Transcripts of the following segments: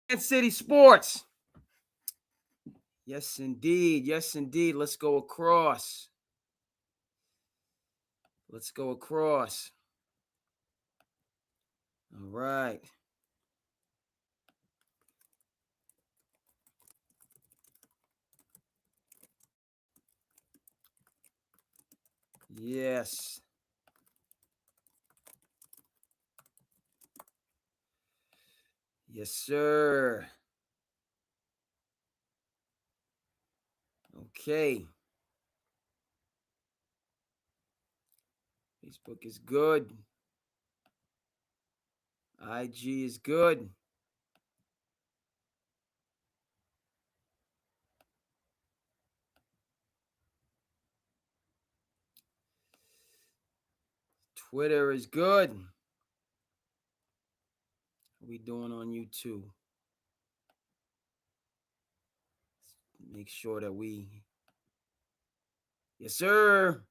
SandCity Sports. Yes, indeed. Yes, indeed. Let's go across. Let's go across. All right. Yes. Yes, sir. Okay. Facebook is good. IG is good. Twitter is good. How we doing on YouTube? Make sure that we. Yes, sir.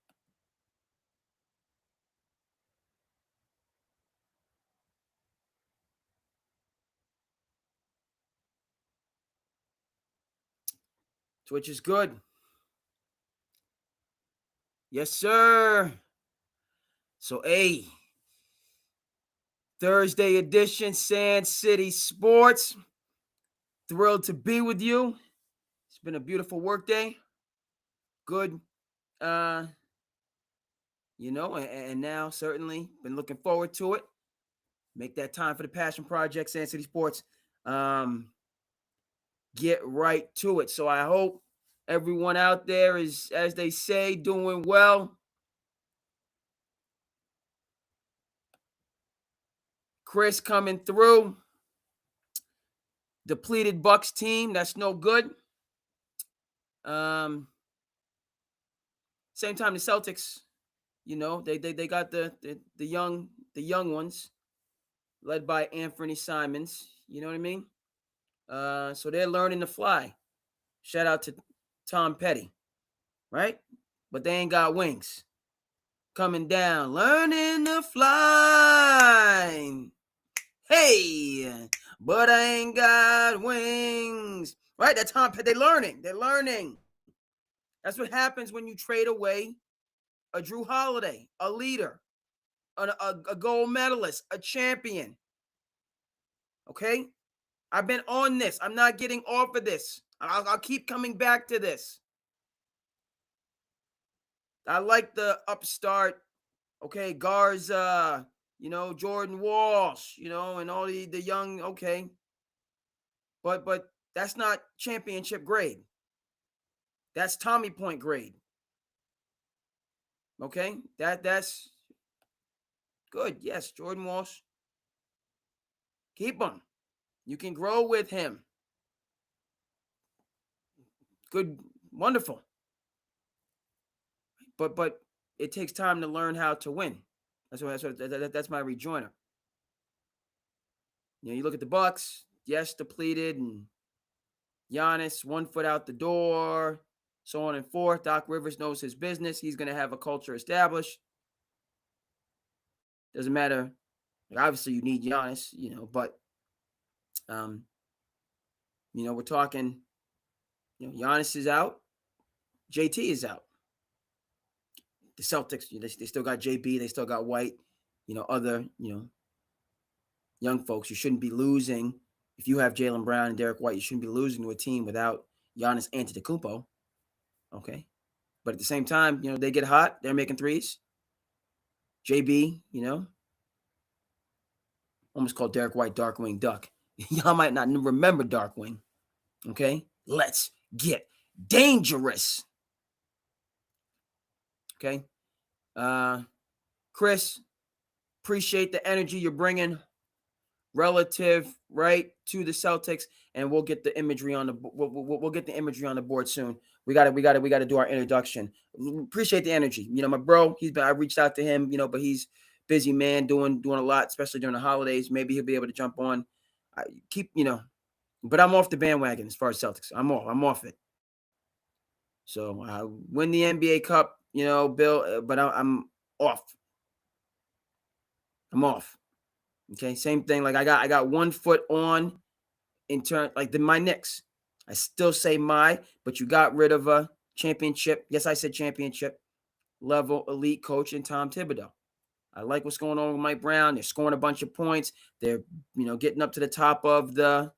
Twitch is good. Yes, sir. So, Thursday edition, SandCity Sports. Thrilled to be with you. It's been a beautiful work day. Good, and now certainly been looking forward to it. Make that time for the passion project, SandCity Sports. Get right to it. So I hope everyone out there is, as they say, doing well. Chris coming through. Depleted Bucks team. That's no good. Same time the Celtics, they got the young ones led by Anthony Simons. You know what I mean? So they're learning to fly. Shout out to Tom Petty, right? But they ain't got wings. Coming down, learning to fly. Hey, but I ain't got wings. Right? That Tom Petty, they're learning. They're learning. That's what happens when you trade away a Drew Holiday, a leader, a gold medalist, a champion. Okay? I've been on this. I'm not getting off of this. I'll keep coming back to this. I like the upstart, okay, Garza, Jordan Walsh, and all the young, okay. But that's not championship grade. That's Tommy Point grade. Okay? That's good. Yes, Jordan Walsh. Keep him. You can grow with him. Good, wonderful. But it takes time to learn how to win. That's my rejoinder. You look at the Bucks. Yes, depleted, and Giannis 1 foot out the door, so on and forth. Doc Rivers knows his business. He's going to have a culture established. Doesn't matter. Obviously, you need Giannis, but we're talking. Giannis is out. JT is out. The Celtics, they still got JB. They still got White. Other young folks. You shouldn't be losing if you have Jaylen Brown and Derek White. You shouldn't be losing to a team without Giannis Antetokounmpo. Okay, but at the same time, they get hot. They're making threes. JB, almost called Derek White Darkwing Duck. Y'all might not remember Darkwing. Okay, let's get dangerous. Okay, Chris, appreciate the energy you're bringing relative, right, to the Celtics, and we'll get the imagery on the we'll get the imagery on the board soon. We got to do our introduction. Appreciate the energy. My bro, I reached out to him, but he's busy man doing a lot, especially during the holidays. Maybe he'll be able to jump on. But I'm off the bandwagon as far as Celtics. I'm off it. So win the NBA Cup, Bill, but I'm off. I'm off. Okay, same thing. Like I got 1 foot on in turn, like my Knicks. I still say but you got rid of a championship. Yes, I said championship level elite coach in Tom Thibodeau. I like what's going on with Mike Brown. They're scoring a bunch of points. They're, getting up to the top of the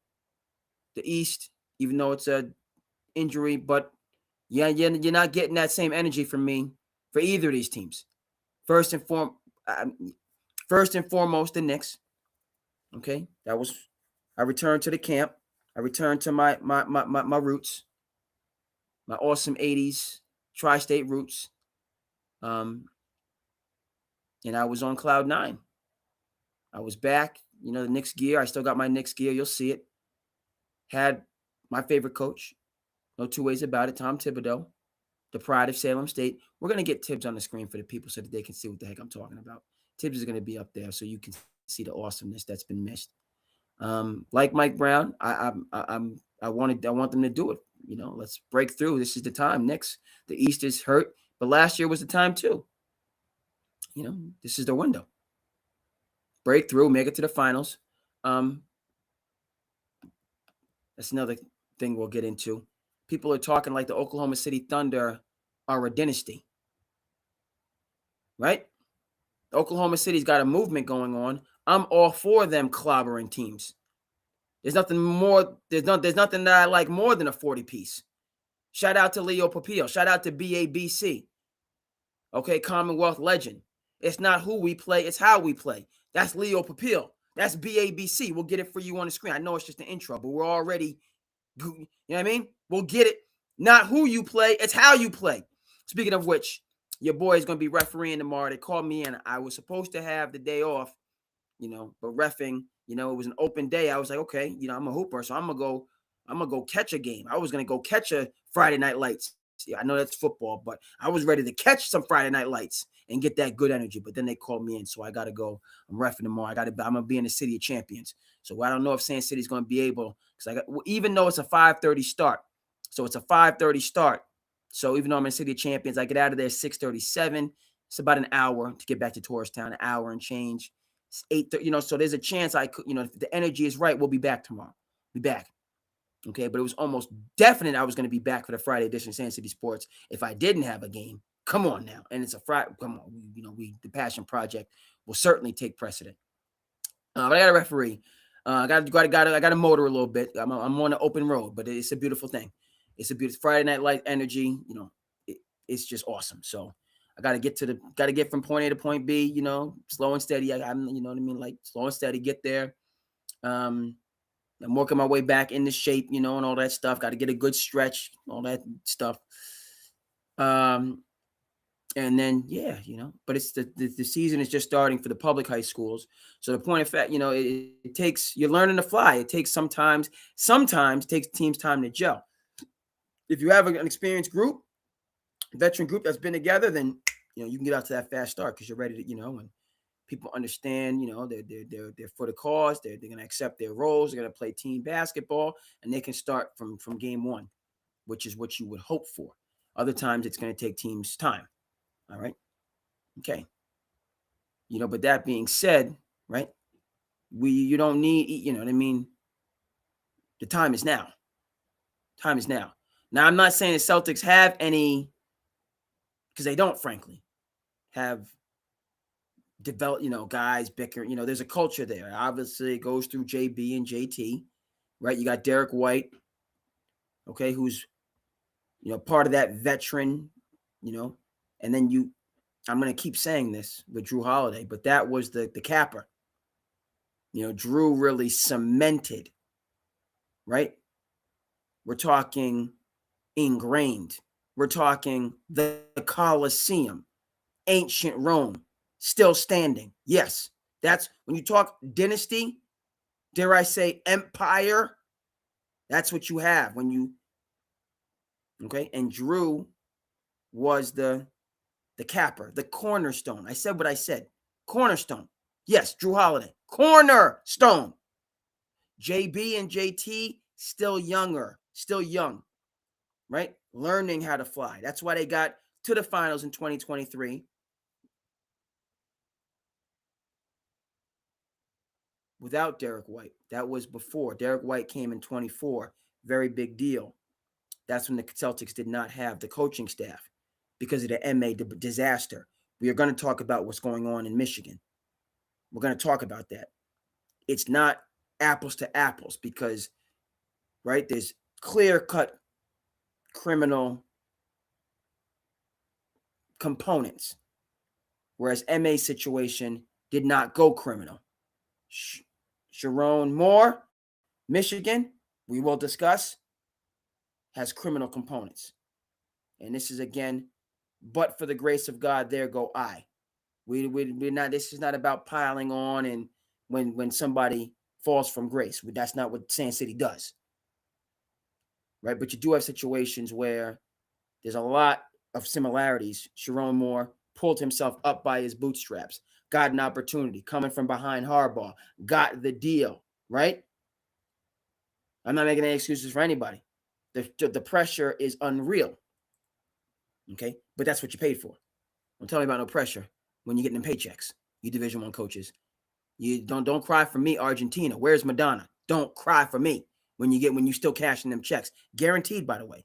East, even though it's a injury. But yeah, you're not getting that same energy from me for either of these teams. First and foremost, the Knicks. Okay, I returned to the camp. I returned to my roots, my awesome '80s tri-state roots. And I was on cloud nine. I was back. The Knicks gear. I still got my Knicks gear. You'll see it. Had my favorite coach. No two ways about it. Tom Thibodeau, the pride of Salem State. We're going to get Tibbs on the screen for the people so that they can see what the heck I'm talking about. Tibbs is going to be up there so you can see the awesomeness that's been missed. Like Mike Brown, I want them to do it. Let's break through. This is the time. Knicks, the East is hurt, but last year was the time too. This is the window. Break through, make it to the finals. That's another thing we'll get into. People are talking like the Oklahoma City Thunder are a dynasty, right? Oklahoma City's got a movement going on. I'm all for them clobbering teams. There's nothing more. There's nothing that I like more than a 40-piece. Shout out to Leo Papillo. Shout out to BABC. Okay, Commonwealth legend. It's not who we play, it's how we play. That's Leo Papillo. That's BABC. We'll get it for you on the screen. I know it's just an intro, but we're already, you know what I mean? We'll get it. Not who you play, it's how you play. Speaking of which, your boy is going to be refereeing tomorrow. They called me in. I was supposed to have the day off, but reffing, it was an open day. I was like, okay, I'm a hooper, so I'm going to go catch a game. I was going to go catch a Friday Night Lights. Yeah, I know that's football, but I was ready to catch some Friday Night Lights and get that good energy. But then they called me in, so I got to go. I'm reffing tomorrow. I'm going to be in the City of Champions. So I don't know if SandCity is going to be able, because even though it's a 5:30 start, so it's a 5:30 start. So even though I'm in City of Champions, I get out of there at 6:37. It's about an hour to get back to Tourist Town, an hour and change. It's 8:30, so there's a chance I could, if the energy is right, we'll be back tomorrow. Be back. Okay, but it was almost definite I was going to be back for the Friday edition of SandCity Sports if I didn't have a game. Come on now, and it's a Friday. Come on, the Passion Project will certainly take precedent. But I got a referee. I got a motor a little bit. I'm on an open road, but it's a beautiful thing. It's a beautiful Friday Night Light energy. It's just awesome. So I got to get from point A to point B. Slow and steady. I'm what I mean, like slow and steady. Get there. I'm working my way back into shape, and all that stuff. Got to get a good stretch, all that stuff. And then, but it's the season is just starting for the public high schools. So the point of fact, it takes, you're learning to fly. It takes sometimes takes teams time to gel. If you have an experienced group, veteran group that's been together, then, you can get out to that fast start because you're ready to, and people understand, they're for the cause. They're going to accept their roles. They're going to play team basketball, and they can start from game one, which is what you would hope for. Other times, it's going to take teams time. All right. Okay. But that being said, right? You don't need, what I mean? The time is now. Time is now. Now, I'm not saying the Celtics have any, because they don't, frankly, have develop, guys bicker, there's a culture there. Obviously, it goes through JB and JT, right? You got Derek White, okay, who's, part of that veteran, and then I'm going to keep saying this with Drew Holiday, but that was the capper. Drew really cemented, right? We're talking ingrained. We're talking the Colosseum, ancient Rome, still standing. Yes, that's when you talk dynasty, dare I say empire, that's what you have when you, okay? And Drew was the capper, the cornerstone. I said what I said. Cornerstone. Yes, Drew Holiday. Cornerstone. JB and JT, still young, right? Learning how to fly. That's why they got to the finals in 2023. without Derek White. That was before. Derek White came in 24. Very big deal. That's when the Celtics did not have the coaching staff because of the MA disaster. We are going to talk about what's going on in Michigan. We're going to talk about that. It's not apples to apples because, right, there's clear-cut criminal components, whereas MA's situation did not go criminal. Sharon Moore, Michigan, we will discuss, has criminal components. And this is, again, but for the grace of God, there go I. We're not. This is not about piling on and when somebody falls from grace. That's not what SandCity does, right? But you do have situations where there's a lot of similarities. Sharon Moore pulled himself up by his bootstraps, got an opportunity, coming from behind Harbaugh, got the deal, right? I'm not making any excuses for anybody. The pressure is unreal, okay? But that's what you paid for. Don't tell me about no pressure when you're getting them paychecks, you Division I coaches. You don't cry for me, Argentina. Where's Madonna? Don't cry for me when you still cashing them checks. Guaranteed, by the way.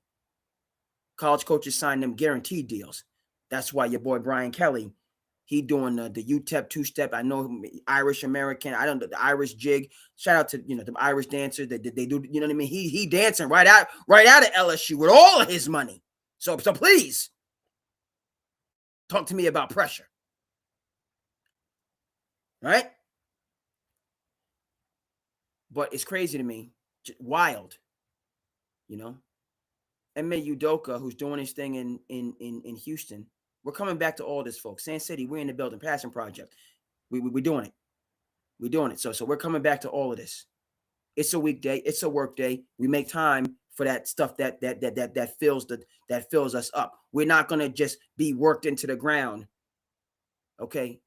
College coaches sign them guaranteed deals. That's why your boy Brian Kelly, he doing the UTEP two-step. I know Irish American. I don't the Irish jig. Shout out to the Irish dancers that they do. You know what I mean? He dancing right out of LSU with all of his money. So please talk to me about pressure. Right? But it's crazy to me. Wild. Ime Udoka, who's doing his thing in Houston. We're coming back to all this, folks. SandCity, we're in the building. Passion project. We're doing it. We're doing it. So we're coming back to all of this. It's a weekday. It's a work day. We make time for that stuff that fills us up. We're not gonna just be worked into the ground. Okay.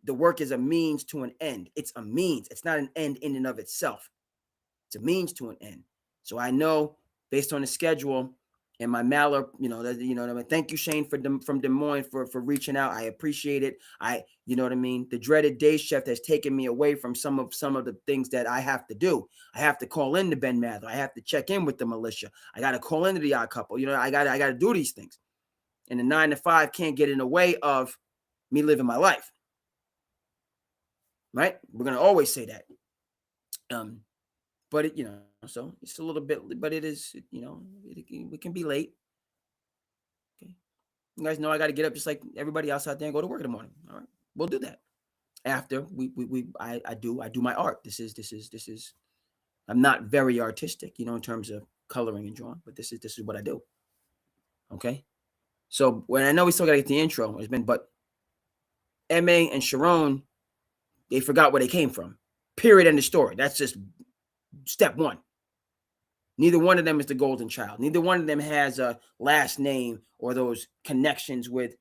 The work is a means to an end. It's a means. It's not an end in and of itself. It's a means to an end. So I know based on the schedule and my Maller, thank you, Shane, from Des Moines for reaching out. I appreciate it. The dreaded day shift has taken me away from some of the things that I have to do. I have to call in to Ben Mather. I have to check in with the militia. I got to call into the Odd Couple. I got to do these things. And the 9 to 5 can't get in the way of me living my life. Right? We're going to always say that. But so it's a little bit, but it is, it can be late. Okay. You guys know I got to get up just like everybody else out there and go to work in the morning. All right. We'll do that after I do my art. This is, I'm not very artistic, in terms of coloring and drawing, but this is what I do. Okay. So when I know we still got to get the intro, but MA and Sharon, they forgot where they came from. Period. End of story. That's just step one. Neither one of them is the golden child. Neither one of them has a last name or those connections with,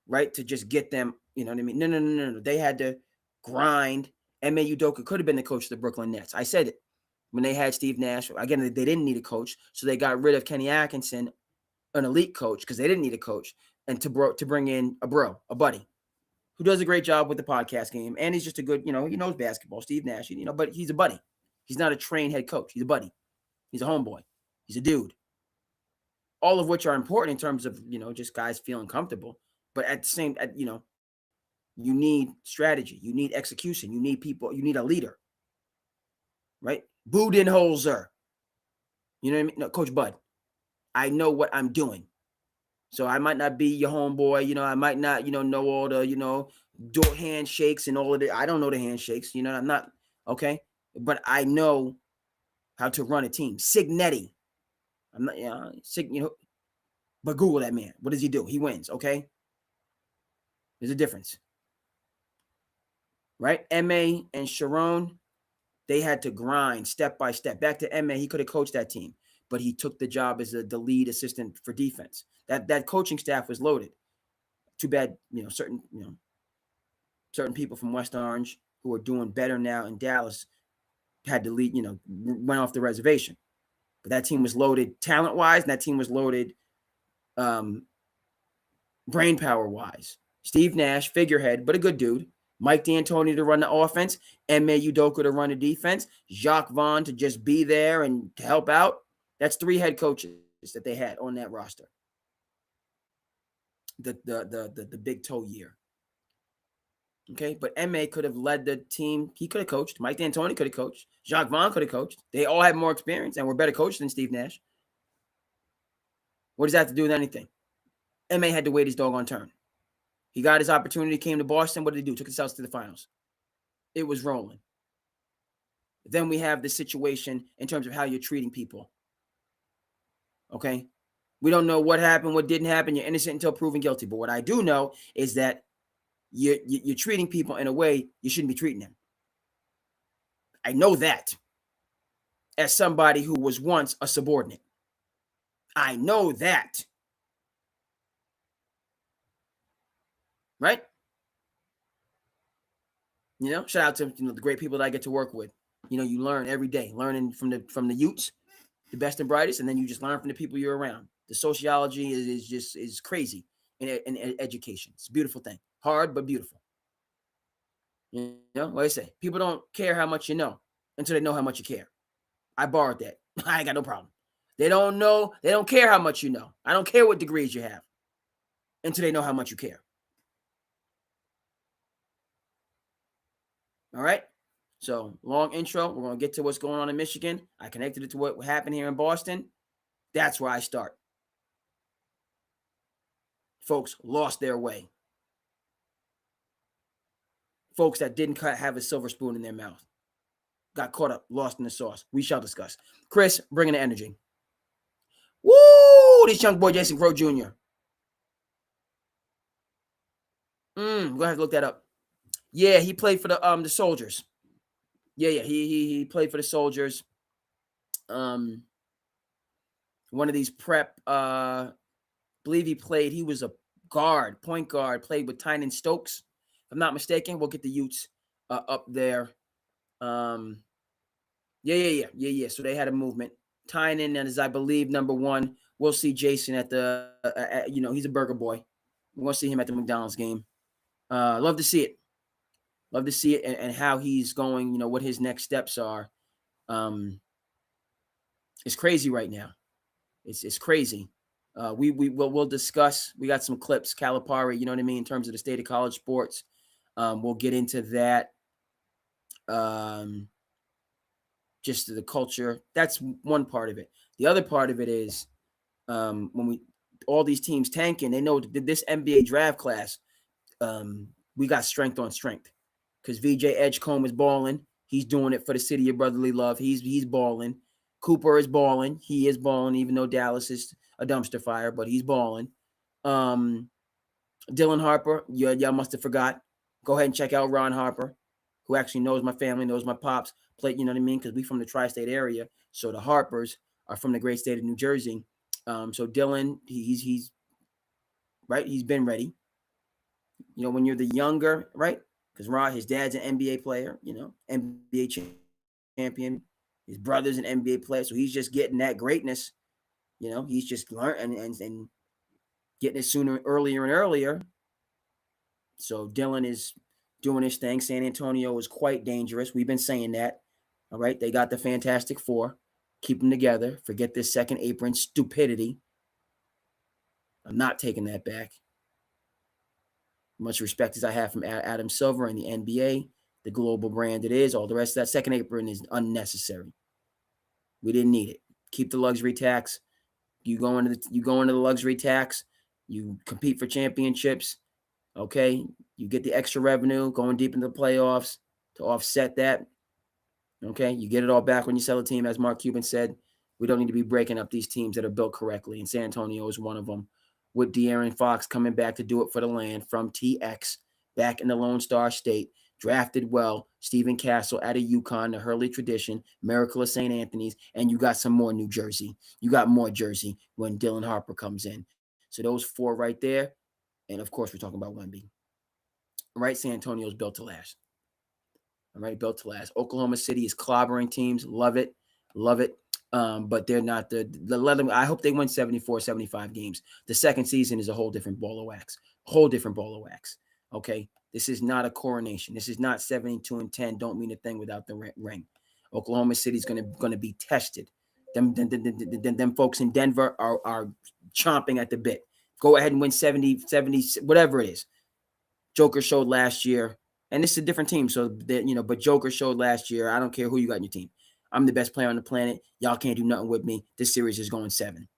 right, to just get them, you know what I mean? No. They had to grind. Ime Udoka could have been the coach of the Brooklyn Nets. I said it when they had Steve Nash. Again, they didn't need a coach, so they got rid of Kenny Atkinson, an elite coach, because they didn't need a coach, and to bring in a buddy, who does a great job with the podcast game, and he's just a good, he knows basketball, Steve Nash, but he's a buddy. He's not a trained head coach. He's a buddy. He's a homeboy. He's a dude. All of which are important in terms of, just guys feeling comfortable. But at the same, you need strategy. You need execution. You need people. You need a leader. Right? Budenholzer. You know what I mean? No, Coach Bud. I know what I'm doing. So I might not be your homeboy. I might not, know all the, do handshakes and all of it. I don't know the handshakes. I'm not, okay? But I know how to run a team. Signetti. I'm not, but Google that man. What does he do? He wins, okay? There's a difference. Right? MA and Sharon, they had to grind step by step. Back to MA, he could have coached that team, but he took the job as the lead assistant for defense. That coaching staff was loaded. Too bad, certain people from West Orange who are doing better now in Dallas had to lead, went off the reservation. But that team was loaded talent-wise, and that team was loaded brain power-wise. Steve Nash, figurehead, but a good dude. Mike D'Antoni to run the offense, Ime Udoka to run the defense, Jacques Vaughn to just be there and to help out. That's 3 head coaches that they had on that roster. The big toe year. Okay, but Ime could have led the team. He could have coached. Mike D'Antoni could have coached. Jacques Vaughn could have coached. They all had more experience and were better coached than Steve Nash. What does that have to do with anything? Ime had to wait his doggone turn. He got his opportunity, came to Boston. What did he do? Took the Celtics to the finals. It was rolling. Then we have the situation in terms of how you're treating people. Okay? We don't know what happened, what didn't happen. You're innocent until proven guilty. But what I do know is that you're treating people in a way you shouldn't be treating them. I know that as somebody who was once a subordinate. I know that. Right? Shout out to the great people that I get to work with. You learn every day, learning from the Utes, the best and brightest, and then you just learn from the people you're around. The sociology is crazy in education. It's a beautiful thing. Hard, but beautiful. What I say, people don't care how much you know until they know how much you care. I borrowed that. I ain't got no problem. They don't know. They don't care how much you know. I don't care what degrees you have until they know how much you care. All right. So long intro. We're going to get to what's going on in Michigan. I connected it to what happened here in Boston. That's where I start. Folks lost their way. Folks that didn't have a silver spoon in their mouth got caught up, lost in the sauce. We shall discuss. Chris, bringing the energy. Woo! This young boy, Jason Crow Jr. Go ahead and look that up. Yeah, he played for the Soldiers. Yeah, he played for the Soldiers. One of these prep, believe he was a point guard, played with Tynan Stokes. If I'm not mistaken, we'll get the Utes up there. Yeah. So they had a movement. Tynan is, I believe, number 1. We'll see Jason at the, he's a burger boy. We're going to see him at the McDonald's game. Love to see it. Love to see it and how he's going, what his next steps are. It's crazy right now. It's crazy. We'll discuss. We got some clips, Calipari, you know what I mean, in terms of the state of college sports. We'll get into that. Just the culture. That's one part of it. The other part of it is when all these teams tanking, they know that this NBA draft class, we got strength on strength. Because VJ Edgecombe is balling. He's doing it for the city of brotherly love. He's balling. Cooper is balling. He is balling, even though Dallas is a dumpster fire, but he's balling. Dylan Harper, y'all must have forgot. Go ahead and check out Ron Harper, who actually knows my family, knows my pops. Played, you know what I mean? Because we from the tri-state area. So the Harpers are from the great state of New Jersey. So Dylan, he's right. He's been ready. When you're the younger, right? Because Ron, his dad's an NBA player, NBA champion. His brother's an NBA player. So he's just getting that greatness. He's just learning and getting it earlier and earlier. So Dylan is doing his thing. San Antonio is quite dangerous. We've been saying that. All right. They got the Fantastic Four. Keep them together. Forget this second apron stupidity. I'm not taking that back. Much respect as I have from Adam Silver and the NBA, the global brand it is. All the rest of that second apron is unnecessary. We didn't need it. Keep the luxury tax. You go into the luxury tax. You compete for championships. Okay, you get the extra revenue going deep into the playoffs to offset that. Okay, you get it all back when you sell a team. As Mark Cuban said, we don't need to be breaking up these teams that are built correctly, and San Antonio is one of them. With De'Aaron Fox coming back to do it for the land from TX, back in the Lone Star State, drafted well, Stephen Castle out of UConn, the Hurley tradition, Miracle of St. Anthony's, and you got some more New Jersey. You got more Jersey when Dylan Harper comes in. So those 4 right there, and of course we're talking about Wemby. All right, San Antonio's built to last. All right, built to last. Oklahoma City is clobbering teams. Love it. But they're not I hope they win 74, 75 games. The second season is a whole different ball of wax. Okay. This is not a coronation. This is not 72-10. Don't mean a thing without the ring. Oklahoma City's gonna be tested. Them folks in Denver are chomping at the bit. Go ahead and win 70, whatever it is. Joker showed last year, and this is a different team, so that but Joker showed last year. I don't care who you got in your team. I'm the best player on the planet. Y'all can't do nothing with me. This series is going 7.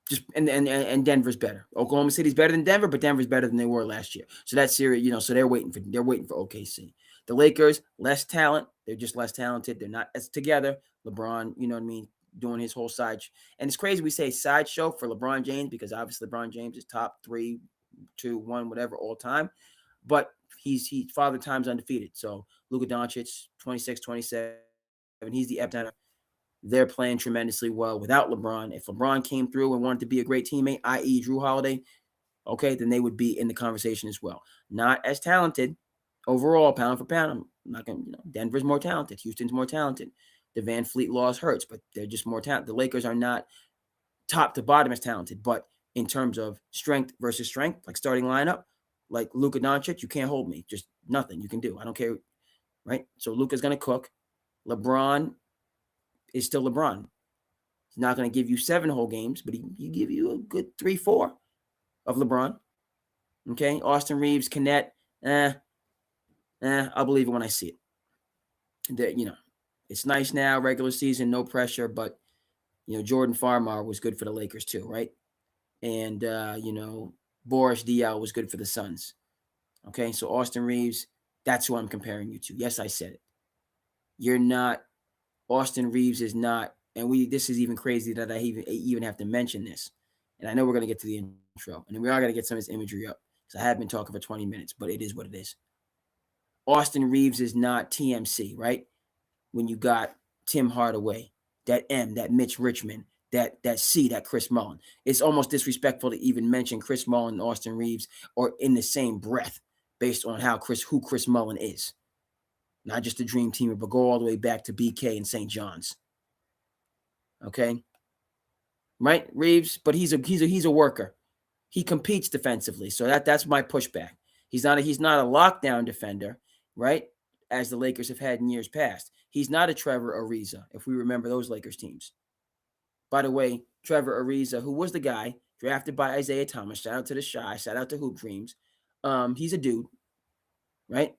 Just and Denver's better. Oklahoma City's better than Denver, but Denver's better than they were last year. So that series, so they're waiting for O.K.C. The Lakers, less talent. They're just less talented. They're not as together. LeBron, you know what I mean, doing his whole side. And it's crazy we say sideshow for LeBron James because obviously LeBron James is top 3, 2, 1, whatever all time. But he's Father Time's undefeated. So Luka Doncic, 26, 27. He's the epicenter. They're playing tremendously well without LeBron. If LeBron came through and wanted to be a great teammate, i.e. Drew Holiday, okay, then they would be in the conversation as well. Not as talented overall, pound for pound. I'm not going to, Denver's more talented. Houston's more talented. The Van Fleet loss hurts, but they're just more talented. The Lakers are not top to bottom as talented, but in terms of strength versus strength, like starting lineup, like Luka Doncic, you can't hold me. Just nothing you can do. I don't care, right? So Luka's going to cook. LeBron is still LeBron. He's not going to give you 7 whole games, but he give you a good 3, 4 of LeBron. Okay, Austin Reeves, Connect, I'll believe it when I see it. That it's nice now, regular season, no pressure, but Jordan Farmar was good for the Lakers too, right? And Boris Diaw was good for the Suns. Okay, so Austin Reeves, that's who I'm comparing you to. Yes, I said it. You're not. Austin Reeves is not, and this is even crazy that I even have to mention this. And I know we're going to get to the intro, and then we are going to get some of this imagery up because I have been talking for 20 minutes, but it is what it is. Austin Reeves is not TMC, right? When you got Tim Hardaway, that M, that Mitch Richmond, that C, that Chris Mullin. It's almost disrespectful to even mention Chris Mullin and Austin Reeves or in the same breath based on who Chris Mullin is. Not just a dream teamer, but go all the way back to BK and St. John's. Okay, right, Reeves, but he's a worker. He competes defensively, so that's my pushback. He's not a lockdown defender, right? As the Lakers have had in years past. He's not a Trevor Ariza, if we remember those Lakers teams. By the way, Trevor Ariza, who was the guy drafted by Isaiah Thomas, shout out to the Shy, shout out to Hoop Dreams. He's a dude, right?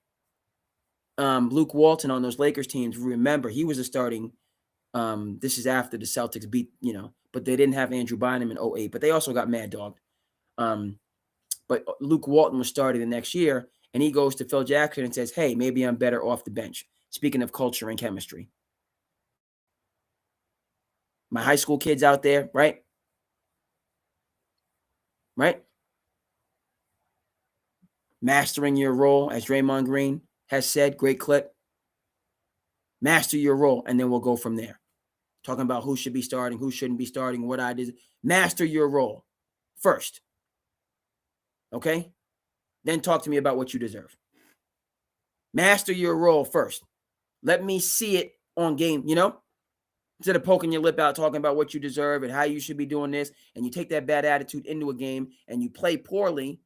Luke Walton on those Lakers teams, remember, he was a starting. This is after the Celtics beat, but they didn't have Andrew Bynum in 08, but they also got Mad Dog. But Luke Walton was starting the next year, and he goes to Phil Jackson and says, hey, maybe I'm better off the bench. Speaking of culture and chemistry. My high school kids out there, right? Right? Mastering your role, as Draymond Green has said, great clip. Master your role, and then we'll go from there. Talking about who should be starting, who shouldn't be starting, what I did. Master your role first. Okay? Then talk to me about what you deserve. Master your role first. Let me see it on game, Instead of poking your lip out, talking about what you deserve and how you should be doing this, and you take that bad attitude into a game and you play poorly,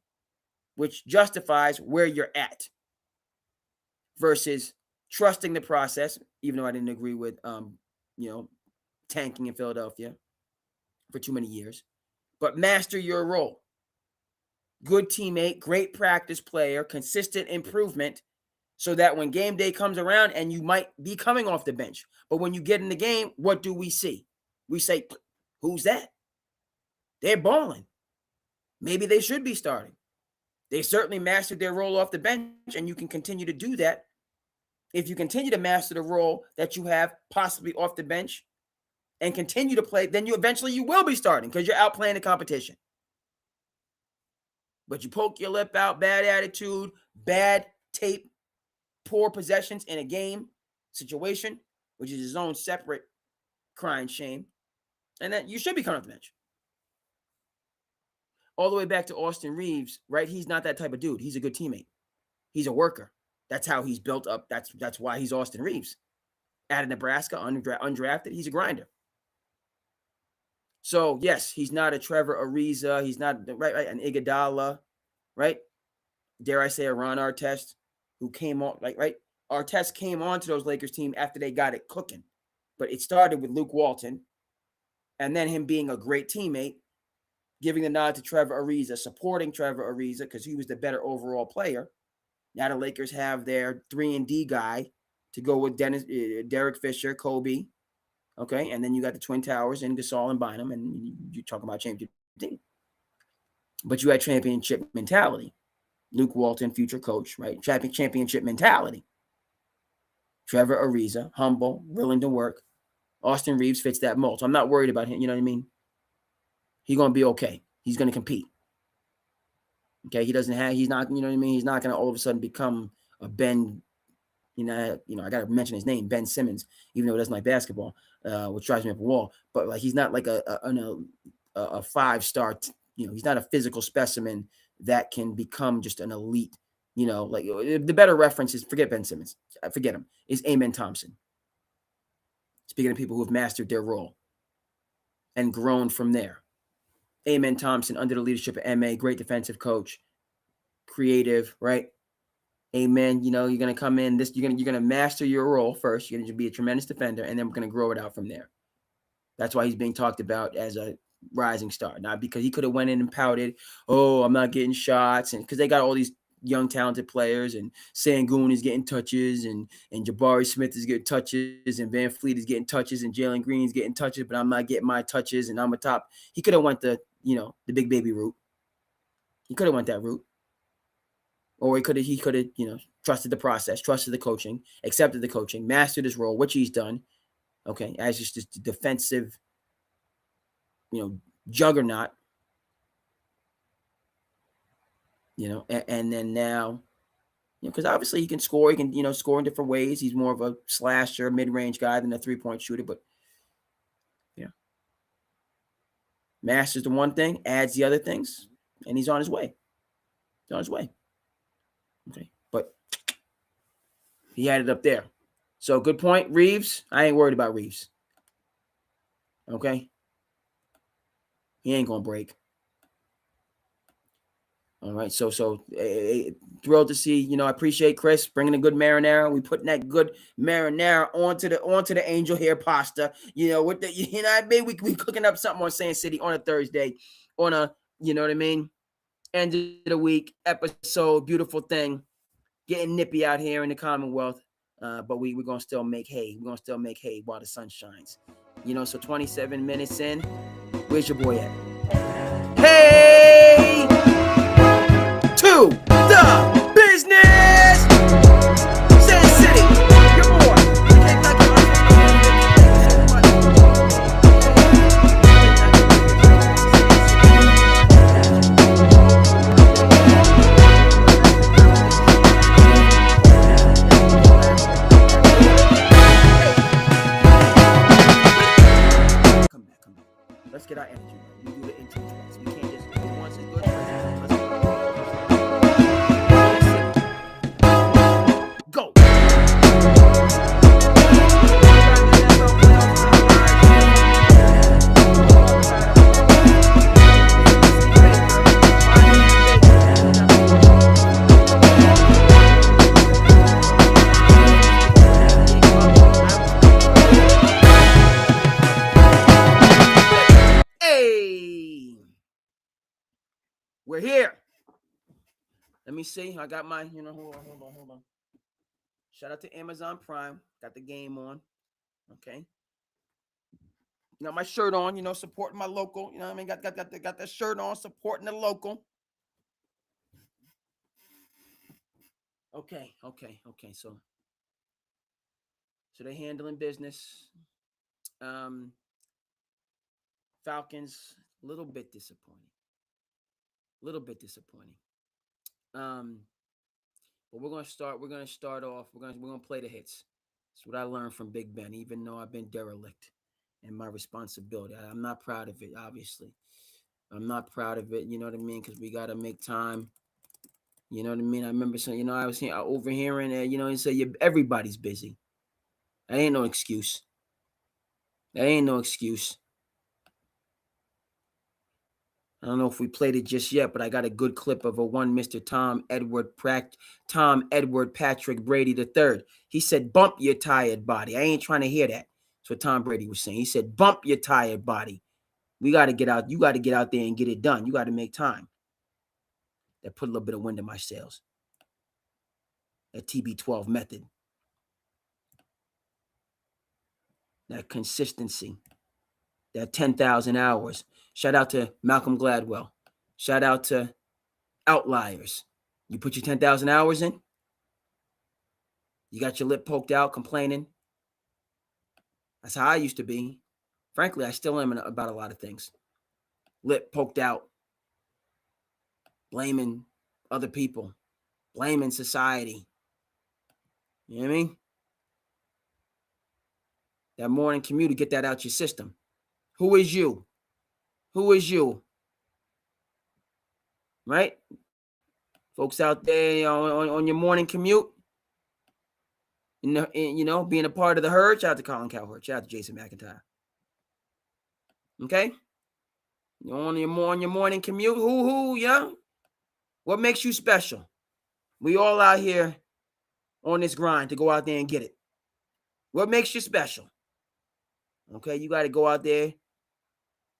which justifies where you're at, versus trusting the process, even though I didn't agree with, tanking in Philadelphia for too many years. But master your role. Good teammate, great practice player, consistent improvement, so that when game day comes around and you might be coming off the bench, but when you get in the game, what do we see? We say, who's that? They're balling. Maybe they should be starting. They certainly mastered their role off the bench, and you can continue to do that. If you continue to master the role that you have possibly off the bench and continue to play, then you will be starting because you're outplaying the competition. But you poke your lip out, bad attitude, bad tape, poor possessions in a game situation, which is his own separate crying shame, and that you should be coming off the bench. All the way back to Austin Reeves, right? He's not that type of dude. He's a good teammate. He's a worker. That's how he's built up. That's why he's Austin Reeves. Out of Nebraska, undrafted, he's a grinder. So, yes, he's not a Trevor Ariza. He's not, right, an Iguodala, right? dare I say, a Ron Artest, who came on, like, right? Artest came onto those Lakers team after they got it cooking. But it started with Luke Walton, and then him being a great teammate, giving the nod to Trevor Ariza, supporting Trevor Ariza because he was the better overall player. Now the Lakers have their 3-and-D guy to go with Derek Fisher, Kobe, okay? And then you got the Twin Towers and Gasol and Bynum, and you talk about championship team. But you had championship mentality. Luke Walton, future coach, right? Championship mentality. Trevor Ariza, humble, willing to work. Austin Reeves fits that mold. So I'm not worried about him. You know what I mean? He's going to be okay. He's going to compete. Okay, he's not, you know what I mean? He's not going to all of a sudden become a Ben, I got to mention his name, Ben Simmons, even though he doesn't like basketball, which drives me up a wall. But like, he's not like a 5-star, he's not a physical specimen that can become just an elite, like the better reference is, forget Ben Simmons, forget him, is Amen Thompson. Speaking of people who have mastered their role and grown from there. Amen Thompson, under the leadership of M.A., great defensive coach, creative, right? Amen. You're going to come in, you're going to master your role first. You're going to be a tremendous defender, and then we're going to grow it out from there. That's why he's being talked about as a rising star. Not because he could have went in and pouted, oh, I'm not getting shots, and because they got all these young, talented players, and Sangoon is getting touches, and Jabari Smith is getting touches, and Van Fleet is getting touches, and Jalen Green's getting touches, but I'm not getting my touches, and I'm a top. He could have went the big baby route. He could have went that route. Or he could have, trusted the process, trusted the coaching, accepted the coaching, mastered his role, which he's done. Okay, as just this defensive, juggernaut. And then now, because obviously he can score. He can, score in different ways. He's more of a slasher, mid-range guy than a three-point shooter. But, masters the one thing, adds the other things, and he's on his way. He's on his way. Okay, but he had it up there. So good point, Reeves. I ain't worried about Reeves. Okay, he ain't gonna break. All right, so thrilled to see. I appreciate Chris bringing a good marinara. We putting that good marinara onto the angel hair pasta. With the what I mean. We cooking up something on SandCity on a Thursday, on a what I mean, end of the week episode. Beautiful thing, getting nippy out here in the Commonwealth. But we're gonna still make hay. We're gonna still make hay while the sun shines. So 27 minutes in. Where's your boy at? Hey! To the business! SandCity, your boy. Come back. Let's get our energy right. We do the intro twice. We can't just do it once is good. Go. Hey, we're here. Let me see. I got my, hold on. Shout out to Amazon Prime. Got the game on. Okay. Got my shirt on, supporting my local. You know what I mean? Got that shirt on, supporting the local. Okay. So they handling business. Falcons, a little bit disappointing. But we're gonna start off. We're gonna play the hits. That's what I learned from Big Ben, even though I've been derelict in my responsibility. I'm not proud of it, obviously. I'm not proud of it, you know what I mean? Because we gotta make time. You know what I mean? I remember saying, I was overhearing it, he said, everybody's busy. That ain't no excuse. I don't know if we played it just yet, but I got a good clip of a one Mr. Tom Edward Patrick Brady III. He said, "Bump your tired body." I ain't trying to hear that. That's what Tom Brady was saying. He said, "Bump your tired body. We got to get out. You got to get out there and get it done. You got to make time." That put a little bit of wind in my sails. That TB12 method. That consistency. That 10,000 hours. Shout out to Malcolm Gladwell. Shout out to Outliers. You put your 10,000 hours in. You got your lip poked out, complaining. That's how I used to be. Frankly, I still am about a lot of things. Lip poked out, blaming other people, blaming society. You know what I mean? That morning commute to get that out your system. Who is you? Who is you? Right? Folks out there on your morning commute, being a part of the herd. Shout out to Colin Cowherd. Shout out to Jason McIntyre. Okay? On your morning commute, yeah? What makes you special? We all out here on this grind to go out there and get it. What makes you special? Okay, you got to go out there,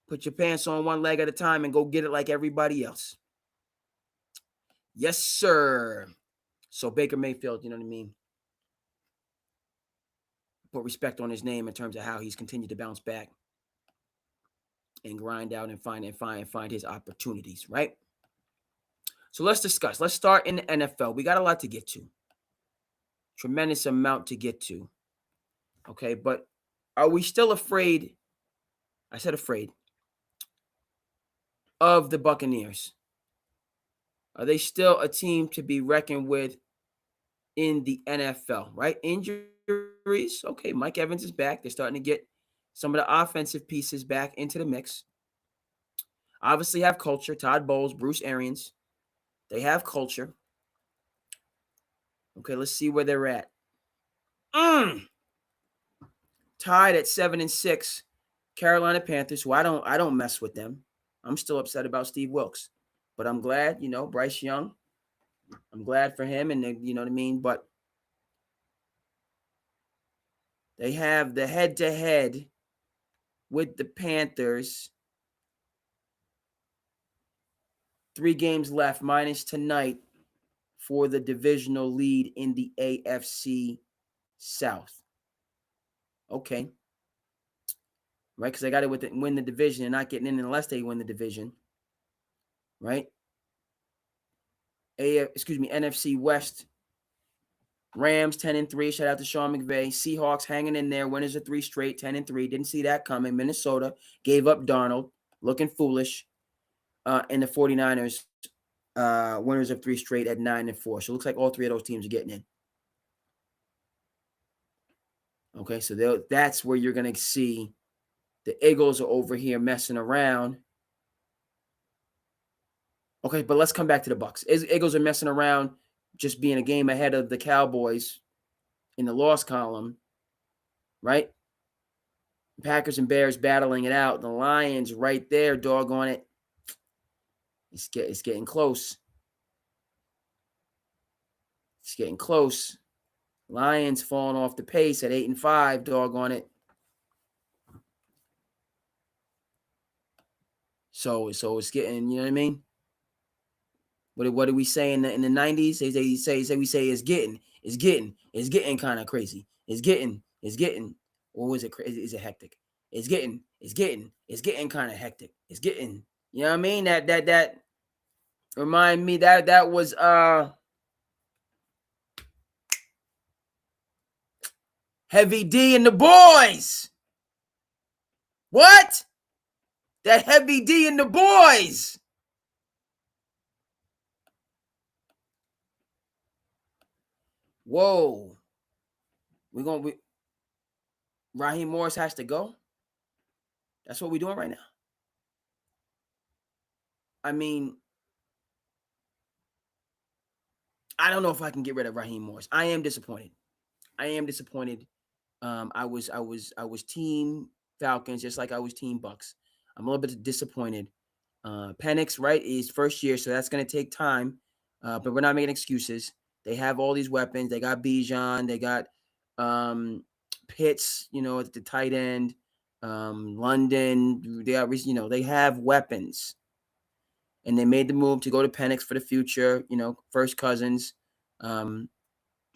put your pants on one leg at a time and go get it like everybody else. Yes, sir. So Baker Mayfield, you know what I mean? Put respect on his name in terms of how he's continued to bounce back and grind out and find his opportunities, right? So let's discuss. Let's start in the NFL. We got a lot to get to. Tremendous amount to get to. Okay, but are we still afraid? I said afraid of the Buccaneers. Are they still a team to be reckoned with in the NFL, right? Injuries. Okay, Mike Evans is back. They're starting to get some of the offensive pieces back into the mix. Obviously have culture. Todd Bowles, Bruce Arians. They have culture. Okay, let's see where they're at. Tied at 7-6. Carolina Panthers, who I don't mess with them. I'm still upset about Steve Wilkes. But I'm glad, Bryce Young. I'm glad for him, and you know what I mean? But they have the head-to-head with the Panthers. 3 games left, minus tonight, for the divisional lead in the AFC South. Okay. Right? Because they got to win the division and not getting in unless they win the division. Right? NFC West. Rams 10-3. Shout out to Sean McVay. Seahawks hanging in there. Winners of 3 straight, 10-3. Didn't see that coming. Minnesota gave up Darnold, looking foolish. And the 49ers, winners of 3 straight at 9-4. So it looks like all 3 of those teams are getting in. Okay, so that's where you're going to see the Eagles are over here messing around. Okay, but let's come back to the Bucs. Eagles are messing around, just being a game ahead of the Cowboys in the loss column, right? Packers and Bears battling it out. The Lions right there, doggone it. It's getting close. It's getting close. Lions falling off the pace at 8-5, doggone it. So it's getting, you know what I mean? What do we say in the 90s? We say it's getting kind of crazy. It's getting. Or was it crazy? Is it hectic? It's getting kind of hectic. It's getting, you know what I mean? That remind me that was Heavy D and the boys. What? That Heavy D and the boys. Whoa. Raheem Morris has to go. That's what we're doing right now. I mean, I don't know if I can get rid of Raheem Morris. I am disappointed. I was team Falcons just like I was team Bucks. I'm a little bit disappointed Penix, right, is first year, so that's going to take time. But we're not making excuses. They have all these weapons. They got Bijan. They got Pitts, at the tight end. London. They got, they have weapons. And they made the move to go to Penix for the future. First cousins,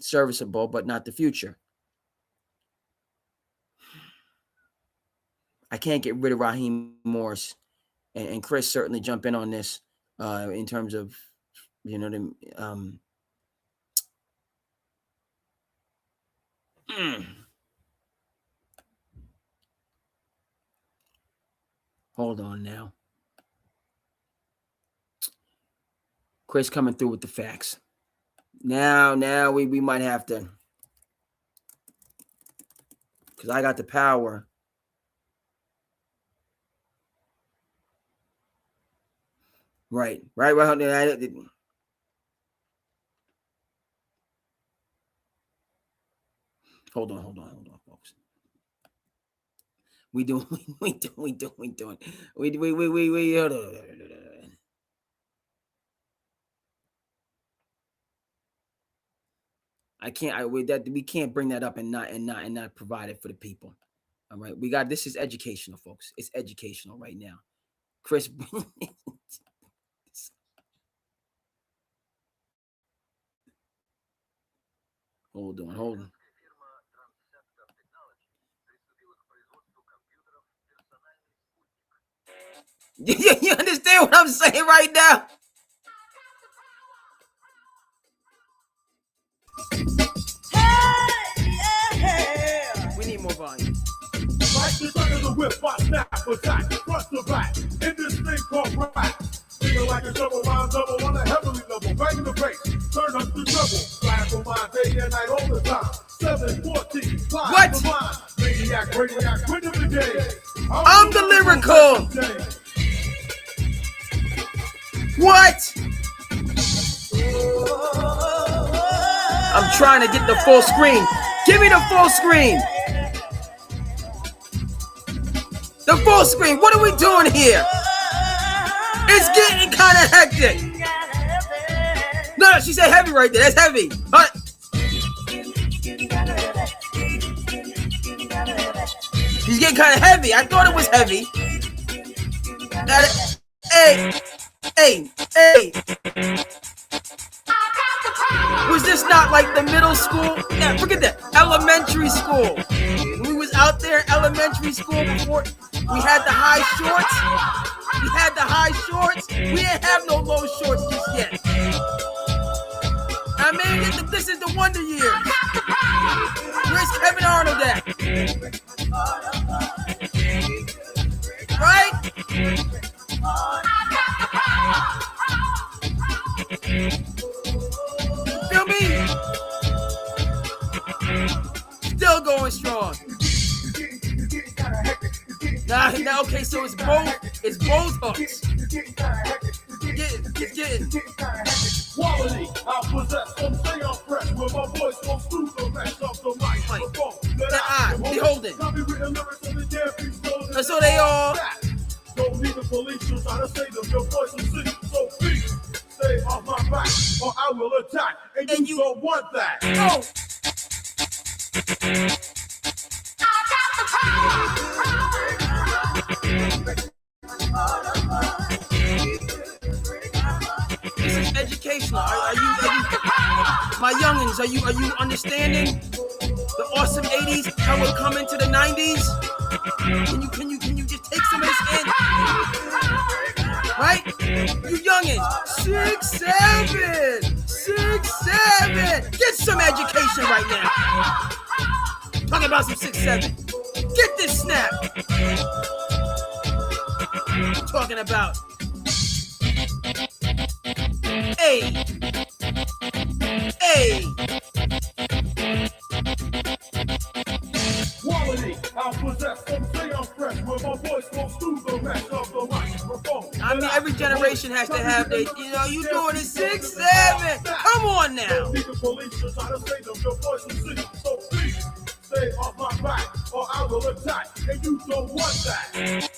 serviceable, but not the future. I can't get rid of Raheem Morris, and Chris certainly jump in on this in terms of, Hold on now. Chris coming through with the facts. Now we might have to, because I got the power. Right. Hold on, folks. We doing. We can't bring that up and not provide it for the people. All right, this is educational, folks. It's educational right now. Chris, hold on. You understand what I'm saying right now? We need more volume. Like the gun of the whip, I snap, attack, front to back, in this thing called rap. Feeling like a double rhyme double on a heavily level, banging the bass, turn up the treble, flying for mine day and night all the time. 714, flying for mine, maniac, quit of the game. I'm the lyrical. What? I'm trying to get the full screen. Give me the full screen. The full screen. What are we doing here? It's getting kind of hectic. No, she said heavy right there. That's heavy. But she's getting kind of heavy. I thought it was heavy. Hey. Was this not like the middle school? Yeah, forget that. Elementary school. When we was out there in elementary school before we had the high shorts. We didn't have no low shorts just yet. I mean, this is the Wonder Years. Where's Kevin Arnold at? Right? Feel me? Still going strong. Now, okay, so it's both hooks. Get it. Quality, I possess, don't stay on fresh, with my voice goes through the rest of the microphone. Beholding. So they all. Don't need the police to try to save them, your voice will see. So please, stay off my back, or I will attack, and you don't want that. No. This is educational. Are you my youngins? Are you understanding the awesome '80s? How we're coming to the '90s? Can you just take some of this in? Right? You youngins, 6'7", 6'7". Get some education right now. Talking about some 6'7". Get this snap. Talking about. Hey. Quality, I possess, don't stay on fresh, where my voice goes through the rest of the microphone. I mean, every generation has to have their, you doing it 6'7". Come on now. Don't need the police to try to save them, your voice will see. So please, stay off my back, or I will attack, and you don't want that.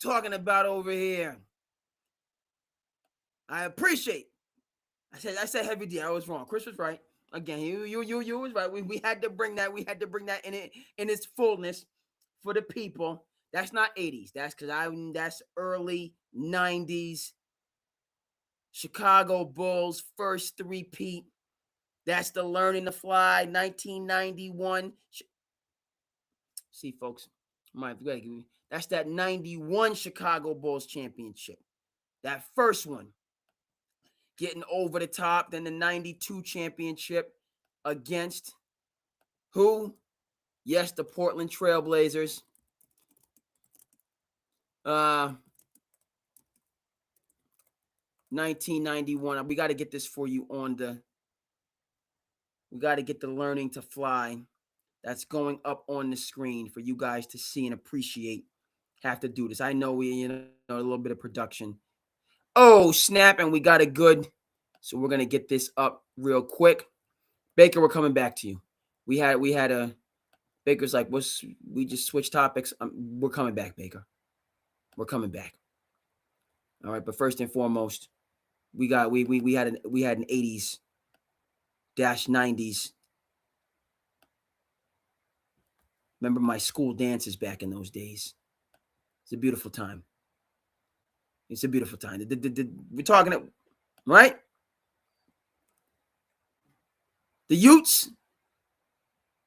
talking about over here. I appreciate. I said heavy D. I was wrong. Chris was right. Again, you was right. We had to bring that. We had to bring that in its fullness for the people. That's not 80s. That's early 90s. Chicago Bulls first three-peat. That's the Learning to Fly 1991. See, folks, that's that 91 Chicago Bulls championship. That first one. Getting over the top. Then the 92 championship against who? Yes, the Portland Trailblazers. 1991. We got to get this for you we got to get the Learning to Fly. That's going up on the screen for you guys to see and appreciate. Have to do this. I know a little bit of production. Oh, snap, and we got it good. So we're going to get this up real quick. Baker, we're coming back to you. We had a Baker's like, we just switched topics. We're coming back, Baker. We're coming back. All right, but first and foremost, we had an 80s dash 90s. Remember my school dances back in those days. It's a beautiful time. It's a beautiful time. We're talking, right? The Utes,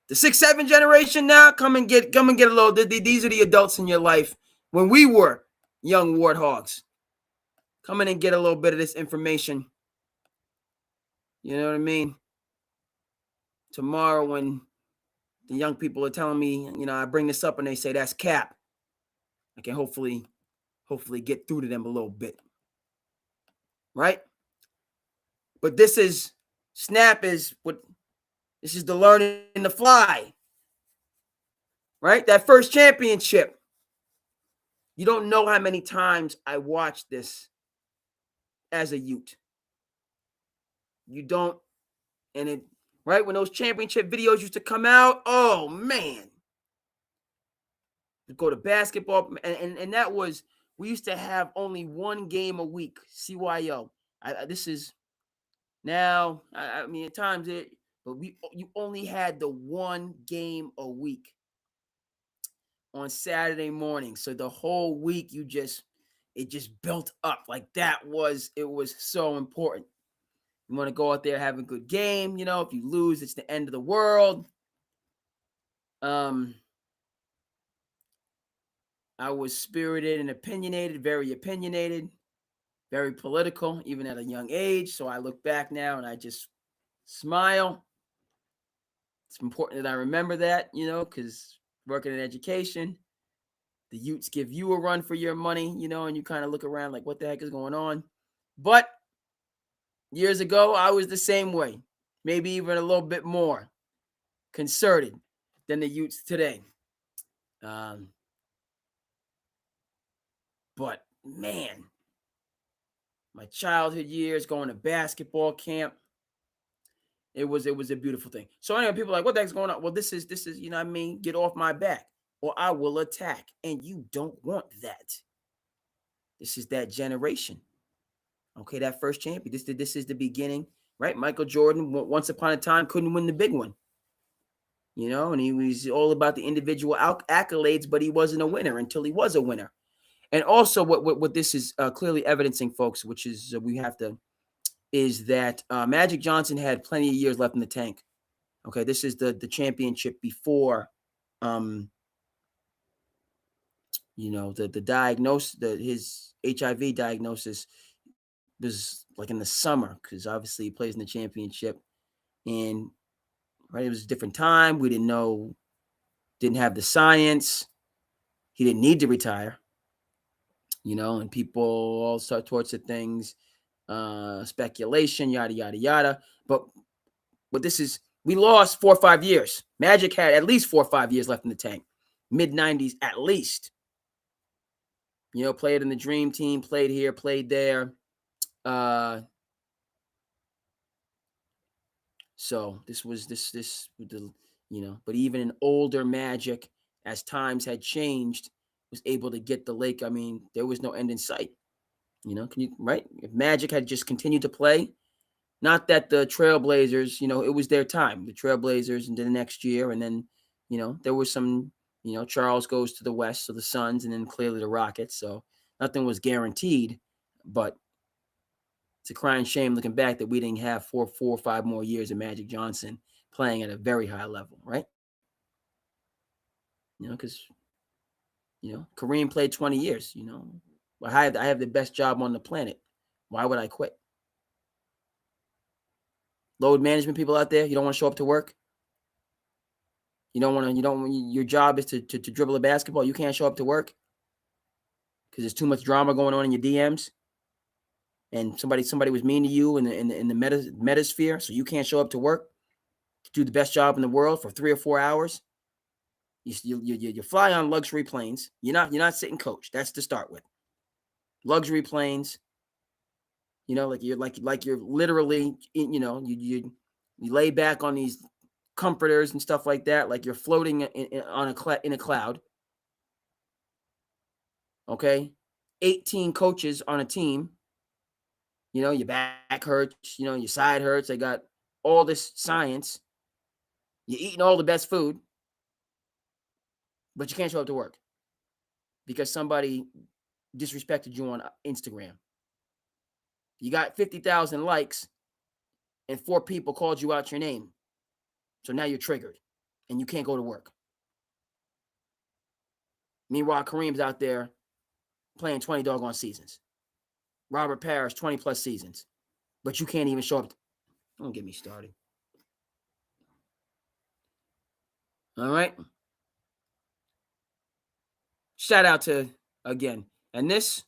the 6-7 generation now, come and get a little. These are the adults in your life when we were young warthogs. Come in and get a little bit of this information. You know what I mean? Tomorrow when the young people are telling me, I bring this up and they say that's cap, I can hopefully get through to them a little bit. Right? But this is the Learning to Fly. Right? That first championship. You don't know how many times I watched this as a Ute. You don't. And it, right, when those championship videos used to come out, oh, man. To go to basketball, and that was, we used to have only one game a week, CYO. This is now, I mean, at times but you only had the one game a week on Saturday morning. So the whole week it just built up. Like it was so important. You want to go out there, have a good game. If you lose, it's the end of the world. I was spirited and opinionated, very political, even at a young age. So I look back now and I just smile. It's important that I remember that, because working in education, the Utes give you a run for your money, and you kind of look around like, what the heck is going on? But years ago, I was the same way, maybe even a little bit more concerted than the Utes today. But man, my childhood years, going to basketball camp, it was a beautiful thing. So anyway, people are like, what the heck's going on? Well, this is, get off my back or I will attack. And you don't want that. This is that generation. Okay, that first champion. This is the beginning, right? Michael Jordan, once upon a time, couldn't win the big one. And he was all about the individual accolades, but he wasn't a winner until he was a winner. And also what this is clearly evidencing, folks, which is is that Magic Johnson had plenty of years left in the tank. Okay, this is the championship before, the diagnosis, his HIV diagnosis was like in the summer, because obviously he plays in the championship, and right, it was a different time. We didn't have the science. He didn't need to retire, and people all sorts of things, speculation, yada yada yada. But we lost 4 or 5 years. Magic had at least 4 or 5 years left in the tank, mid-90s at least. Played in the Dream Team, played here, played there. So this was but even an older Magic, as times had changed, was able to get the Lake. I mean, there was no end in sight. Can you right? If Magic had just continued to play, not that the Trailblazers, it was their time. The Trailblazers into the next year, and then, there was some, Charles goes to the West, so the Suns, and then clearly the Rockets. So nothing was guaranteed, but it's a crying shame looking back that we didn't have four or 5 more years of Magic Johnson playing at a very high level, right? Because Kareem played 20 years. I have the best job on the planet. Why would I quit? Load management people out there, you don't want to show up to work. You don't want to. You don't. Your job is to dribble a basketball. You can't show up to work because there's too much drama going on in your DMs, and somebody was mean to you in the metasphere, so you can't show up to work to do the best job in the world for 3 or 4 hours. You fly on luxury planes. You're not sitting coach. That's to start with. Luxury planes. Like you're literally. You lay back on these comforters and stuff like that, like you're floating in a cloud. Okay, 18 coaches on a team. Your back hurts. Your side hurts. They got all this science. You're eating all the best food, but you can't show up to work because somebody disrespected you on Instagram. You got 50,000 likes, and 4 people called you out your name. So now you're triggered, and you can't go to work. Meanwhile, Kareem's out there playing 20 doggone seasons. Robert Parrish, 20 plus seasons. But you can't even show up. Don't get me started. All right. Shout out to, again. And this,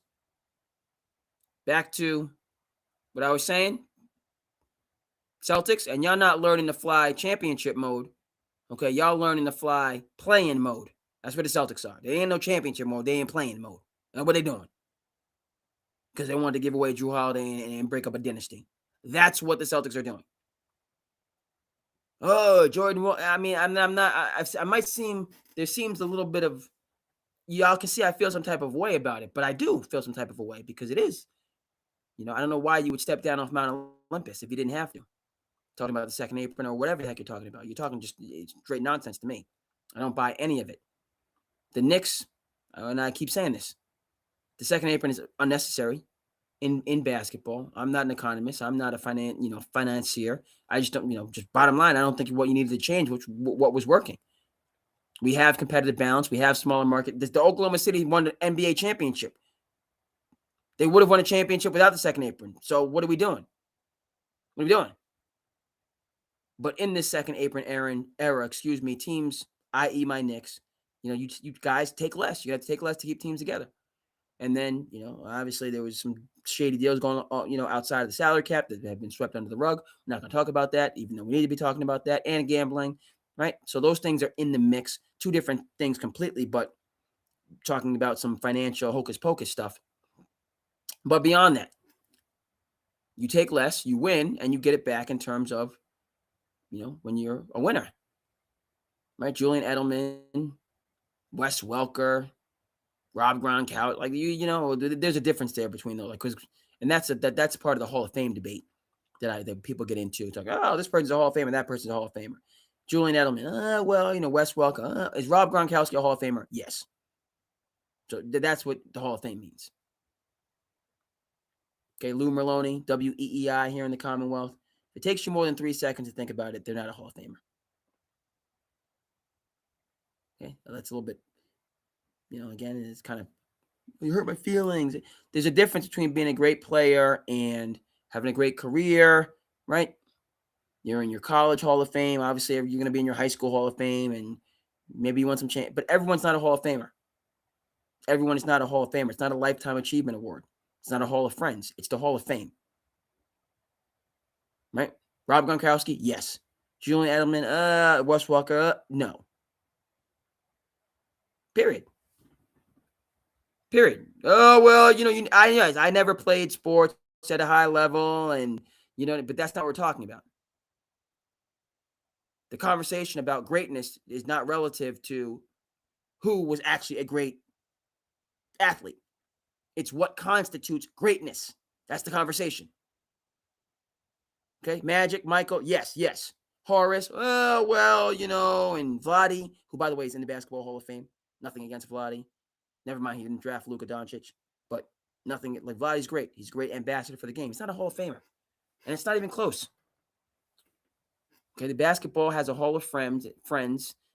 back to what I was saying. Celtics, and y'all not learning to fly championship mode. Okay, y'all learning to fly playing mode. That's what the Celtics are. They ain't no championship mode. They ain't playing mode. That's what they doing. Because they wanted to give away Drew Holiday and break up a dynasty. That's what the Celtics are doing. Oh, Jordan. I mean, I'm not. I might seem. There seems a little bit of. Y'all can see I feel some type of way about it, but I do feel some type of a way because it is. I don't know why you would step down off Mount Olympus if you didn't have to. Talking about the second apron or whatever the heck you're talking about. You're talking just straight nonsense to me. I don't buy any of it. The Knicks, and I keep saying this, the second apron is unnecessary in basketball. I'm not an economist. I'm not a financier. I just don't, just bottom line, I don't think what you needed to change, what was working. We have competitive balance. We have smaller market. The Oklahoma City won the NBA championship. They would have won a championship without the second apron. So what are we doing? What are we doing? But in this second apron era, teams, i.e. my Knicks, you guys take less. You have to take less to keep teams together. And then, obviously there was some shady deals going on, outside of the salary cap that have been swept under the rug. We're not going to talk about that, even though we need to be talking about that, and gambling, right? So those things are in the mix. 2 different things completely, but talking about some financial hocus pocus stuff. But beyond that, you take less, you win, and you get it back in terms of, when you're a winner, right? Julian Edelman, Wes Welker, Rob Gronkowski, like there's a difference there between those, and that's part of the Hall of Fame debate that people get into. It's like, oh, this person's a Hall of Famer, that person's a Hall of Famer. Julian Edelman, Wes Welker, is Rob Gronkowski a Hall of Famer? Yes. So that's what the Hall of Fame means. Okay, Lou Merlone, WEEI here in the Commonwealth. If it takes you more than 3 seconds to think about it, they're not a Hall of Famer. Okay, that's a little bit, again, it's kind of, you hurt my feelings. There's a difference between being a great player and having a great career, right? You're in your college Hall of Fame. Obviously, you're going to be in your high school Hall of Fame, and maybe you want some change. But everyone's not a Hall of Famer. Everyone is not a Hall of Famer. It's not a Lifetime Achievement Award. It's not a Hall of Friends. It's the Hall of Fame. Right? Rob Gronkowski, yes. Julian Edelman, Wes Welker, no. Period. Oh, well, I never played sports at a high level, and, but that's not what we're talking about. The conversation about greatness is not relative to who was actually a great athlete. It's what constitutes greatness. That's the conversation. Okay, Magic, Michael, yes. Horace, well, and Vladi, who, by the way, is in the Basketball Hall of Fame. Nothing against Vladi. Never mind, he didn't draft Luka Doncic. But nothing, like, Vladi's great. He's a great ambassador for the game. He's not a Hall of Famer. And it's not even close. Okay, the basketball has a Hall of Friends.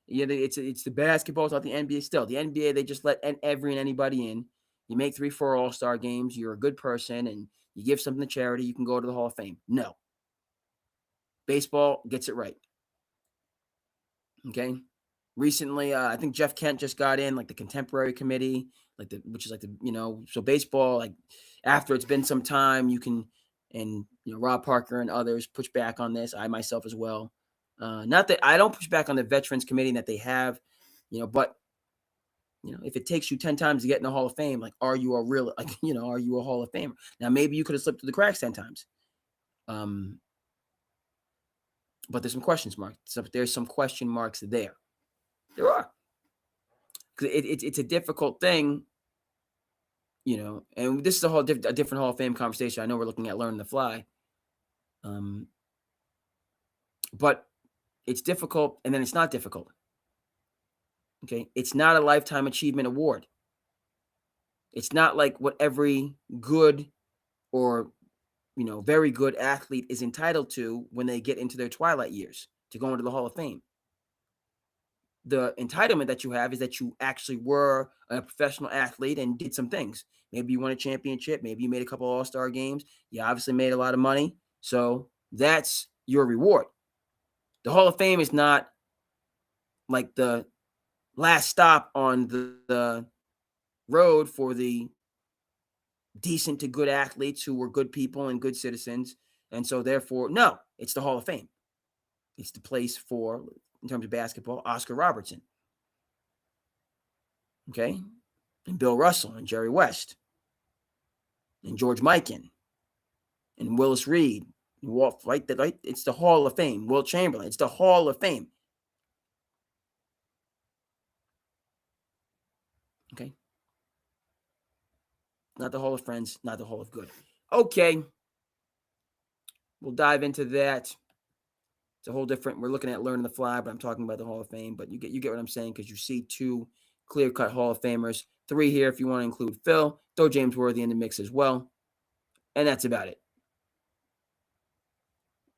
Yeah, it's the basketball. It's not the NBA still. The NBA, they just let every and anybody in. You make 3-4 All-Star games. You're a good person, and you give something to charity. You can go to the Hall of Fame. No. Baseball gets it right. Okay. Recently, I think Jeff Kent just got in, like, the contemporary committee, which is like so baseball, like, after it's been some time, you can, and Rob Parker and others push back on this. I myself as well. Not that I don't push back on the veterans committee that they have, but if it takes you 10 times to get in the Hall of Fame, like, are you a real, like, are you a Hall of Famer? Now, maybe you could have slipped through the cracks 10 times. But there's some questions marks. There's some question marks there. There are. Because it's a difficult thing, and this is a different Hall of Fame conversation. I know we're looking at learning to fly. But it's difficult, and then it's not difficult. Okay? It's not a lifetime achievement award. It's not like what every good or, very good athlete is entitled to when they get into their twilight years to go into the Hall of Fame. The entitlement that you have is that you actually were a professional athlete and did some things. Maybe you won a championship. Maybe you made a couple All-Star games. You obviously made a lot of money. So that's your reward. The Hall of Fame is not like the last stop on the road for the decent to good athletes who were good people and good citizens. And so therefore, no, it's the Hall of Fame. It's the place for, in terms of basketball, Oscar Robertson. Okay? And Bill Russell and Jerry West and George Mikan and Willis Reed and Walt, right? It's the Hall of Fame. Wilt Chamberlain. It's the Hall of Fame. Okay? Not the Hall of Friends, not the Hall of Good. Okay. We'll dive into that. It's a whole different. We're looking at learning the fly, but I'm talking about the Hall of Fame. But you get what I'm saying, because you see 2 clear-cut Hall of Famers, 3 here if you want to include Phil. Throw James Worthy in the mix as well, and that's about it.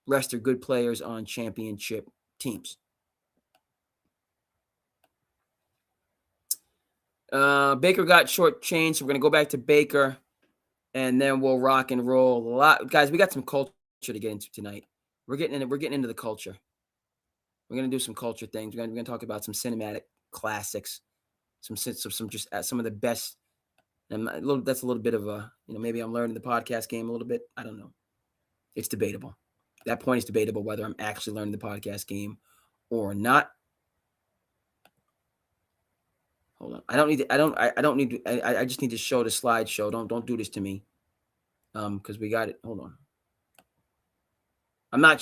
Rest are good players on championship teams. Baker got shortchanged, so we're gonna go back to Baker, and then we'll rock and roll a lot, guys. We got some culture to get into tonight. We're getting into the culture. We're gonna do some culture things. We're gonna talk about some cinematic classics, some of the best. And that's a little bit of a, maybe I'm learning the podcast game a little bit. I don't know. It's debatable. That point is debatable whether I'm actually learning the podcast game or not. Hold on. I just need to show the slideshow. Don't do this to me. Because we got it. Hold on. I'm not.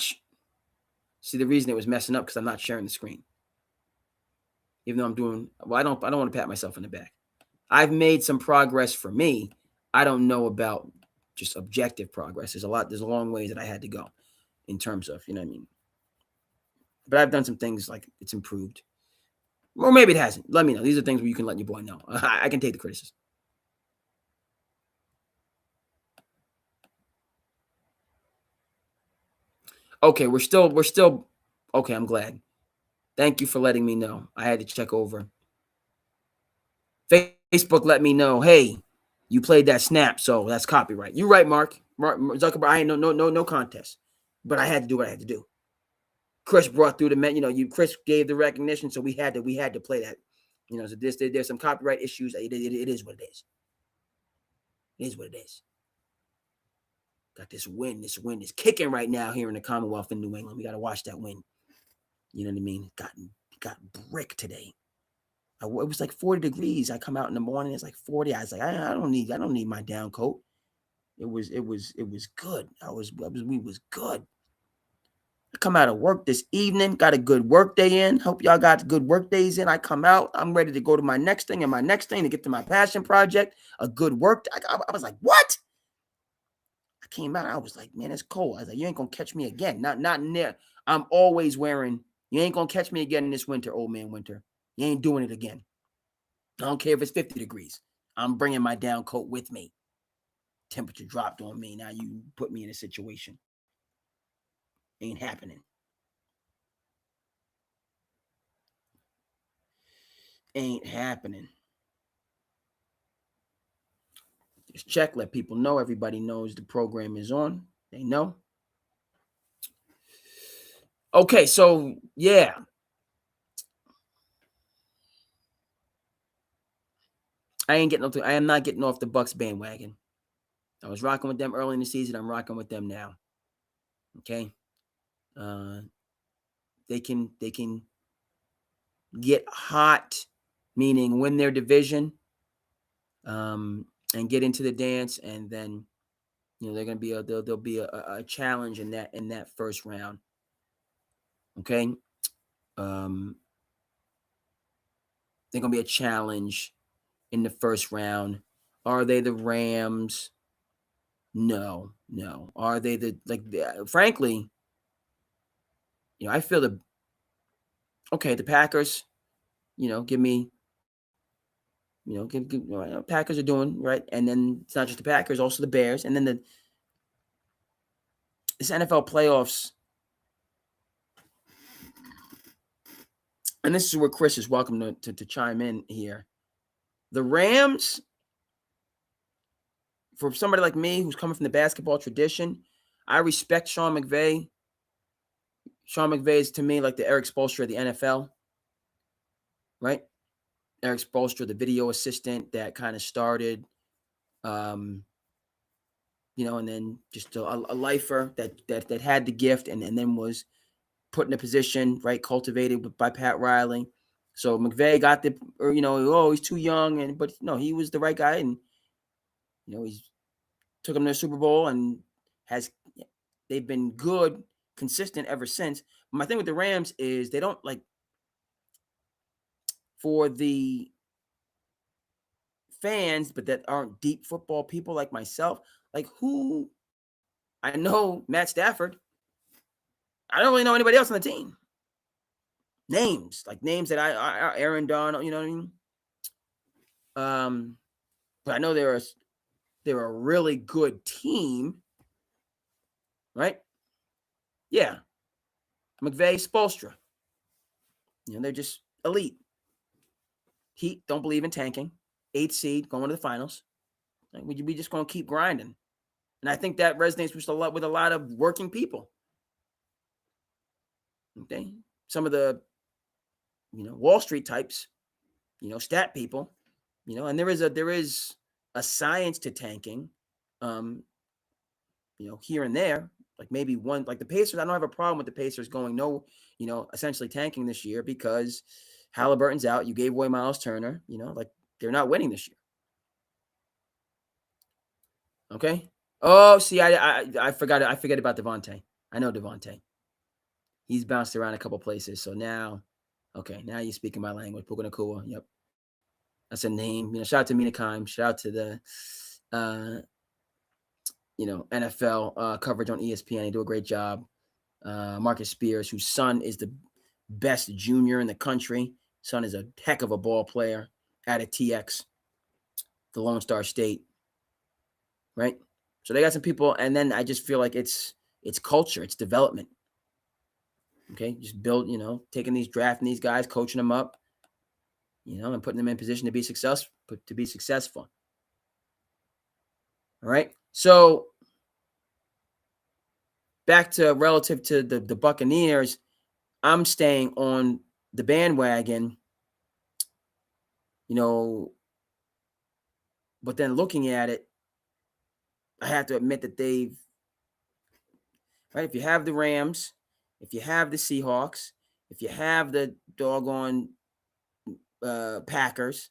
See, the reason it was messing up because I'm not sharing the screen. Even though I'm doing well, I don't want to pat myself in the back. I've made some progress for me. I don't know about just objective progress. There's a long ways that I had to go in terms of, what I mean. But I've done some things like it's improved. Or maybe it hasn't. Let me know. These are things where you can let your boy know. I can take the criticism. Okay, we're still okay, I'm glad. Thank you for letting me know. I had to check over. Facebook let me know, hey, you played that snap, so that's copyright. You're right, Mark Zuckerberg. I ain't no contest. But I had to do what I had to do. Chris brought through the Chris gave the recognition, so we had to play that. So there's some copyright issues. It is what it is. It is what it is. Got this wind. This wind is kicking right now here in the Commonwealth in New England. We got to watch that wind. You know what I mean? Got brick today. It was like 40 degrees. I come out in the morning. It's like 40. I was like, I don't need my down coat. It was good. We was good. I come out of work this evening, got a good work day in. Hope y'all got good work days in. I come out, I'm ready to go to my next thing and my next thing to get to my passion project. A good work. I was like, what? I came out, I was like, man, it's cold. I was like, you ain't gonna catch me again. Not in there. I'm always wearing, you ain't gonna catch me again in this winter, old man winter. You ain't doing it again. I don't care if it's 50 degrees. I'm bringing my down coat with me. Temperature dropped on me. Now you put me in a situation. Ain't happening. Ain't happening. Just check, let people know. Everybody knows the program is on. They know. Okay, so yeah. I am not getting off the Bucks bandwagon. I was rocking with them early in the season. I'm rocking with them now. Okay. Uh, they can get hot, meaning win their division, and get into the dance, and then they're gonna be there'll be a challenge in that first round. Okay. Um, they're gonna be a challenge in the first round. Are they the Rams? No, no. Are they frankly, I feel the Packers, give me, Packers are doing right, and then it's not just the Packers, also the Bears, and then this NFL playoffs, and this is where Chris is welcome to chime in here. The Rams, for somebody like me who's coming from the basketball tradition, I respect Sean McVay. Sean McVay is to me like the Eric Spoelstra of the NFL, right? Eric Spoelstra, the video assistant that kind of started, and then just a lifer that had the gift and then was put in a position, right, cultivated by Pat Riley. So McVay got he's too young, but no, he was the right guy, and he's took him to the Super Bowl and they've been good, consistent ever since. But my thing with the Rams is they don't for the fans, but that aren't deep football people like myself. Like who I know Matt Stafford. I don't really know anybody else on the team. Names that I Aaron Donald, you know what I mean? But I know they're a really good team, right? Yeah, McVay, Spoelstra. They're just elite. Heat don't believe in tanking. 8th seed going to the finals. We just gonna keep grinding, and I think that resonates with a lot of working people. Okay, some of the Wall Street types, stat people, and there is a science to tanking, here and there. Like maybe one, like the Pacers. I don't have a problem with the Pacers going essentially tanking this year because Halliburton's out. You gave away Miles Turner. They're not winning this year. Okay. Oh, see, I forgot. I forget about Devontae. I know Devontae. He's bounced around a couple places. So now, okay, now you're speaking my language. Puka Nakua. Yep. That's a name. Shout out to Mina Kimes. Shout out to the NFL coverage on ESPN. They do a great job. Marcus Spears, whose son is the best junior in the country. Son is a heck of a ball player out of TX, the Lone Star State. Right? So they got some people, and then I just feel like it's culture, it's development. Okay, just build, taking drafting these guys, coaching them up, and putting them in position to be successful. All right. So back to relative to the Buccaneers, I'm staying on the bandwagon, but then looking at it, I have to admit that right, if you have the Rams, if you have the Seahawks, if you have the doggone Packers,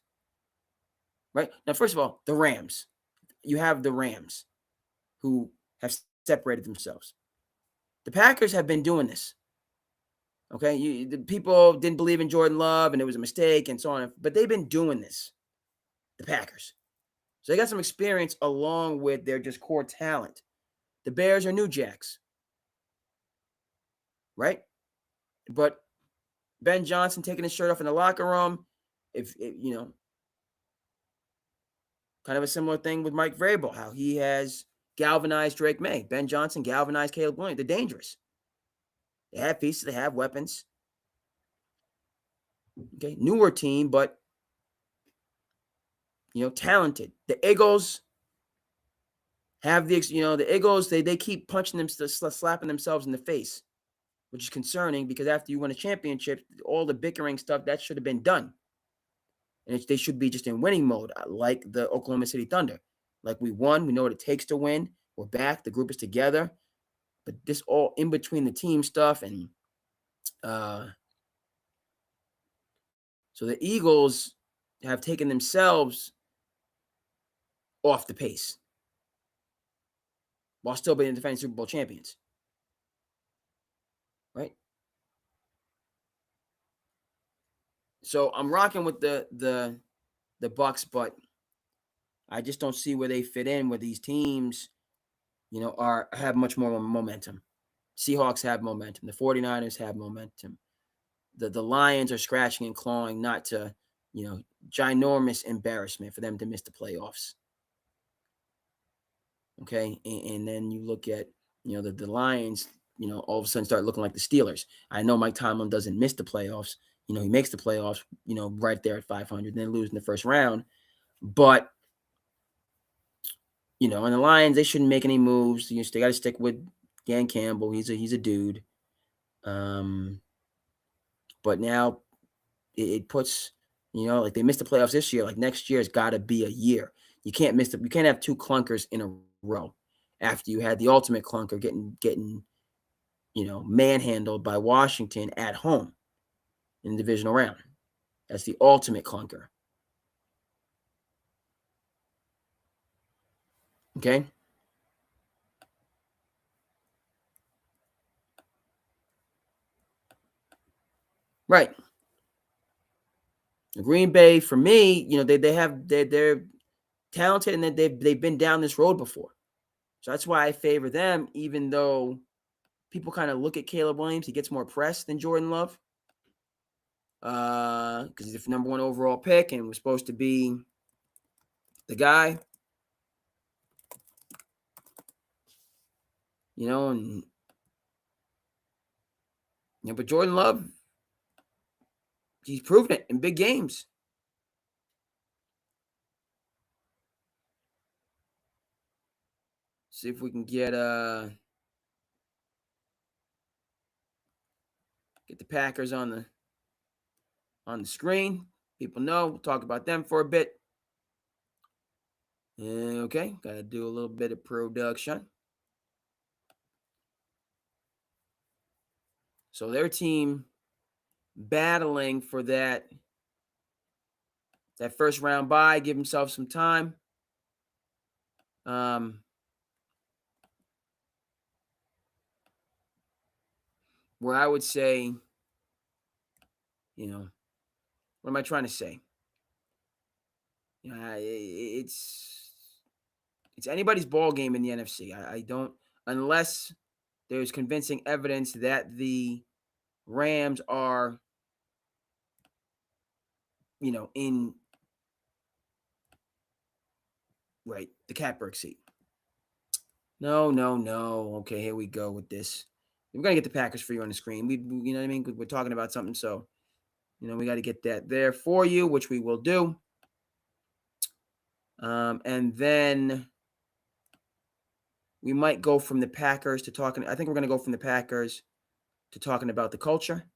right? Now, first of all, the Rams. You have the Rams who have separated themselves. The Packers have been doing this. Okay, the people didn't believe in Jordan Love, and it was a mistake, and so on. But they've been doing this, the Packers. So they got some experience along with their just core talent. The Bears are new jacks, right? But Ben Johnson taking his shirt off in the locker room, if kind of a similar thing with Mike Vrabel, how he has galvanized Drake May. Ben Johnson galvanized Caleb Williams. They're dangerous. They have pieces. They have weapons. Okay, newer team, but talented. The Eagles have the Eagles. They keep punching them, slapping themselves in the face, which is concerning because after you win a championship, all the bickering stuff that should have been done, and they should be just in winning mode, like the Oklahoma City Thunder. Like we won, we know what it takes to win. We're back. The group is together. But this all in between the team stuff, and so the Eagles have taken themselves off the pace while still being defending Super Bowl champions, right? So I'm rocking with the Bucks, but I just don't see where they fit in with these teams. Have much more momentum. Seahawks have momentum. The 49ers have momentum. The Lions are scratching and clawing not to, ginormous embarrassment for them to miss the playoffs. Okay, and then you look at, the Lions, all of a sudden start looking like the Steelers. I know Mike Tomlin doesn't miss the playoffs. He makes the playoffs, right there at 500, then lose in the first round. But, and the Lions, they shouldn't make any moves. They got to stick with Dan Campbell. He's a dude. But now it puts, like they missed the playoffs this year. Like next year has got to be a year. You can't have two clunkers in a row after you had the ultimate clunker getting manhandled by Washington at home in the divisional round. That's the ultimate clunker. Okay. Right. Green Bay, for me, they're talented, and that they've been down this road before. So that's why I favor them, even though people kind of look at Caleb Williams. He gets more press than Jordan Love. Because he's the number one overall pick and was supposed to be the guy. But Jordan Love, he's proven it in big games. See if we can get the Packers on the screen. People know. We'll talk about them for a bit. Okay, gotta do a little bit of production. So their team battling for that first round bye, give themselves some time. Where I would say, what am I trying to say? It's anybody's ball game in the NFC. I don't, unless there's convincing evidence that the Rams are, in the catbird seat. No. Okay, here we go with this. We're gonna get the Packers for you on the screen. We you know what I mean? We're talking about something, so we got to get that there for you, which we will do. And then we might go from the Packers to talking. I think we're gonna go from the Packers to talking about the culture,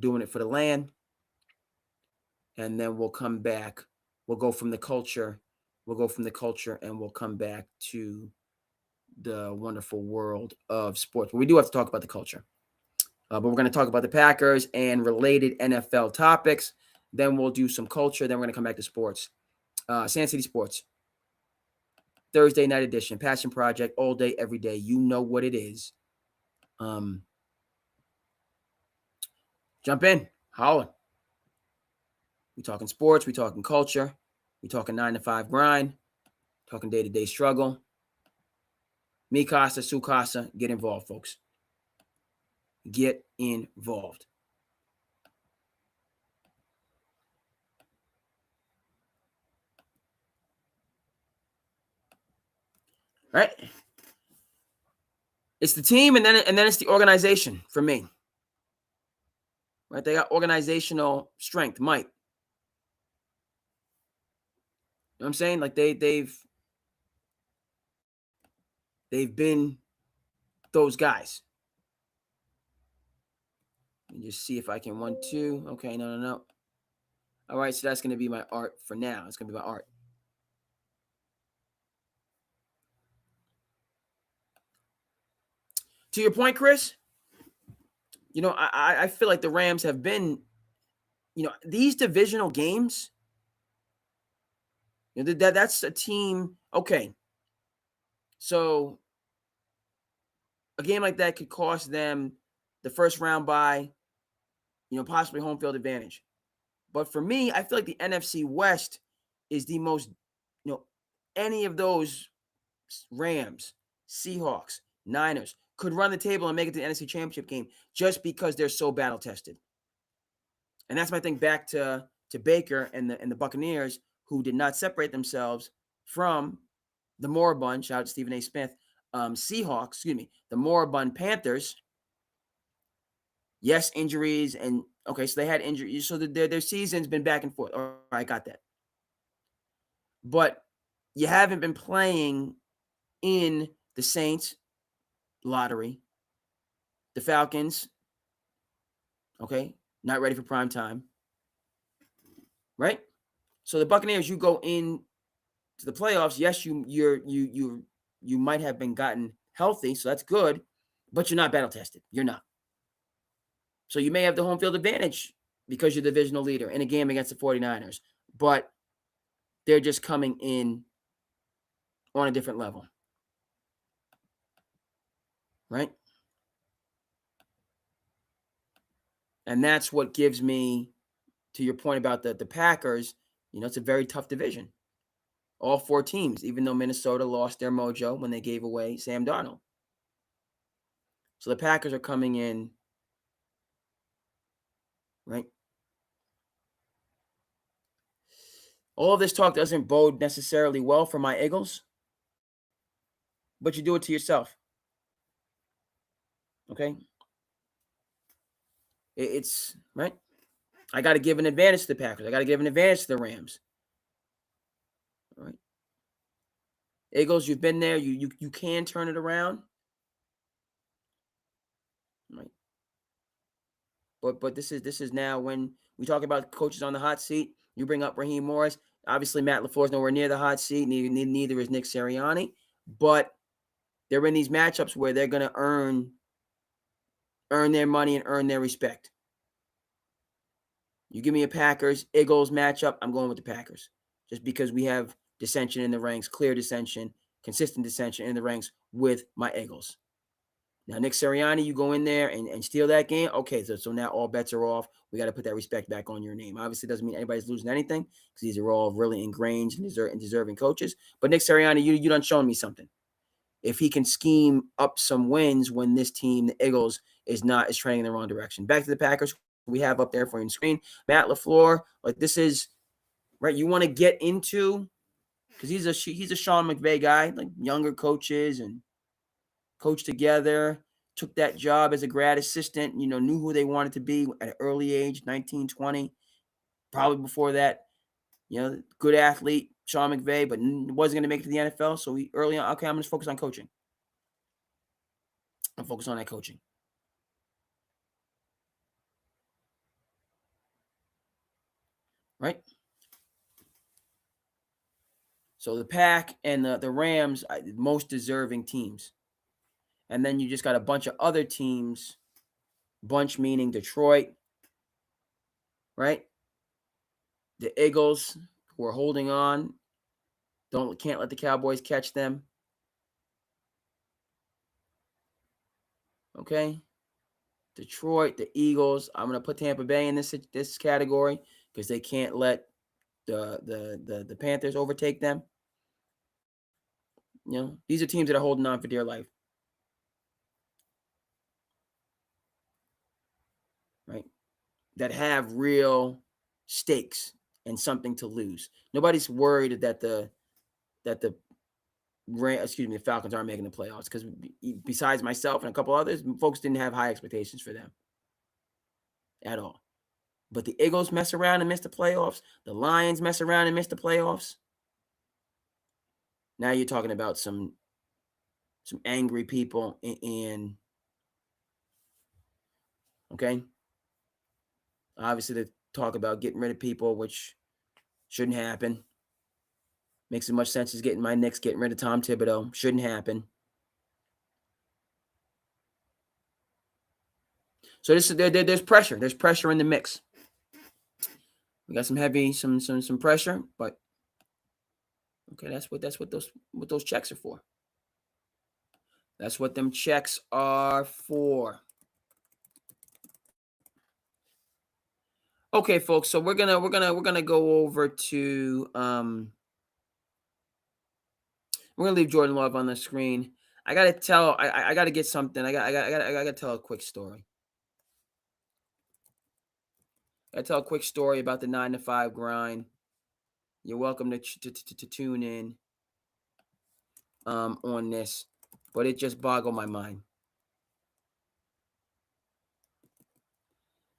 doing it for the land, and then we'll come back. We'll go from the culture. And we'll come back to the wonderful world of sports. But we do have to talk about the culture. But we're going to talk about the Packers and related NFL topics. Then we'll do some culture. Then we're going to come back to sports. SandCity Sports. Thursday night edition. Passion Project. All day, every day. You know what it is. Jump in, holler. We talking sports, we talking culture, we talking 9 to 5 grind, talking day-to-day struggle. Me Casa, Su Casa, get involved, folks. Get involved. Right? It's the team, and then it's the organization for me. Right? They got organizational strength, might. You know what I'm saying? Like they've been those guys. Let me just see if I can 1, 2. Okay, no. All right, so that's going to be my art for now. It's going to be my art. To your point, Chris, I feel like the Rams have been, these divisional games, that's a team. Okay, so a game like that could cost them the first round bye, possibly home field advantage. But for me, I feel like the NFC West is the most, any of those Rams, Seahawks, Niners could run the table and make it to the NFC Championship game just because they're so battle tested. And that's my thing back to Baker and the Buccaneers, who did not separate themselves from the moribund, shout out to Stephen A. Smith, Seahawks, the moribund Panthers. Yes, injuries, and okay, so they had injuries. So their season's been back and forth. All right, I got that. But you haven't been playing in the Saints lottery, the Falcons, okay, not ready for prime time, right? So the Buccaneers, you go in to the playoffs. Yes, you might have been gotten healthy, so that's good, but you're not battle tested. You're not. So you may have the home field advantage because you're the divisional leader in a game against the 49ers, but they're just coming in on a different level, right? And that's what gives me, to your point about the Packers, it's a very tough division. All 4 teams, even though Minnesota lost their mojo when they gave away Sam Darnold. So the Packers are coming in, right? All of this talk doesn't bode necessarily well for my Eagles, but you do it to yourself. Okay? It's, right? I got to give an advantage to the Packers. I got to give an advantage to the Rams. All right? Eagles, you've been there. You can turn it around. Right? But this is now when we talk about coaches on the hot seat. You bring up Raheem Morris. Obviously, Matt LaFleur's nowhere near the hot seat. Neither is Nick Sirianni. But they're in these matchups where they're going to earn their money and earn their respect. You give me a Packers-Eagles matchup, I'm going with the Packers. Just because we have dissension in the ranks, clear dissension, consistent dissension in the ranks with my Eagles. Now, Nick Sirianni, you go in there and steal that game. Okay, so now all bets are off. We got to put that respect back on your name. Obviously, it doesn't mean anybody's losing anything because these are all really ingrained and deserving coaches. But Nick Sirianni, you done shown me something. If he can scheme up some wins when this team, the Eagles, is trending in the wrong direction. Back to the Packers, we have up there for you on screen. Matt LaFleur, like this is, right, you want to get into, because he's a Sean McVay guy, like younger coaches and coached together, took that job as a grad assistant, knew who they wanted to be at an early age, 19, 20. Probably before that, good athlete, Sean McVay, but wasn't going to make it to the NFL. So he early on, okay, I'm going to focus on coaching. I'm focused on that coaching. Right? So the Pack and the Rams are the most deserving teams. And then you just got a bunch of other teams, bunch meaning Detroit, right? The Eagles, who are holding on, can't let the Cowboys catch them. Okay. Detroit, the Eagles. I'm gonna put Tampa Bay in this category because they can't let the Panthers overtake them. You know, these are teams that are holding on for dear life, right? That have real stakes and something to lose. Nobody's worried that the the Falcons aren't making the playoffs because besides myself and a couple others, folks didn't have high expectations for them at all. But the Eagles mess around and miss the playoffs. The Lions mess around and miss the playoffs. Now you're talking about some angry people and okay. Obviously, they talk about getting rid of people, which shouldn't happen. Makes as much sense as getting my Knicks getting rid of Tom Thibodeau. Shouldn't happen. So there's pressure. There's pressure in the mix. We got some pressure, but okay, that's what those checks are for. That's what them checks are for. Okay, folks. So we're gonna go over to we're gonna leave Jordan Love on the screen. I gotta get something. I gotta tell a quick story. I tell a quick story about the 9 to 5 grind. You're welcome to tune in on this, but it just boggled my mind.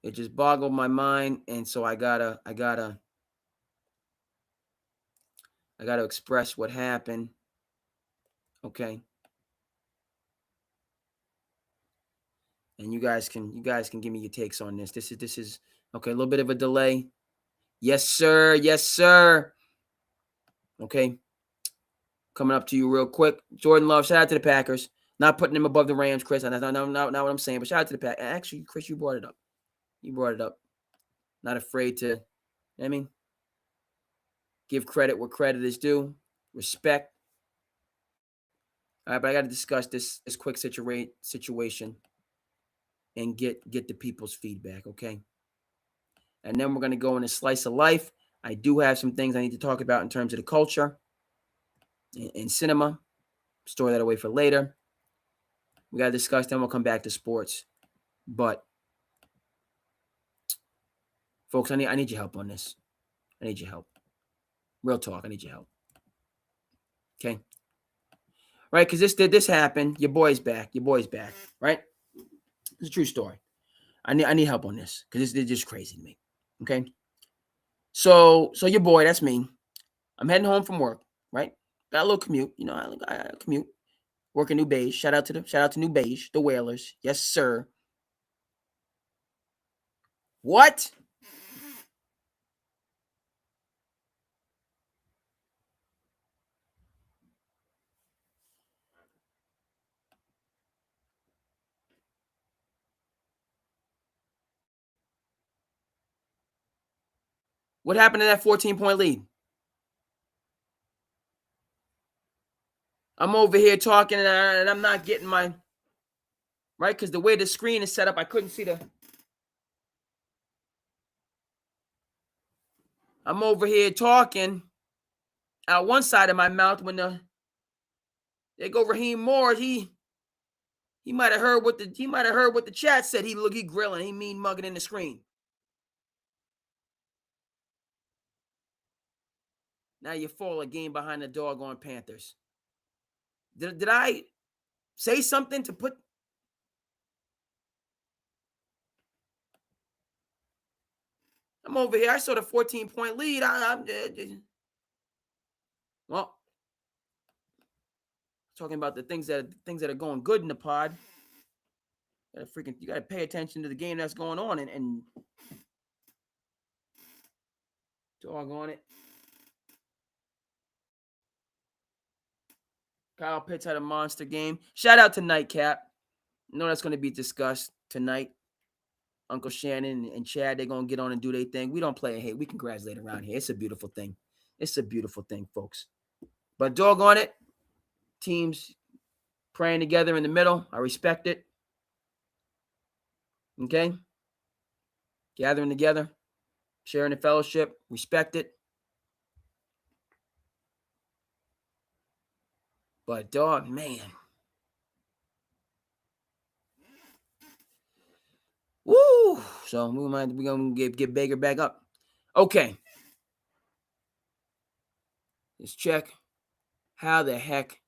It just boggled my mind, and so I gotta express what happened. Okay. And you guys can give me your takes on this. This is okay, a little bit of a delay. Yes, sir. Yes, sir. Okay. Coming up to you real quick. Jordan Love, shout out to the Packers. Not putting him above the Rams, Chris. That's not what I'm saying, but shout out to the Packers. Actually, Chris, you brought it up. You brought it up. Not afraid to, you know what I mean, give credit where credit is due. Respect. All right, but I got to discuss this quick situation and get the people's feedback, okay? And then we're going to go in a slice of life. I do have some things I need to talk about in terms of the culture and cinema. Store that away for later. We got to discuss, then we'll come back to sports. But, folks, I need your help on this. I need your help. Real talk, I need your help. Okay? Right, because this happened. Your boy's back. Right? It's a true story. I need help on this because this is just crazy to me. Okay? So your boy, that's me. I'm heading home from work, right? Got a little commute. You know, I commute. Work in New Beige. Shout out to New Beige, the Whalers. Yes, sir. What? What happened to that 14-point lead? I'm over here talking and I'm not getting my right because the way the screen is set up, I couldn't see the. I'm over here talking out one side of my mouth when they go Raheem Moore. He might have heard what the chat said. He grilling. He mean mugging in the screen. Now you fall a game behind the doggone Panthers. Did I say something to put? I'm over here. I saw the 14-point lead. Well, talking about the things that are going good in the pod. You gotta pay attention to the game that's going on and doggone it. Kyle Pitts had a monster game. Shout out to Nightcap. I know that's going to be discussed tonight. Uncle Shannon and Chad, they're going to get on and do their thing. We don't play a hate. We congratulate around here. It's a beautiful thing. It's a beautiful thing, folks. But doggone it, teams praying together in the middle. I respect it. Okay? Gathering together, sharing the fellowship, respect it. But dog, man. Woo! So we're gonna get Baker back up. Okay. Let's check. How the heck?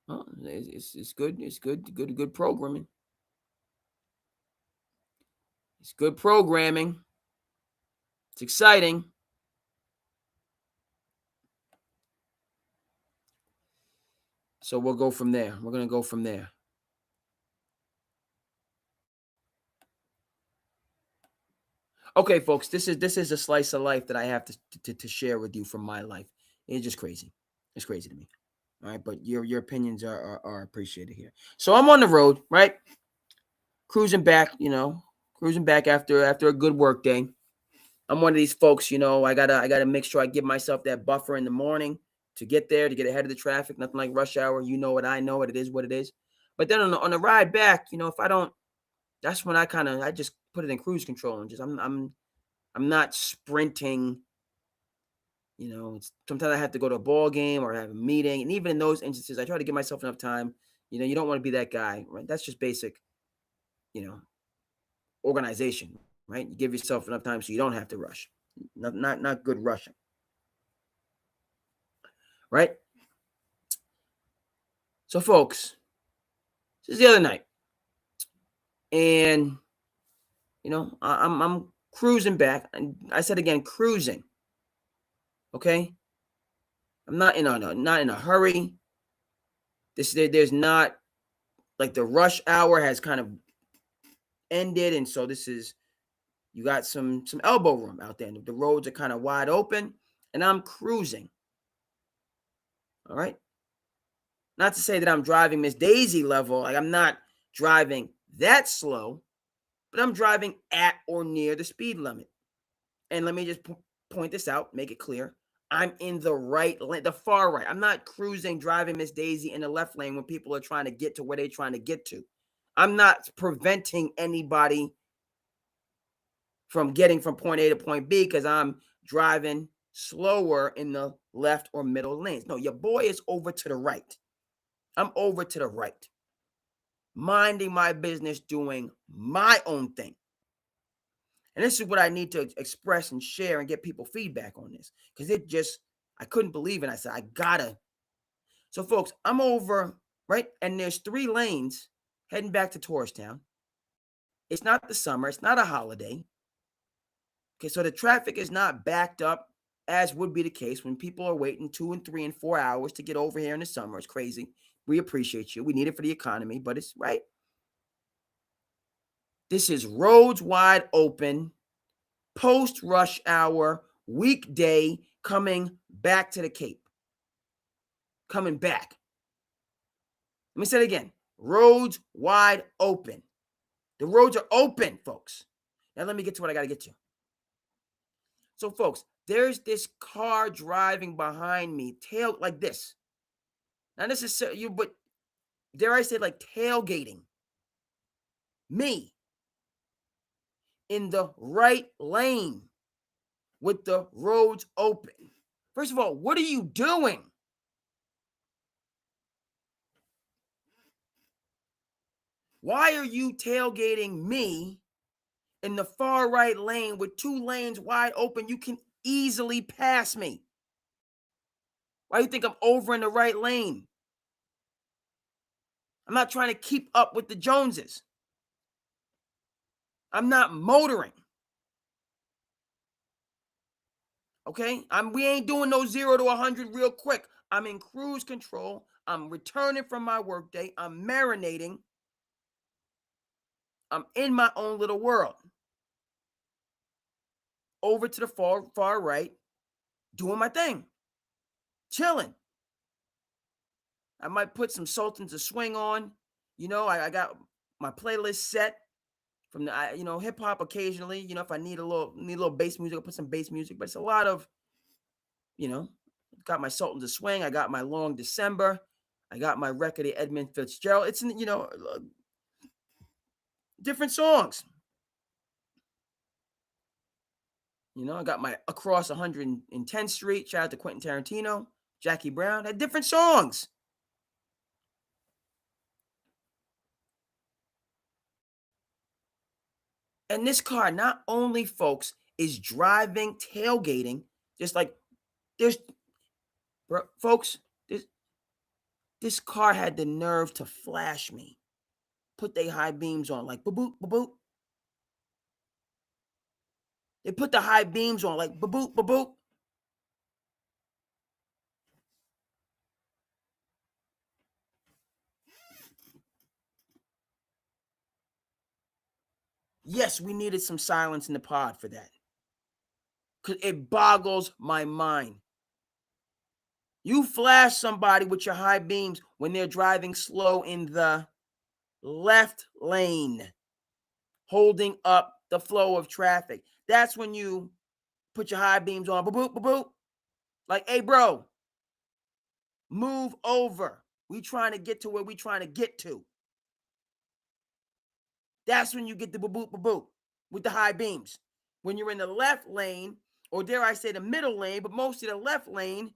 Oh, it's good. It's good programming. It's good programming. It's exciting. So we'll go from there. We're gonna go from there. Okay, folks, this is a slice of life that I have to share with you from my life. It's just crazy. It's crazy to me. All right, but your opinions are appreciated here. So I'm on the road, right? Cruising back, cruising back after a good work day. I'm one of these folks, I gotta make sure I give myself that buffer in the morning to get there, to get ahead of the traffic. Nothing like rush hour. You know what I know. What it is, what it is. But then on the ride back, if I don't, that's when I just put it in cruise control and just I'm not sprinting. Sometimes I have to go to a ball game or have a meeting, and even in those instances, I try to give myself enough time. You don't want to be that guy, right? That's just basic, you know, organization, right? You give yourself enough time so you don't have to rush. Not good rushing, right? So, folks, this is the other night, and I'm cruising back, and I said again, cruising. Okay, I'm not in a hurry. There's not like the rush hour has kind of ended, and so this is you got some elbow room out there. And the roads are kind of wide open, and I'm cruising. All right, not to say that I'm driving Miss Daisy level. Like I'm not driving that slow, but I'm driving at or near the speed limit. And let me just point this out, make it clear. I'm in the right lane, the far right. I'm not cruising, driving Miss Daisy in the left lane when people are trying to get to where they're trying to get to. I'm not preventing anybody from getting from point A to point B because I'm driving slower in the left or middle lanes. No, your boy is over to the right. I'm over to the right, minding my business, doing my own thing. And this is what I need to express and share and get people feedback on this because I couldn't believe it. I said, I gotta. So, folks, I'm over, right? And there's 3 lanes heading back to Tourist Town. It's not the summer, it's not a holiday. Okay, so the traffic is not backed up as would be the case when people are waiting 2 and 3 and 4 hours to get over here in the summer. It's crazy. We appreciate you. We need it for the economy, but it's right. This is roads wide open, post rush hour, weekday, coming back to the Cape. Coming back. Let me say it again. Roads wide open. The roads are open, folks. Now let me get to what I got to get to. So, folks, there's this car driving behind me, tail like this. Not necessarily you, but dare I say, like tailgating me in the right lane with the roads open. First of all, what are you doing? Why are you tailgating me in the far right lane with 2 lanes wide open? You can easily pass me. Why do you think I'm over in the right lane? I'm not trying to keep up with the Joneses. I'm not motoring. Okay? We ain't doing no 0 to 100 real quick. I'm in cruise control. I'm returning from my workday. I'm marinating. I'm in my own little world. Over to the far right, doing my thing. Chilling. I might put some Sultans of Swing on. I got my playlist set from the hip hop occasionally. If I need a little bass music, I'll put some bass music. But it's a lot of, you know, got my Sultans of Swing. I got my Long December. I got my record of Edmund Fitzgerald. It's different songs. I got my Across 110th Street. Shout out to Quentin Tarantino, Jackie Brown. Had different songs. And this car, not only, folks, is driving, tailgating, just like there's, folks, this car had the nerve to flash me, put they high beams on, like boop, boop, boop. They put the high beams on, like boop, boop, boop. Yes, we needed some silence in the pod for that. Because it boggles my mind. You flash somebody with your high beams when they're driving slow in the left lane, holding up the flow of traffic. That's when you put your high beams on. Boop, boop, boop, boop. Like, hey, bro, move over. We trying to get to where we trying to get to. That's when you get the boop, boop, boop, boop with the high beams. When you're in the left lane, or dare I say the middle lane, but mostly the left lane,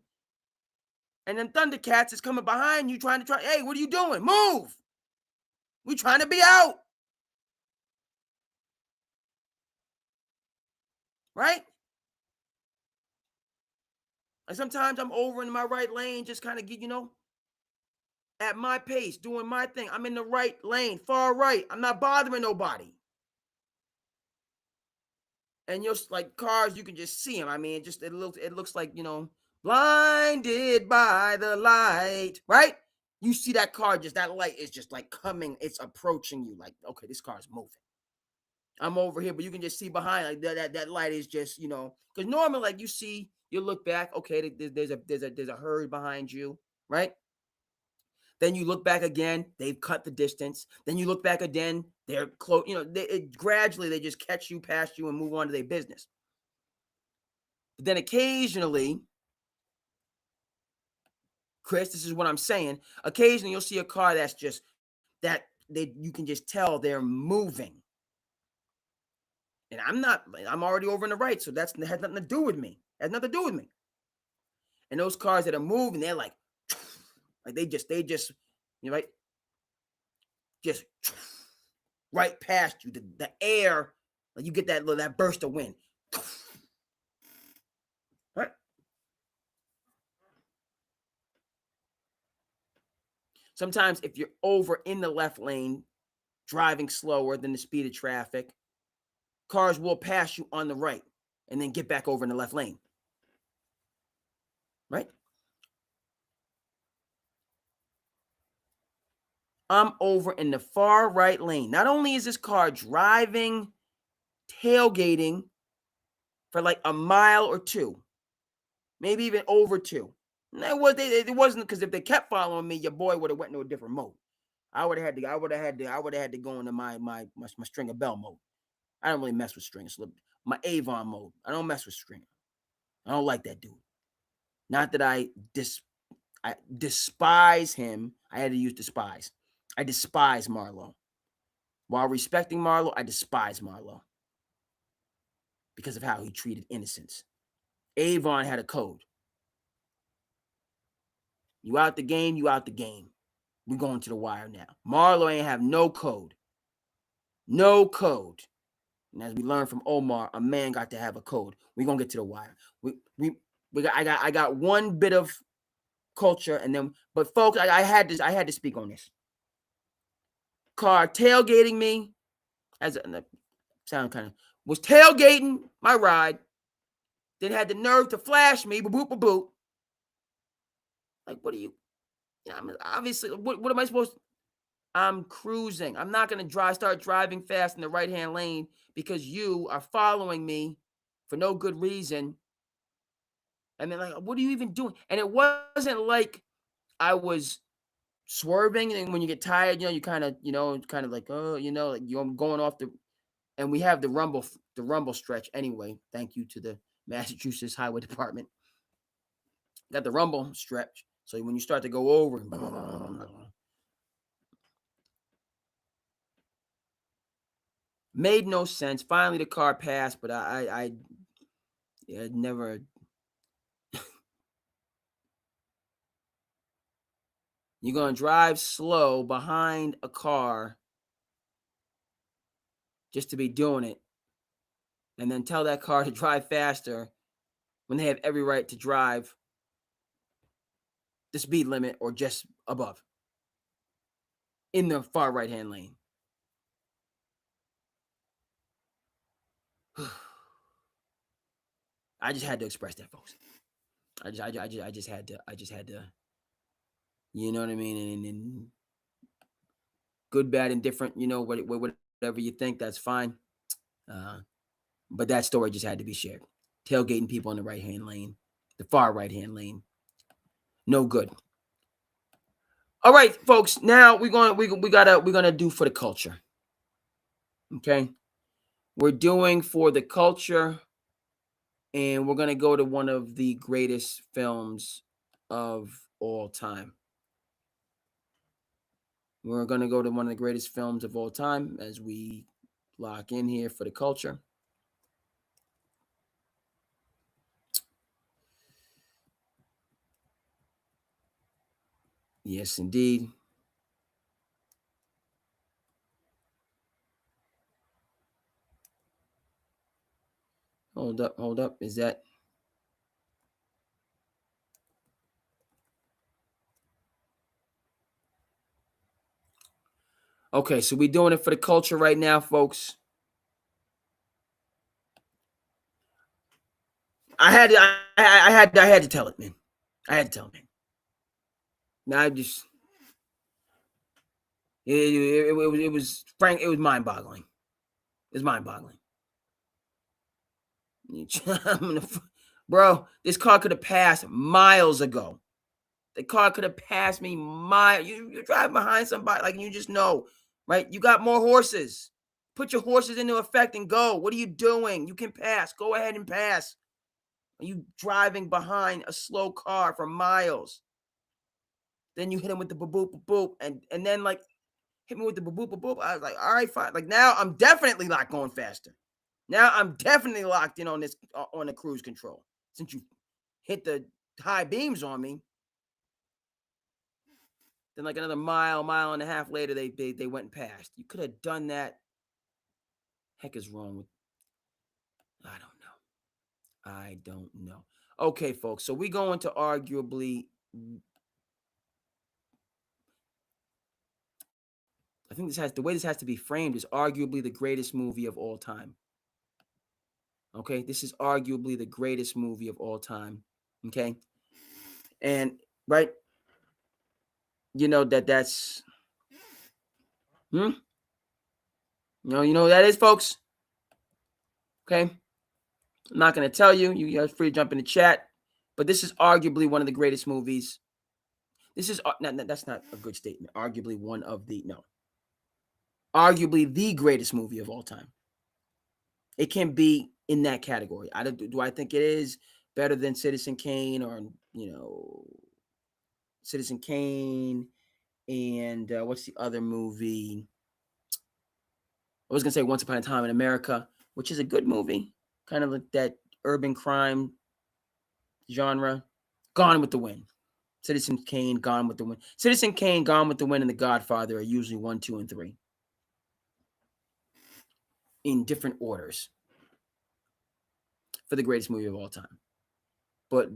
and then Thundercats is coming behind you trying to hey, what are you doing? Move. We trying to be out. Right? Like sometimes I'm over in my right lane, just kind of get, at my pace, doing my thing. I'm in the right lane, far right. I'm not bothering nobody. And like cars, you can just see them. I mean, it looks like, blinded by the light, right? You see that car, just that light is just like coming, it's approaching you. Like, okay, this car's moving. I'm over here, but you can just see behind, like that light is just, because normally, like you look back, okay, there's a herd behind you, right? Then you look back again, they've cut the distance. Then you look back again, they're close. Gradually they just catch you, past you, and move on to their business. But then occasionally, Chris, this is what I'm saying. Occasionally you'll see a car that's just you can just tell they're moving. And I'm already over in the right, so that has nothing to do with me. It has nothing to do with me. And those cars that are moving, they're like they just, right, just right past you. The air, like you get that burst of wind. Right? Sometimes if you're over in the left lane, driving slower than the speed of traffic, cars will pass you on the right and then get back over in the left lane. Right? I'm over in the far right lane. Not only is this car driving, tailgating for like a mile or two, maybe even over two. And it wasn't because if they kept following me, your boy would have went into a different mode. I would have had to go into my Stringer Bell mode. I don't really mess with strings. My Avon mode. I don't mess with Stringer. I don't like that dude. Not that I despise him. I had to use despise. I despise Marlo. While respecting Marlo, I despise Marlo because of how he treated innocents. Avon had a code. You out the game, you out the game. We're going to the wire now. Marlo ain't have no code. No code. And as we learned from Omar, a man got to have a code. We're gonna get to the wire. I got one bit of culture, and then, but folks, I had to speak on this. Car tailgating me, sound kind of, was tailgating my ride, then had the nerve to flash me, boop, boop, boop, boop. Like, what are you? I mean, obviously, what am I supposed to? I'm cruising. I'm not going to start driving fast in the right-hand lane because you are following me for no good reason. And then, like, what are you even doing? And it wasn't like I was swerving. And when you get tired, you kind of like, oh, like you're going off and we have the rumble stretch anyway. Thank you to the Massachusetts Highway Department. Got the rumble stretch. So when you start to go over, Made no sense. Finally, the car passed, but I never. You're gonna drive slow behind a car just to be doing it, and then tell that car to drive faster when they have every right to drive the speed limit or just above in the far right hand lane. I just had to express that, folks. I just had to. I just had to. You know what I mean? And good, bad, and different. You know, whatever you think, that's fine. Uh, but that story just had to be shared. Tailgating people in the right hand lane, the far right hand lane, no good. All right, folks. Now we're gonna do for the culture. Okay, we're doing for the culture, and we're gonna go to one of the greatest films of all time. We're gonna go to one of the greatest films of all time as we lock in here for the culture. Yes, indeed. Hold up, hold up. Is that okay? So we're doing it for the culture right now, folks. I had to tell it, man. I had to tell it, man. Now I just it was frank. It was mind boggling. It's mind boggling. Bro, this car could have passed miles ago. The car could have passed me miles. You drive behind somebody like you just know, right? You got more horses. Put your horses into effect and go. What are you doing? You can pass. Go ahead and pass. Are you driving behind a slow car for miles? Then you hit him with the boop boop boop, and then like hit me with the boop boop boop. I was like, all right, fine. Like now I'm definitely not going faster. Now I'm definitely locked in on this on the cruise control. Since you hit the high beams on me, then like another mile and a half later, they went past. You could have done that. Heck is wrong with I don't know. I don't know. Okay, folks. So we go into arguably. I think this has the way this has to be framed is arguably the greatest movie of all time. Okay, this is arguably the greatest movie of all time. Okay, and right, you know that's you know who that is, folks. Okay, I'm not gonna tell you. You guys free to jump in the chat, but this is arguably one of the greatest movies. This is that's not a good statement. Arguably one of the no, arguably the greatest movie of all time. It can be in that category. Do I think it is better than Citizen Kane or Citizen Kane and what's the other movie? I was gonna say Once Upon a Time in America, which is a good movie, kind of like that urban crime genre. Gone with the Wind. Citizen Kane, Gone with the Wind. Citizen Kane, Gone with the Wind, and The Godfather are usually 1, 2, and 3 in different orders for the greatest movie of all time. But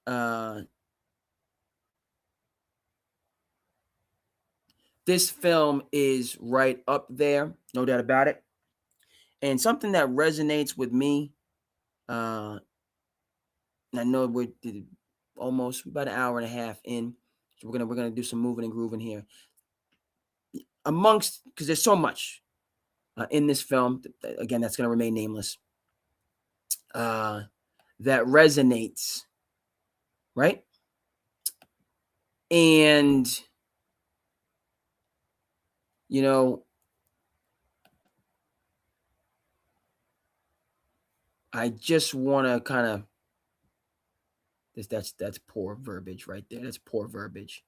uh, this film is right up there, no doubt about it. And something that resonates with me, I know we're almost about an hour and a half in, so we're gonna do some moving and grooving here. Amongst because there's so much in this film, again, that's gonna remain nameless. That resonates, right? And you know, I just want to kind of that's poor verbiage right there. That's poor verbiage.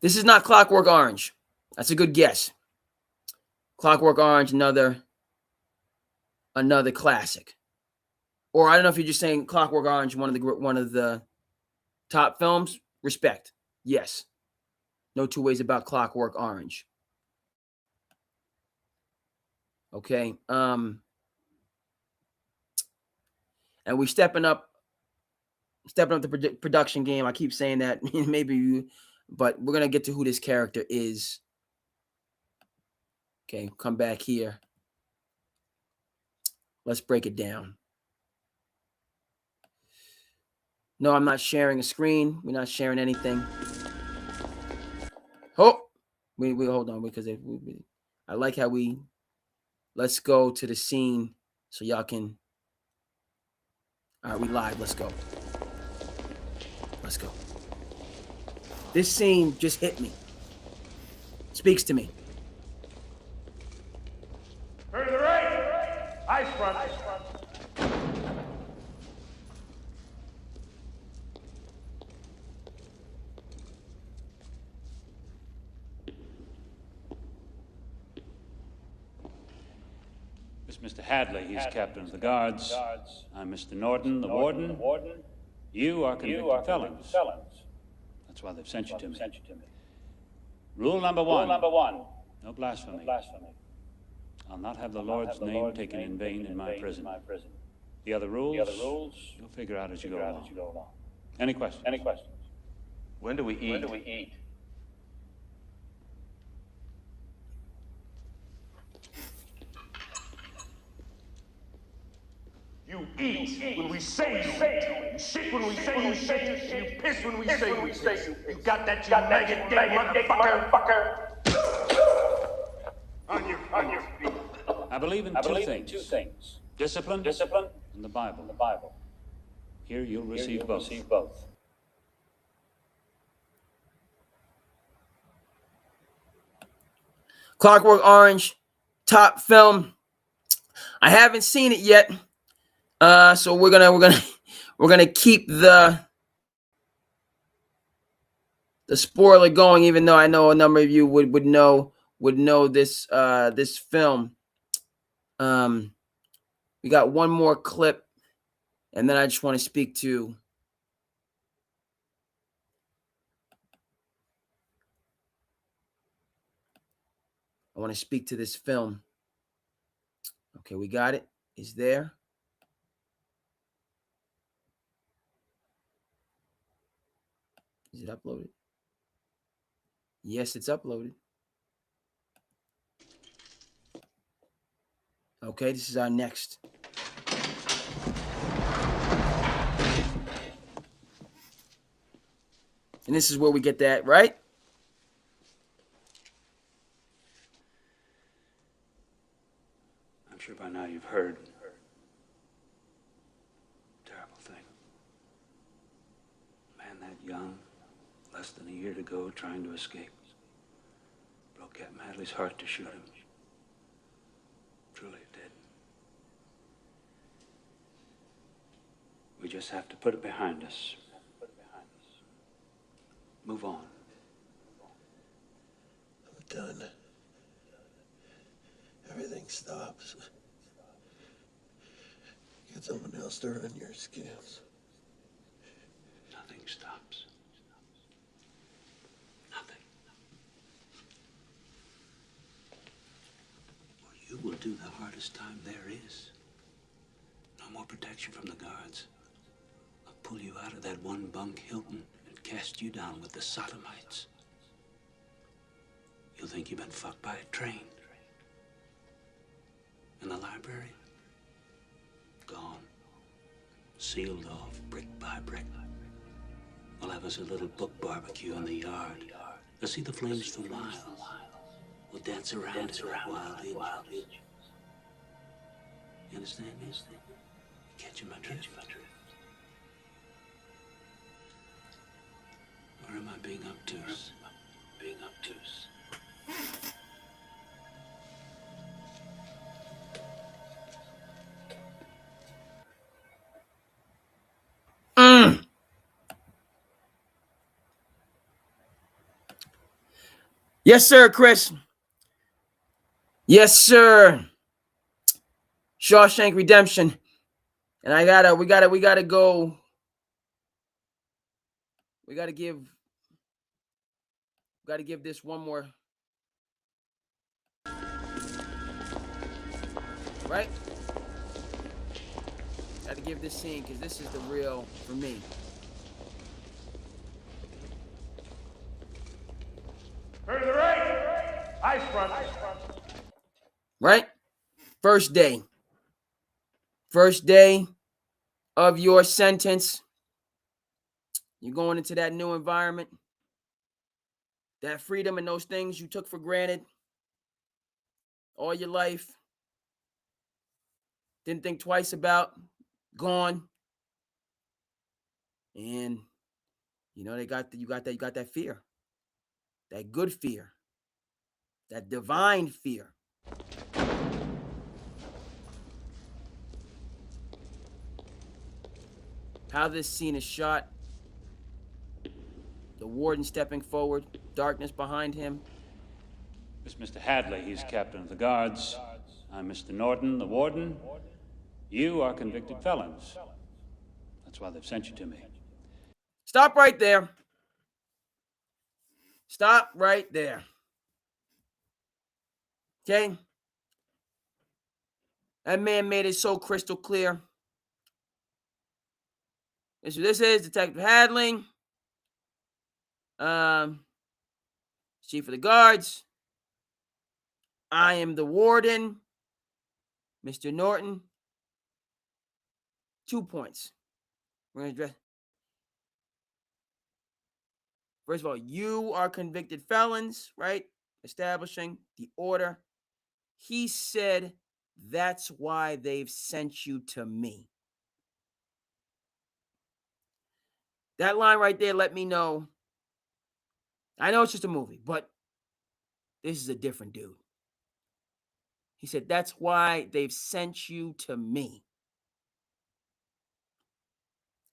This is not Clockwork Orange. That's a good guess. Clockwork Orange, another classic. Or I don't know if you're just saying Clockwork Orange, one of the top films. Respect. Yes. No two ways about Clockwork Orange. Okay. And we stepping up the production game. I keep saying that. Maybe you, but we're gonna get to who this character is. Okay, come back here. Let's break it down. No, I'm not sharing a screen. We're not sharing anything. Oh, we hold on because I like how we. Let's go to the scene so y'all can. All right, we live. Let's go. Let's go. This scene just hit me. Speaks to me. Turn to the right. Ice front. This is Mr. Hadley. He's captain of the guards. I'm Mr. Norton, the warden. You are convicted felons. That's why they've sent you to me. Rule number one. No blasphemy. I'll not have the Lord's name taken in vain in my prison. The other rules, you'll figure out as you go along. Any questions? When do we eat? You eat when we say you. You shit when we say you shit. You piss when we say we piss. You got that, you maggot dick motherfucker. On your feet. I believe in two things. Discipline and the Bible. Here you'll receive both. Clockwork Orange, top film. I haven't seen it yet, so we're gonna keep the spoiler going. Even though I know a number of you would know this this film. We got one more clip, and then I just want to speak to. I want to speak to this film. Okay, we got it. It's there. Is it uploaded? Yes, it's uploaded. Okay, this is our next. And this is where we get that, right? I'm sure by now you've heard. Terrible thing. A man that young, less than a year to go, trying to escape. Broke Captain Hadley's heart to shoot him. Truly it did. We just have to put it behind us. Move on. I'm done. Everything stops. Get someone else to run your scams. Nothing stops. Nothing. Well, you will do the hardest time there is. No more protection from the guards. I'll pull you out of that one bunk Hilton and cast you down with the sodomites. You'll think you've been fucked by a train. And the library? Gone. Sealed off, brick by brick. We'll have us a little book barbecue in the yard. You'll see the flames for miles. We'll dance around it like wild idiots. You understand me? Catching my drift? Or am I being obtuse? Yes, sir, Chris. Yes, sir. Shawshank Redemption. And we gotta go. We gotta give this one more. Right? Gotta give this scene because this is the real for me. Turn to the right. Ice front. Right? First day. First day of your sentence. You're going into that new environment. That freedom and those things you took for granted all your life. Didn't think twice about. Gone. And you know, you got that fear. That good fear. That divine fear. How this scene is shot. The warden stepping forward, darkness behind him. This is Mr. Hadley. He's captain of the guards. I'm Mr. Norton, the warden. You are convicted felons. That's why they've sent you to me. Stop right there. Stop right there. Okay? That man made it so crystal clear. This is Detective Hadley. Chief of the guards. I am the warden. Mr. Norton. 2 points. We're going to address. First of all, you are convicted felons, right? Establishing the order. He said, that's why they've sent you to me. That line right there let me know. I know it's just a movie, but this is a different dude. He said, that's why they've sent you to me.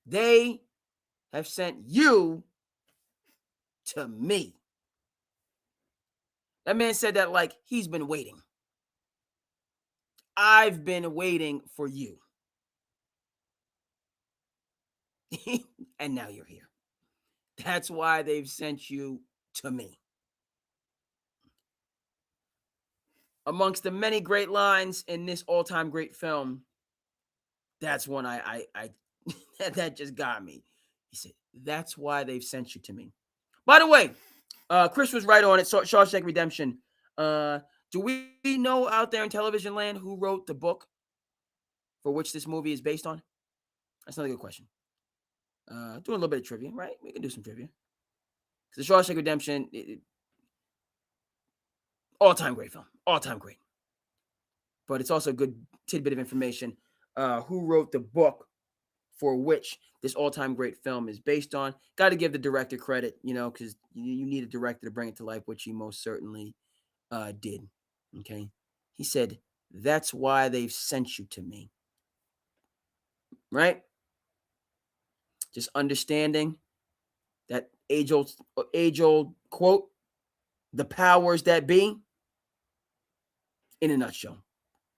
They have sent you to me. That man said that like he's been waiting. I've been waiting for you. And now you're here. That's why they've sent you to me. Amongst the many great lines in this all-time great film, that's one I that just got me. He said, that's why they've sent you to me. By the way, Chris was right on it. Shawshank Redemption. Do we know out there in television land who wrote the book for which this movie is based on? That's another good question. Doing a little bit of trivia, right? We can do some trivia. The Shawshank Redemption, all-time great film. All-time great. But it's also a good tidbit of information. Who wrote the book for which this all-time great film is based on? Got to give the director credit, because you need a director to bring it to life, which he most certainly did. Okay? He said, that's why they've sent you to me. Right? Just understanding that age-old quote, the powers that be, in a nutshell.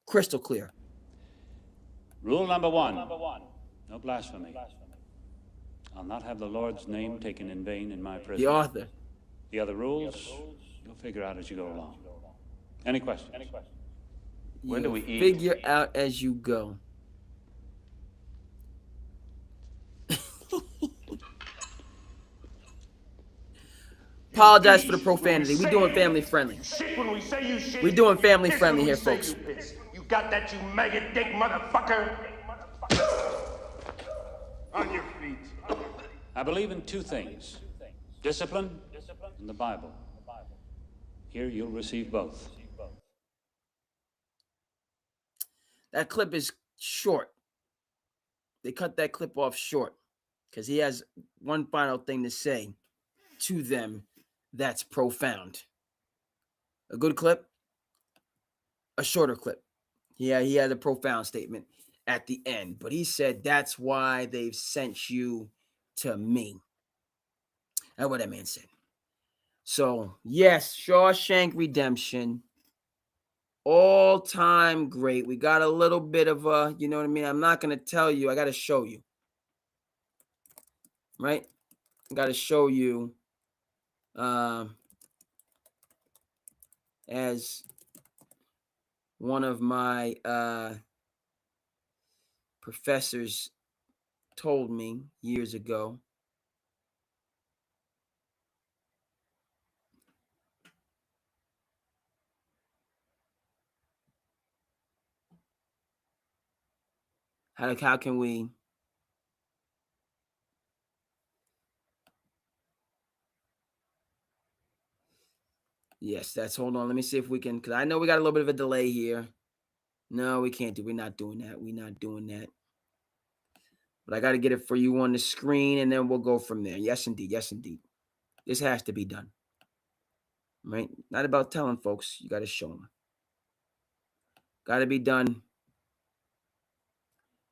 Crystal clear. Rule number one, no blasphemy. I'll not have the Lord's name taken in vain in my prison. The author. The other rules, you'll figure out as you go along. Any questions? When do we eat? Figure out as you go. Apologize for the profanity. We're doing family friendly. Shit when we say you shit. We're doing family Piss friendly when we here, say folks. You piss. You got that, you maggot dick motherfucker? On your feet. I believe in two things, discipline and the Bible. Here you'll receive both. That clip is short. They cut that clip off short because he has one final thing to say to them that's profound. A good clip, a shorter clip. Yeah, he had a profound statement at the end, but he said, that's why they've sent you to me. That's what that man said. So, yes, Shawshank Redemption, all-time great. We got a little bit of you know what I mean? I'm not going to tell you. I got to show you. Right? I got to show you as one of my professors told me years ago. How can we Yes, that's hold on. Let me see if we can, because I know we got a little bit of a delay here. No, we can't do. We're not doing that. We're not doing that. But I got to get it for you on the screen, and then we'll go from there. Yes, indeed. Yes, indeed. This has to be done. Right? Not about telling folks. You got to show them. Got to be done.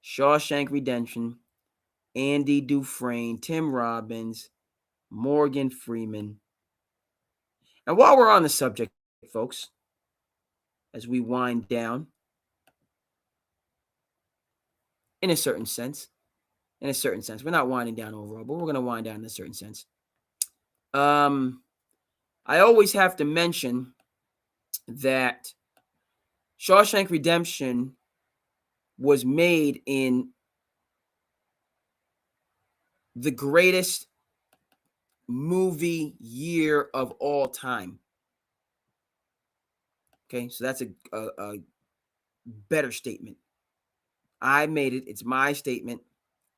Shawshank Redemption, Andy Dufresne, Tim Robbins, Morgan Freeman. And while we're on the subject, folks, as we wind down, in a certain sense, we're not winding down overall, but we're going to wind down in a certain sense. I always have to mention that Shawshank Redemption was made in the greatest movie year of all time. Okay, so that's a better statement. I made it. It's my statement.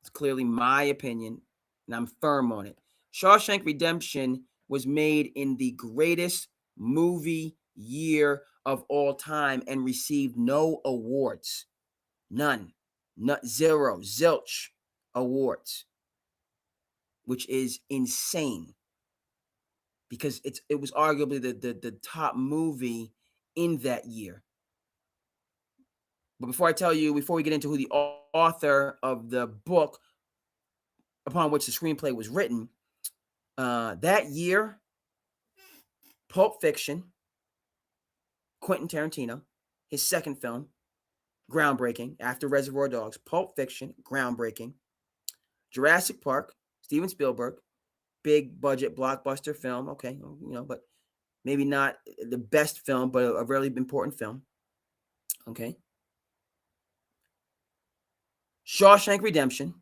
It's clearly my opinion, and I'm firm on it. Shawshank Redemption was made in the greatest movie year of all time and received no awards. None. Zero. Zilch awards. Which is insane. Because it was arguably the top movie in that year. But before we get into who the author of the book upon which the screenplay was written, that year, Pulp Fiction, Quentin Tarantino, his second film, groundbreaking, after Reservoir Dogs, Pulp Fiction, groundbreaking, Jurassic Park, Steven Spielberg, big budget blockbuster film, okay, but maybe not the best film, but a really important film, okay. Shawshank Redemption,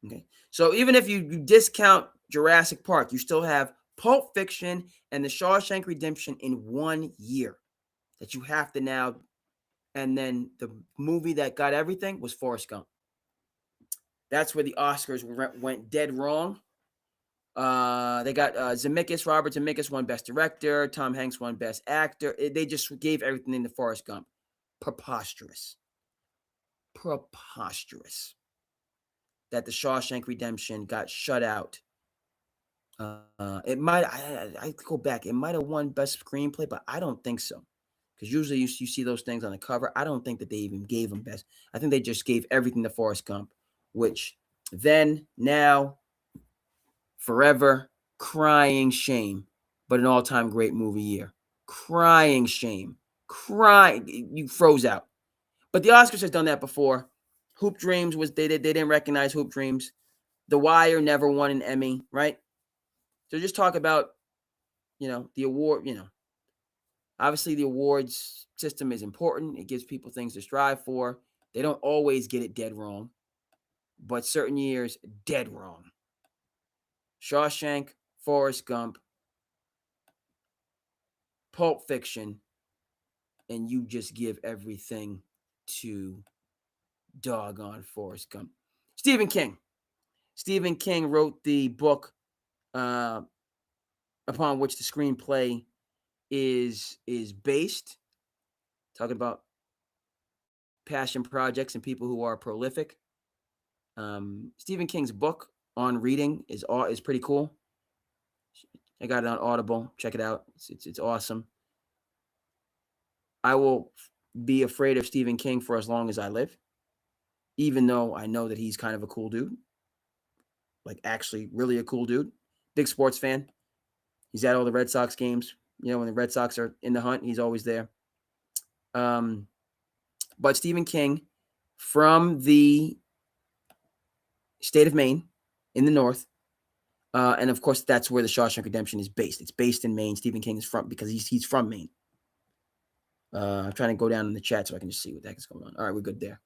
okay. So even if you discount Jurassic Park, you still have Pulp Fiction and the Shawshank Redemption in 1 year that you have to now. And then the movie that got everything was Forrest Gump. That's where the Oscars went dead wrong. They got Robert Zemeckis won Best Director. Tom Hanks won Best Actor. They just gave everything to Forrest Gump. Preposterous. That the Shawshank Redemption got shut out. It might. I go back. It might have won Best Screenplay, but I don't think so. Because usually you see those things on the cover. I don't think that they even gave them best. I think they just gave everything to Forrest Gump, which then, now, forever, crying shame, but an all-time great movie year. Crying shame. You froze out. But the Oscars has done that before. Hoop Dreams they didn't recognize Hoop Dreams. The Wire never won an Emmy, right? So just talk about, the award, obviously the awards system is important. It gives people things to strive for. They don't always get it dead wrong, but certain years, dead wrong. Shawshank, Forrest Gump, Pulp Fiction, and you just give everything to doggone Forrest Gump. Stephen King wrote the book upon which the screenplay is based, talking about passion projects and people who are prolific. Stephen King's book on reading is pretty cool. I got it on Audible. Check it out. It's awesome. I will be afraid of Stephen King for as long as I live, even though I know that he's kind of a cool dude. Like, actually, really a cool dude. Big sports fan. He's at all the Red Sox games. When the Red Sox are in the hunt, he's always there. But Stephen King, from the state of Maine, in the north, and of course that's where the Shawshank Redemption is based. It's based in Maine. Stephen King is from because he's from Maine. I'm trying to go down in the chat so I can just see what the heck is going on. All right, we're good there.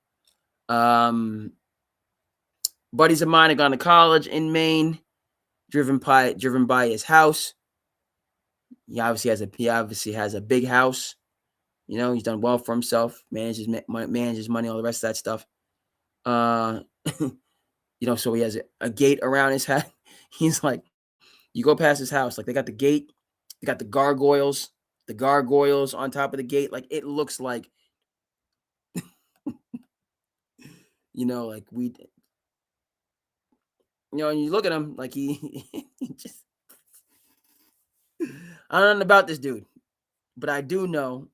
Buddies of mine have gone to college in Maine, driven by his house. He obviously has a big house. He's done well for himself, manages money, all the rest of that stuff. So he has a gate around his head. He's like, you go past his house, like they got the gate, they got the gargoyles on top of the gate. Like it looks like, like we, and you look at him like he just, I don't know about this dude, but I do know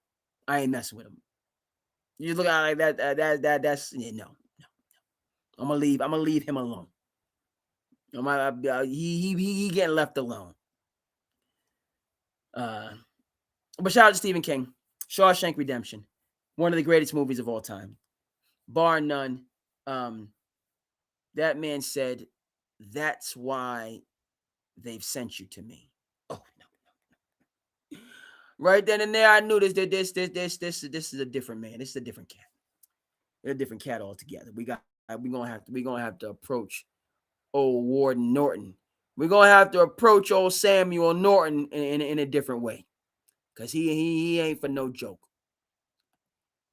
I ain't messing with him. You look at it like that's no. I'm gonna leave him alone. He getting left alone. But shout out to Stephen King. Shawshank Redemption, one of the greatest movies of all time, bar none. That man said, "That's why they've sent you to me." Oh no! Right then and there, I knew this is a different man. This is a different cat. They're a different cat altogether. We're gonna have to approach old Warden Norton. We're gonna have to approach old Samuel Norton in a different way, cause he ain't for no joke.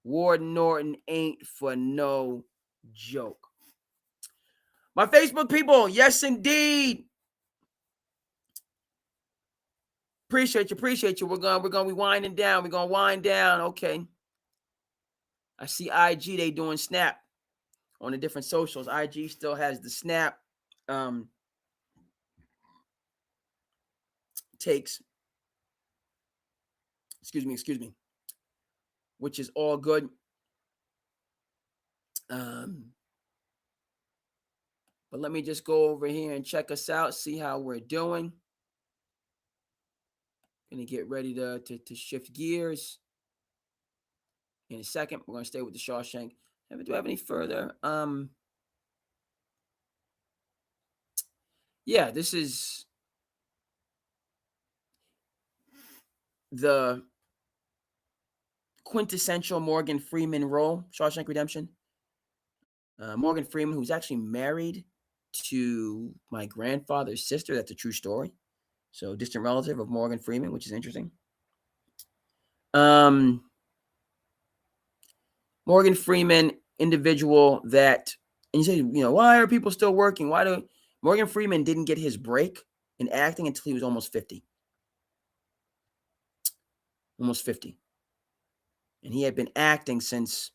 Warden Norton ain't for no joke. My Facebook people, yes indeed. Appreciate you. We're gonna be winding down. We're gonna wind down. Okay. I see IG, they doing Snap on the different socials. IG still has the Snap takes. Excuse me. Which is all good. But let me just go over here and check us out, see how we're doing. Gonna get ready to shift gears in a second. We're gonna stay with the Shawshank. Do I have any further? Yeah, this is the quintessential Morgan Freeman role, Shawshank Redemption. Morgan Freeman, who's actually married to my grandfather's sister. That's a true story. So distant relative of Morgan Freeman, which is interesting. Morgan Freeman, individual that, and you say, why are people still working? Morgan Freeman didn't get his break in acting until he was almost 50. Almost 50. And he had been acting since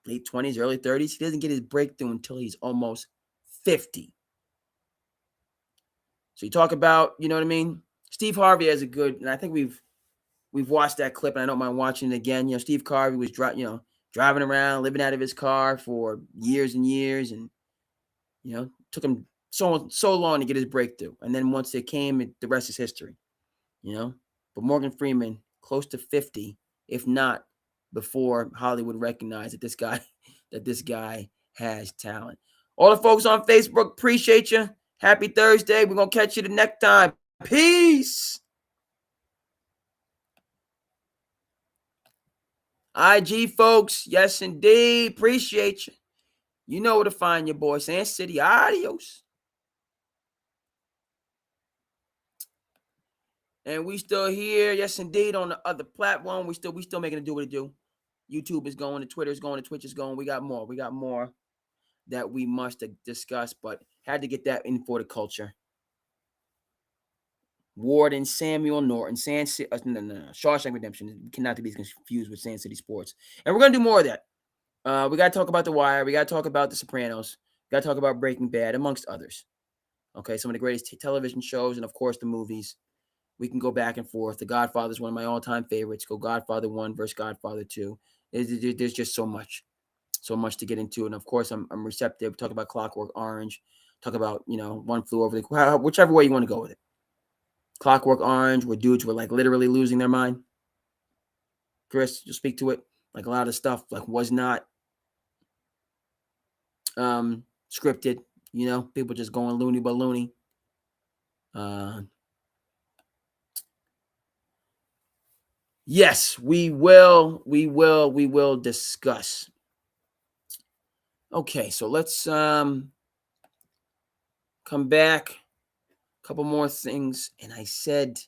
late 20s, early 30s. He doesn't get his breakthrough until he's almost 50. So you talk about, you know what I mean? Steve Harvey has a good, and I think we've watched that clip, and I don't mind watching it again. Steve Harvey was driving around, living out of his car for years and years, and took him so long to get his breakthrough. And then once it came, the rest is history. But Morgan Freeman, close to 50, if not before Hollywood recognized that this guy has talent. All the folks on Facebook, appreciate you. Happy Thursday. We're going to catch you the next time. Peace. IG folks, yes indeed. Appreciate you. You know where to find your boy. SandCity. Adios. And we still here, yes indeed, on the other platform. We still making it do what it do. YouTube is going, the Twitter is going, the Twitch is going. We got more that we must discuss, but had to get that in for the culture. Warden Samuel Norton, Shawshank Redemption cannot be confused with SandCity Sports. And we're going to do more of that. We got to talk about The Wire. We got to talk about The Sopranos. We got to talk about Breaking Bad, amongst others. Okay, some of the greatest television shows and, of course, the movies. We can go back and forth. The Godfather is one of my all-time favorites. Go Godfather 1 versus Godfather 2. There's just so much to get into. And, of course, I'm receptive. Talk about Clockwork Orange. Talk about, One Flew Over the... Whichever way you want to go with it. Clockwork Orange, where dudes were like literally losing their mind. Chris, you'll speak to it. Like a lot of stuff like was not scripted. You know, people just going loony but loony. Yes, we will discuss. Okay, so let's come back. A couple more things, and I said,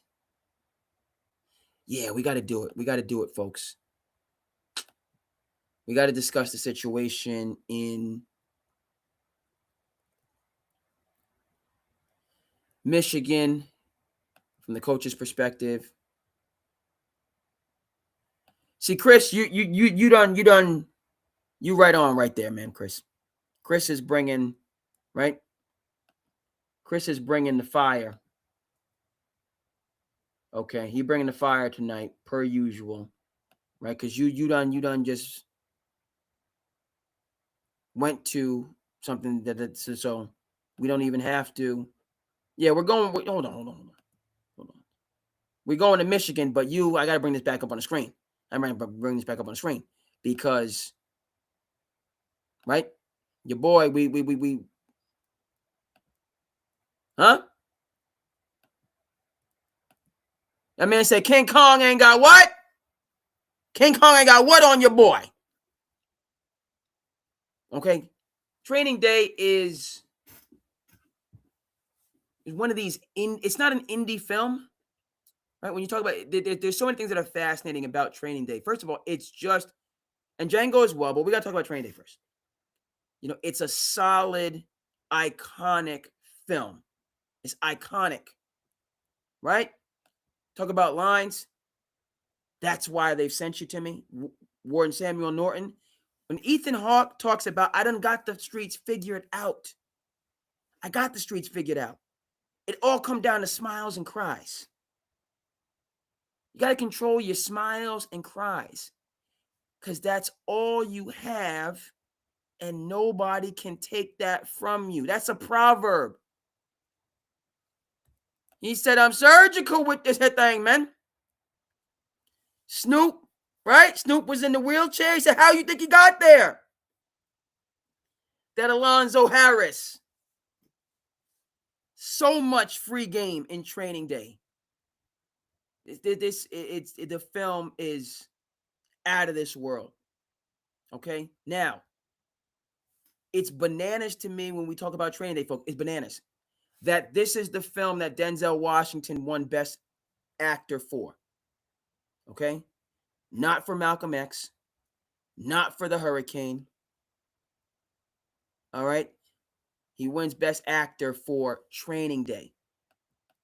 yeah, we got to do it. We got to do it, folks. We got to discuss the situation in Michigan from the coach's perspective. See, Chris, you done you right on right there, man, Chris. Chris is bringing, right? Chris is bringing the fire. Okay, he bringing the fire tonight, per usual, right? Because you done just went to something that so we don't even have to. Yeah, we're going. Hold on. We're going to Michigan, but I got to bring this back up on the screen. I'm going to bring this back up on the screen because, right, your boy, we, huh? That man said King Kong ain't got what? King Kong ain't got what on your boy? Okay, Training Day is one of these. It's not an indie film, right? When you talk about it, there's so many things that are fascinating about Training Day. First of all, it's just, and Django as well, but we got to talk about Training Day first. You know, it's a solid, iconic film. It's iconic, right? Talk about lines. That's why they've sent you to me, Warden Samuel Norton. When Ethan Hawke talks about, I done got the streets figured out. I got the streets figured out. It all come down to smiles and cries. You got to control your smiles and cries because that's all you have, and nobody can take that from you. That's a proverb. He said, I'm surgical with this thing, man. Snoop, right? Snoop was in the wheelchair. He said, how you think he got there? That Alonzo Harris. So much free game in Training Day. The film is out of this world. Okay? Now, it's bananas to me when we talk about Training Day, folks. It's bananas. That this is the film that Denzel Washington won Best Actor for. Okay? Not for Malcolm X. Not for The Hurricane. All right? He wins Best Actor for Training Day.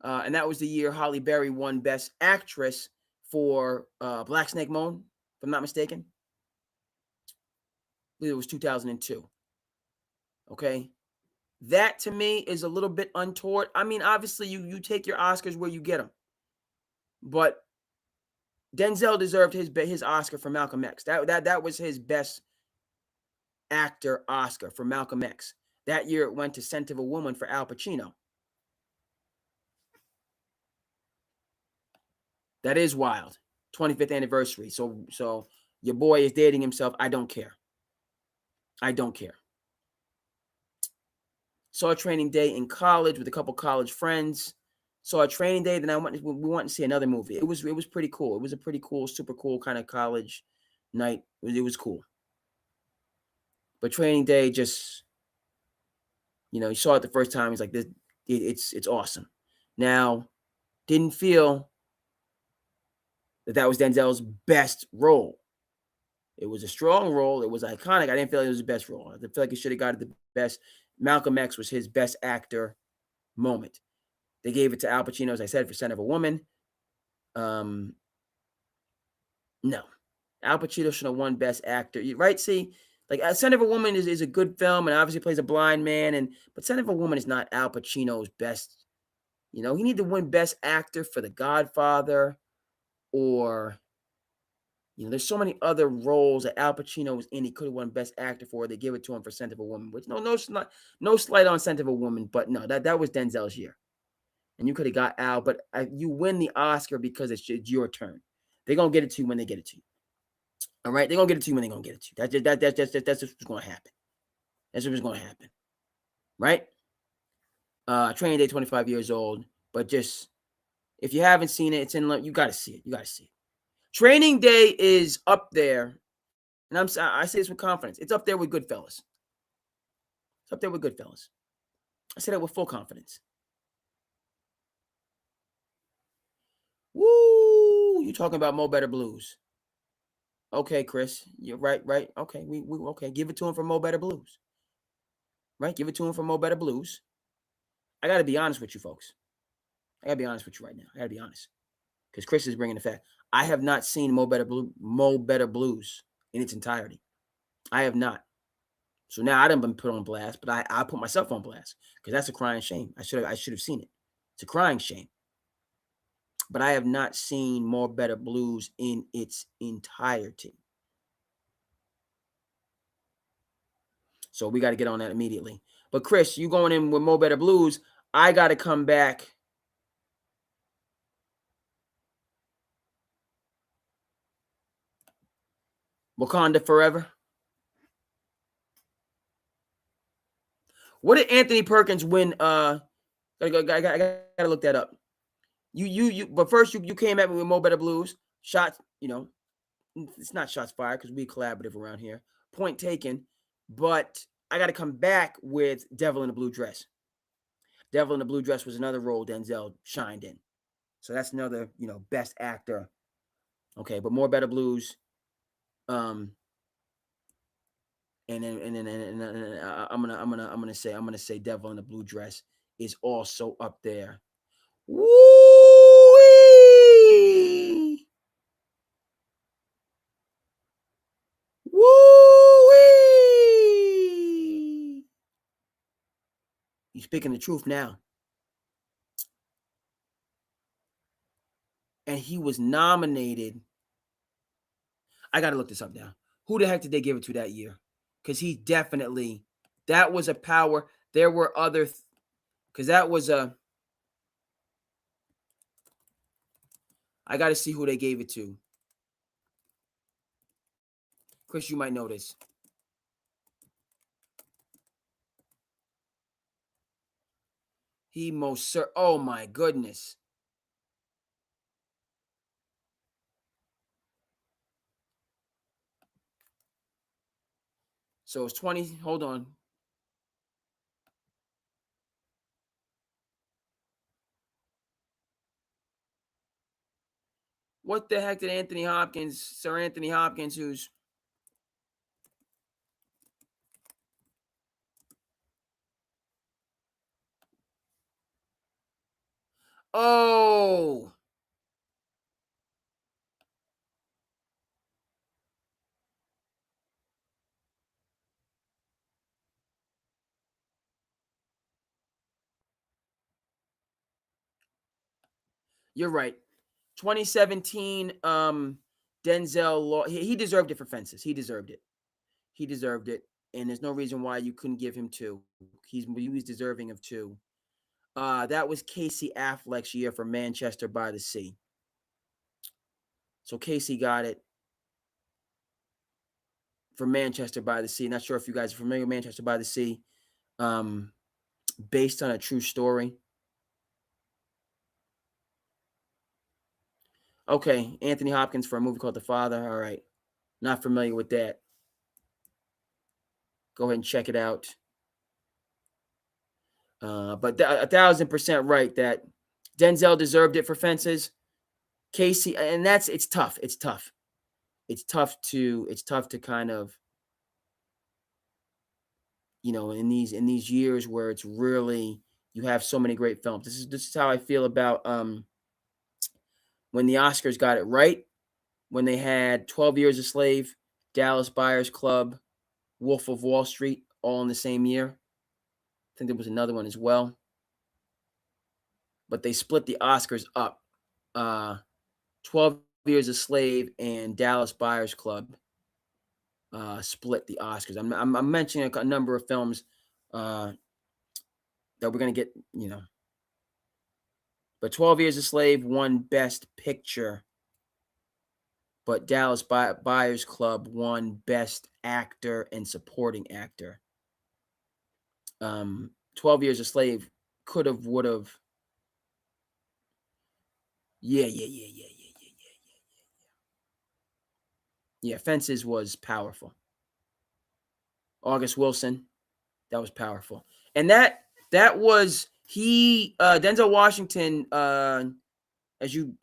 And that was the year Halle Berry won Best Actress for Black Snake Moan, if I'm not mistaken. I believe it was 2002. Okay? That, to me, is a little bit untoward. I mean, obviously, you take your Oscars where you get them. But Denzel deserved his Oscar for Malcolm X. That was his Best Actor Oscar for Malcolm X. That year, it went to Scent of a Woman for Al Pacino. That is wild. 25th anniversary. So your boy is dating himself. I don't care. Saw a Training Day in college with a couple college friends. Saw a Training Day. Then we went to see another movie. It was pretty cool. It was a pretty cool, super cool kind of college night. It was cool. But Training Day just, you saw it the first time. He's like, this, it's awesome. Now, didn't feel that was Denzel's best role. It was a strong role. It was iconic. I didn't feel like it was the best role. I feel like he should have got the best. Malcolm X was his best actor moment. They gave it to Al Pacino, as I said, for Scent of a Woman. No. Al Pacino should have won Best Actor. Right? See, like Scent of a Woman is a good film and obviously plays a blind man. But Scent of a Woman is not Al Pacino's best. He needed to win Best Actor for The Godfather or... there's so many other roles that Al Pacino was in. He could have won Best Actor for. They give it to him for Scent of a Woman. Which no slight on Scent of a Woman, but no, that was Denzel's year. and you could have got Al, but you win the Oscar because it's your turn. They're gonna get it to you when they get it to you. All right, they're gonna get it to you when they're gonna get it to you. That's what's gonna happen. That's what's gonna happen, right? Training Day, 25 years old, but just if you haven't seen it, it's in. You got to see it. You got to see it. Training Day is up there, and I say this with confidence. It's up there with Goodfellas. It's up there with Goodfellas. I say that with full confidence. Woo! You talking about Mo Better Blues? Okay, Chris, you're right. Okay, we okay. Give it to him for Mo Better Blues. Right, give it to him for Mo Better Blues. I got to be honest with you, folks. I got to be honest with you right now. I got to be honest, because Chris is bringing the fact. I have not seen Mo Better Blues in its entirety. I have not. So now I done been put on blast, but I put myself on blast because that's a crying shame. I should have seen it. It's a crying shame. But I have not seen More Better Blues in its entirety. So we got to get on that immediately. But Chris, you going in with More Better Blues? I got to come back. Wakanda Forever. What did Anthony Perkins win? I gotta look that up. You. But first, you came at me with Mo Better Blues. Shots, it's not shots fired because we collaborative around here. Point taken. But I got to come back with Devil in the Blue Dress. Devil in the Blue Dress was another role Denzel shined in. So that's another, best actor. Okay, but More Better Blues. And then I'm gonna say Devil in the Blue Dress is also up there. Woo! Woo! You're speaking the truth now. And he was nominated. I gotta look this up now. Who the heck did they give it to that year? Because he definitely, that was a power. There were other, because that was a. I got to see who they gave it to. Chris, you might know this. Oh my goodness. So it's 20. Hold on. What the heck did Sir Anthony Hopkins, who's. Oh. You're right. 2017, Denzel, he deserved it for Fences. He deserved it. He deserved it. And there's no reason why you couldn't give him 2. He was deserving of 2. That was Casey Affleck's year for Manchester by the Sea. So Casey got it for Manchester by the Sea. Not sure if you guys are familiar with Manchester by the Sea. Based on a true story. Okay, Anthony Hopkins for a movie called The Father. All right. Not familiar with that. Go ahead and check it out. But 1,000% right that Denzel deserved it for Fences. Casey, and it's tough. It's tough. It's tough to kind of, in these years where it's really, you have so many great films. This is how I feel about when the Oscars got it right, when they had 12 Years a Slave, Dallas Buyers Club, Wolf of Wall Street, all in the same year. I think there was another one as well. But they split the Oscars up. 12 Years a Slave and Dallas Buyers Club split the Oscars. I'm mentioning a number of films that we're going to get, But 12 Years a Slave won Best Picture. But Dallas Buyers Club won Best Actor and Supporting Actor. 12 Years a Slave could have, would have. Yeah. Yeah, Fences was powerful. August Wilson, that was powerful. And that was Denzel Washington, as you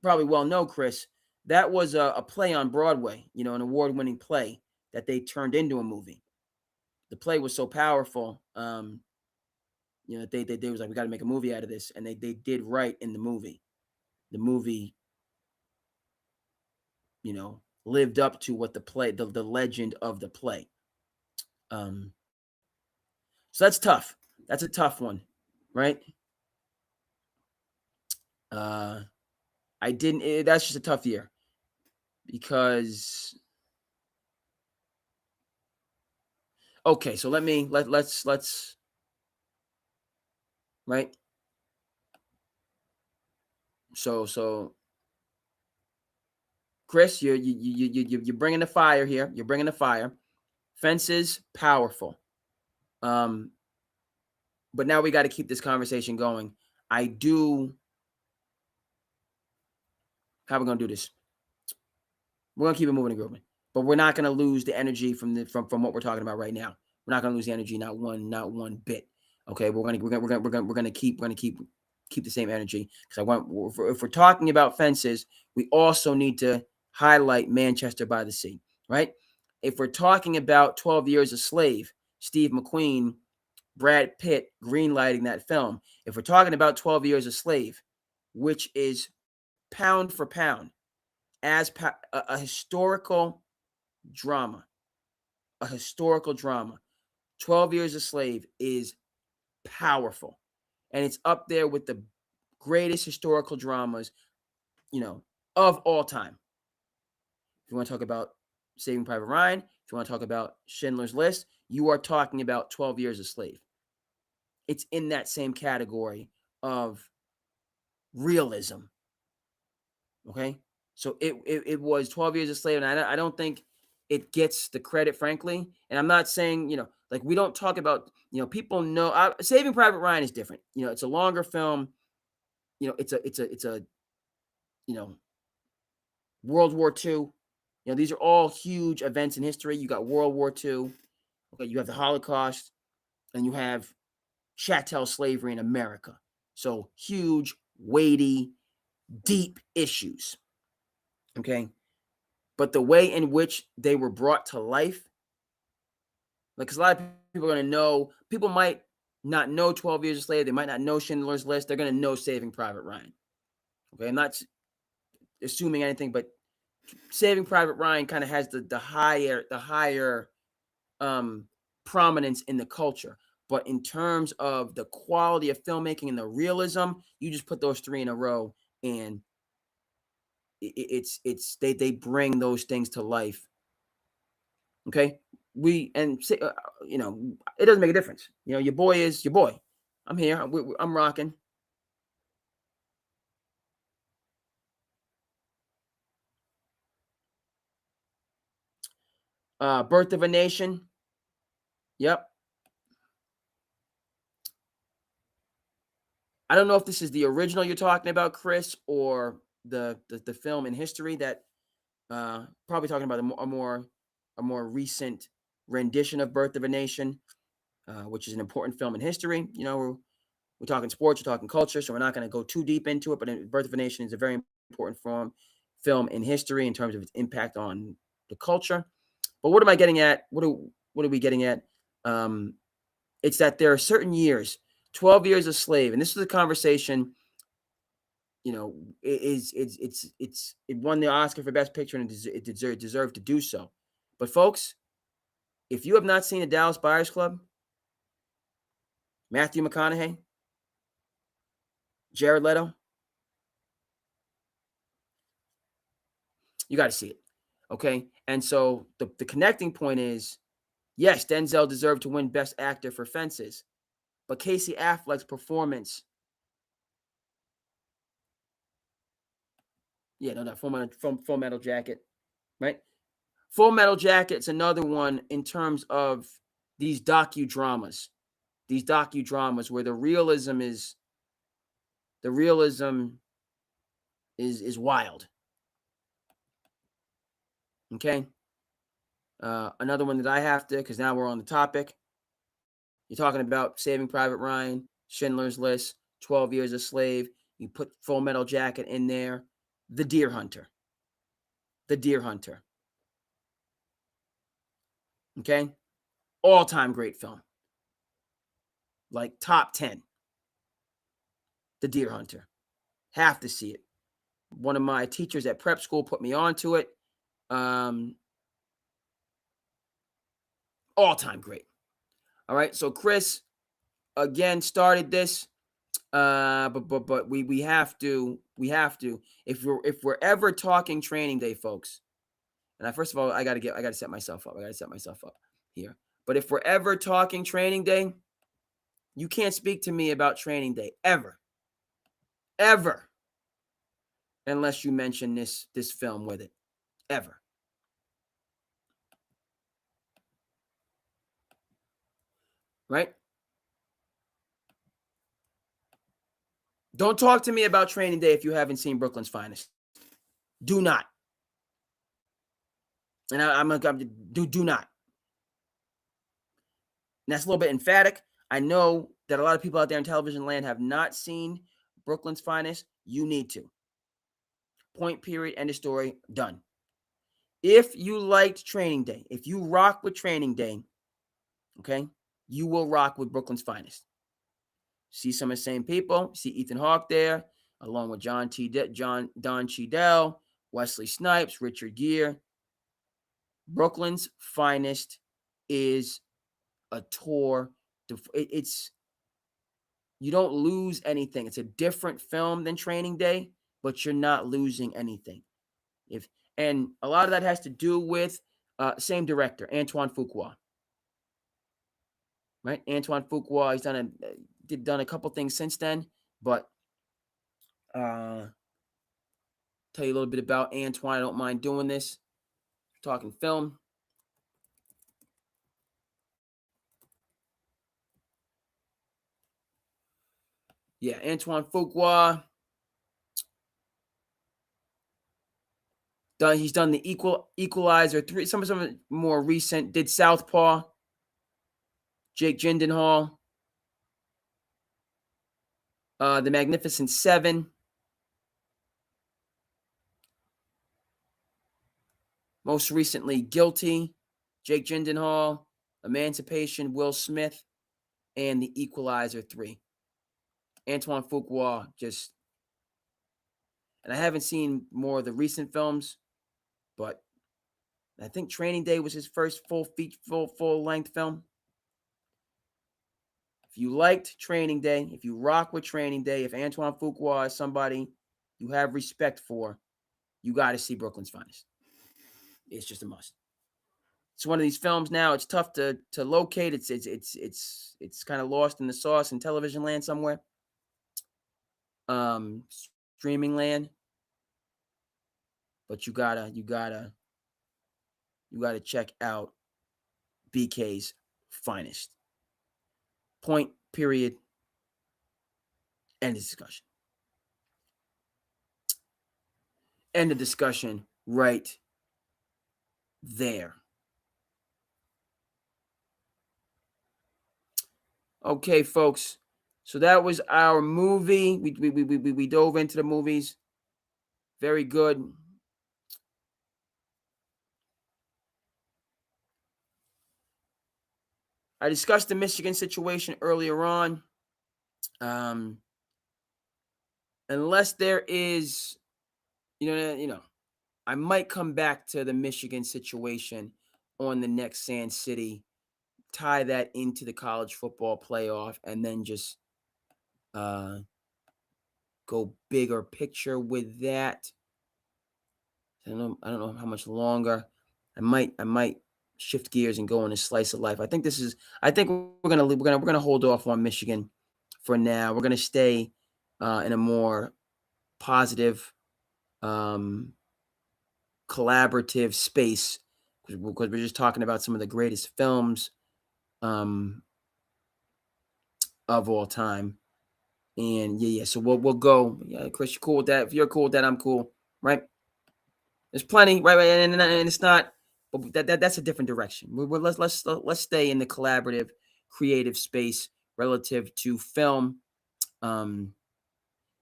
probably well know, Chris, that was a play on Broadway, an award-winning play that they turned into a movie. The play was so powerful, they was like, we got to make a movie out of this, and they did right in the movie. The movie, lived up to what the play, the legend of the play. So that's tough. That's a tough one, right? I didn't. That's just a tough year because. Okay, so let's right. So Chris, you're bringing the fire here. You're bringing the fire. Fences, powerful. But now we got to keep this conversation going. How are we gonna do this? We're gonna keep it moving and grooving, but we're not gonna lose the energy from what we're talking about right now. We're not gonna lose the energy, not one bit. Okay, we're gonna keep the same energy because if we're talking about Fences, we also need to highlight Manchester by the Sea, right? If we're talking about 12 Years a Slave, Steve McQueen, Brad Pitt greenlighting that film. If we're talking about 12 Years a Slave, which is pound for pound as a historical drama, 12 Years a Slave is powerful, and it's up there with the greatest historical dramas, of all time. If you want to talk about Saving Private Ryan, if you want to talk about Schindler's List, you are talking about 12 Years a Slave. It's in that same category of realism. Okay, so it was 12 Years a Slave, and I don't think it gets the credit, frankly. And I'm not saying, like, we don't talk about, people know Saving Private Ryan is different. It's a longer film. It's a World War II. These are all huge events in history. You got World War II. Okay, you have the Holocaust, and you have chattel slavery in America. So huge, weighty, deep issues. Okay. But the way in which they were brought to life, because a lot of people are going to know, people might not know 12 Years a Slave. They might not know Schindler's List. They're going to know Saving Private Ryan. Okay. I'm not assuming anything, but Saving Private Ryan kind of has the higher prominence in the culture. But in terms of the quality of filmmaking and the realism, you just put those three in a row, and they bring those things to life. Okay, it doesn't make a difference. Your boy is your boy. I'm here. I'm rocking. Birth of a Nation. Yep. I don't know if this is the original you're talking about, Chris, or the film in history that probably talking about a more recent rendition of Birth of a Nation, which is an important film in history. We're talking sports, we're talking culture, so we're not going to go too deep into it. But Birth of a Nation is a very important film in history in terms of its impact on the culture. But what am I getting at? What are we getting at? It's that there are certain years, 12 Years a Slave, and this is a conversation. It won the Oscar for Best Picture, and it deserved to do so. But folks, if you have not seen The Dallas Buyers Club, Matthew McConaughey, Jared Leto, you got to see it. Okay. And so the connecting point is, yes, Denzel deserved to win Best Actor for Fences, but Casey Affleck's performance Yeah, no, not Full Metal Jacket, right? Full Metal Jacket's another one in terms of these docudramas. These docudramas where the realism is wild. Okay. Another one that I have to, because now we're on the topic. You're talking about Saving Private Ryan, Schindler's List, 12 Years a Slave. You put Full Metal Jacket in there. The Deer Hunter. The Deer Hunter. Okay. All time great film. Like top 10. The Deer Hunter. Have to see it. One of my teachers at prep school put me onto it. All time great. All right. So Chris again started this. But we have to if we're ever talking training day, folks. And first of all, I gotta set myself up. Here. But if we're ever talking training day, you can't speak to me about training day ever, unless you mention this film with it, ever. Right? Don't talk to me about training day if you haven't seen Brooklyn's Finest. Do not. And do not. And that's a little bit emphatic. I know that a lot of people out there in television land have not seen Brooklyn's Finest. You need to. Point, period, end of story, done. If you liked Training Day, if you rock with Training Day, okay, you will rock with Brooklyn's Finest. See some of the same people. See Ethan Hawke there, along with Don Cheadle, Wesley Snipes, Richard Gere. Brooklyn's Finest is a tour. It's you don't lose anything. It's a different film than Training Day, but you're not losing anything. And a lot of that has to do with same director, Antoine Fuqua. Right, Antoine Fuqua. He's done a couple things since then, but tell you a little bit about Antoine. I don't mind doing this. Talking film. Yeah, Antoine Fuqua. He's done the Equalizer 3. Some more recent. Did Southpaw. Jake Gyllenhaal. The Magnificent Seven. Most recently, Guilty. Jake Gyllenhaal. Emancipation. Will Smith. And the Equalizer 3. Antoine Fuqua just... And I haven't seen more of the recent films, but I think Training Day was his first full-length film. If you liked Training Day, if you rock with Training Day, if Antoine Fuqua is somebody you have respect for, you got to see Brooklyn's Finest. It's just a must. It's one of these films now. It's tough to locate. It's kind of lost in the sauce in television land somewhere. Streaming land. But you gotta check out BK's Finest. Point, period, end of discussion. End of discussion right there. Okay, folks. So that was our movie. We dove into the movies. Very good. I discussed the Michigan situation earlier on. Unless there is, I might come back to the Michigan situation on the next SandCity, tie that into the college football playoff, and then just go bigger picture with that. I don't know how much longer. I might shift gears and go on a slice of life. I think we're gonna hold off on Michigan for now. We're gonna stay in a more positive collaborative space, because we're just talking about some of the greatest films of all time. And yeah. So we'll go. Yeah, Chris, you cool with that? If you're cool with that, I'm cool. Right? There's plenty, right? And it's not, but that's a different direction. Let's stay in the collaborative, creative space relative to film. And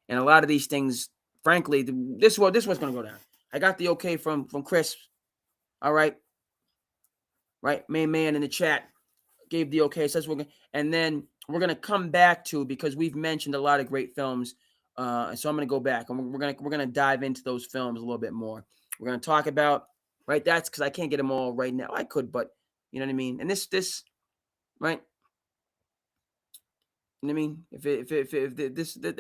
a lot of these things, frankly, this was going to go down. I got the okay from Chris. All right, main man in the chat gave the okay. So and then we're gonna come back to, because we've mentioned a lot of great films. So I'm gonna go back and we're gonna dive into those films a little bit more. We're gonna talk about, right. That's because I can't get them all right now. I could, but you know what I mean. And this right. You know what I mean? If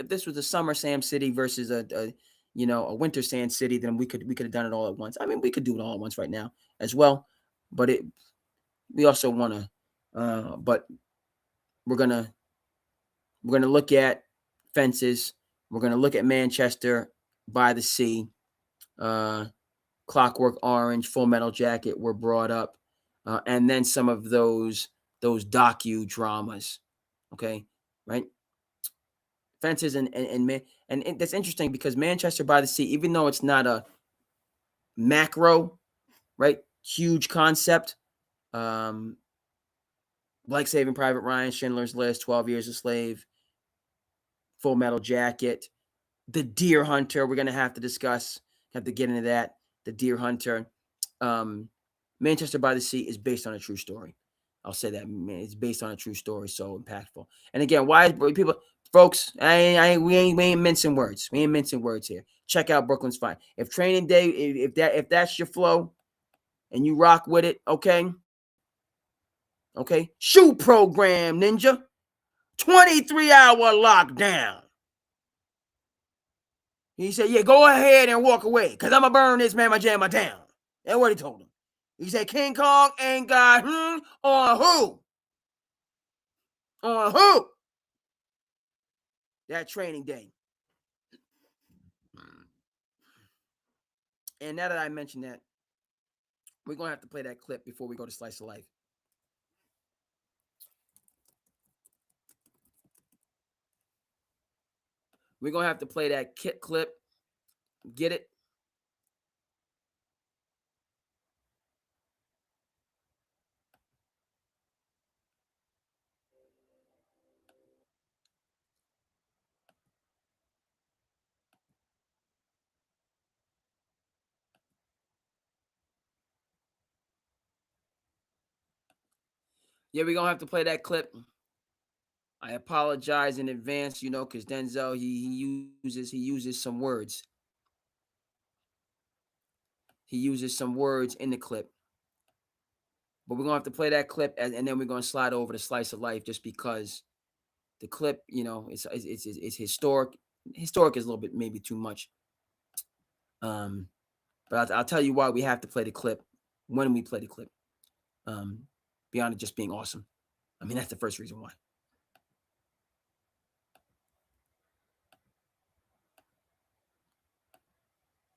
this was a summer SandCity versus a winter SandCity, then we could have done it all at once. I mean, we could do it all at once right now as well, but we also want to. But we're gonna look at Fences. We're gonna look at Manchester by the Sea, Clockwork Orange, Full Metal Jacket were brought up, and then some of those docudramas. Okay, right? Fences and that's interesting because Manchester by the Sea, even though it's not a macro, right, huge concept, like Saving Private Ryan, Schindler's List, 12 Years a Slave, Full Metal Jacket, The Deer Hunter, we're going to have to discuss, have to get into that, The Deer Hunter. Manchester by the Sea is based on a true story. I'll say that, man, it's based on a true story, so impactful. And again, why people, folks, we ain't mincing words. We ain't mincing words here. Check out Brooklyn's Fine. If Training Day, if that's your flow and you rock with it, okay? Okay, shoe program, ninja. 23-hour lockdown. He said, yeah, go ahead and walk away, because I'm going to burn this man jammer down. That's what he told him. He said, King Kong ain't got on who? On who? That Training Day. And now that I mentioned that, we're going to have to play that clip before we go to Slice of Life. We're going to have to play that kit clip. Get it? Yeah, we're going to have to play that clip. I apologize in advance, because Denzel, he uses some words. He uses some words in the clip. But we're going to have to play that clip, and then we're going to slide over to Slice of Life, just because the clip, it's historic. Historic is a little bit maybe too much. But I'll tell you why we have to play the clip when we play the clip. Beyond it just being awesome. I mean, that's the first reason why.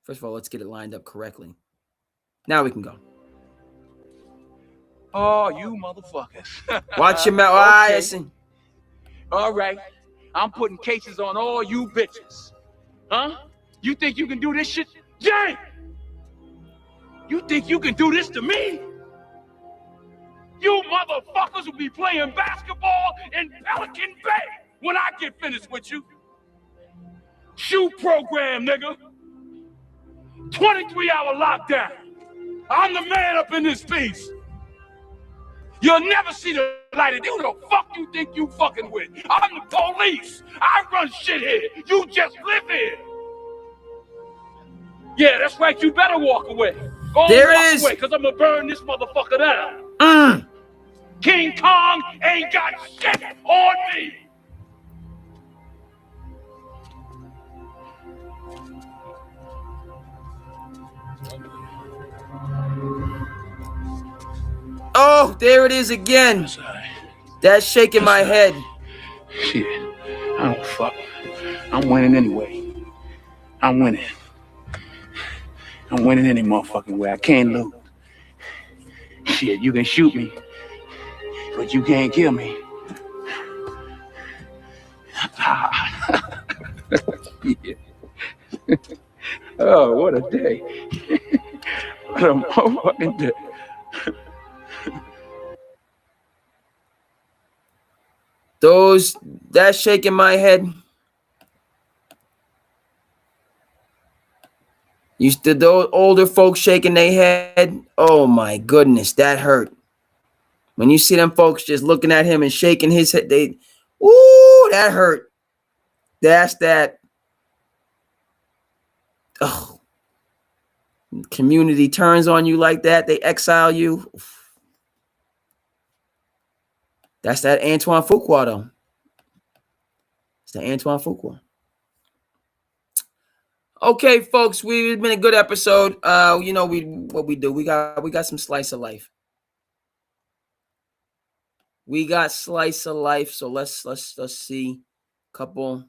First of all, let's get it lined up correctly. Now we can go. Oh, you motherfuckers. Watch your mouth. Okay. Listen. All right. I'm putting cases on all you bitches. Huh? You think you can do this shit? Yeah! You think you can do this to me? You motherfuckers will be playing basketball in Pelican Bay when I get finished with you. Shoe program, nigga. 23-hour lockdown. I'm the man up in this piece. You'll never see the light of who the fuck you think you fucking with. I'm the police. I run shit here. You just live here. Yeah, that's right. You better walk away. Go on, walk away, because I'm going to burn this motherfucker down. King Kong ain't got shit on me. Oh, there it is again. That's shaking my head. Shit, I don't fuck. I'm winning anyway. I'm winning. I'm winning any motherfucking way. I can't lose. Shit, you can shoot me, but you can't kill me. Yeah. Oh, what a day. What a motherfucking day. That shaking my head. Those older folks shaking their head. Oh my goodness, that hurt. When you see them folks just looking at him and shaking his head, that hurt. That's that. Oh, community turns on you like that. They exile you. That's that Antoine Fuqua, though. It's the Antoine Fuqua. Okay, folks, we've been a good episode. What we do. We got some slice of life. We got slice of life. So let's see a couple.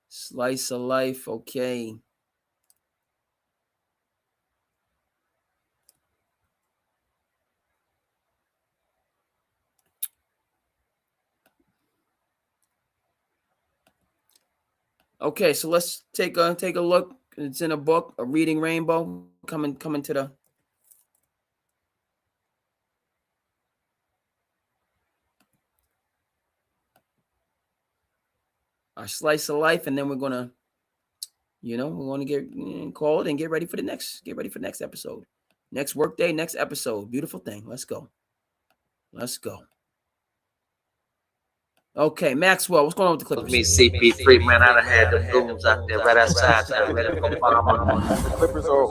Slice of life. Okay. Okay, so let's take a look. It's in a book, A Reading Rainbow, coming to the our slice of life, and then we're gonna get called and get ready for the next episode, next work day, next episode. Beautiful thing. Let's go. Okay, Maxwell, what's going on with the Clippers? Me, CP3, man, I done had the goons out there right outside there, ready for bomber. The Clippers are an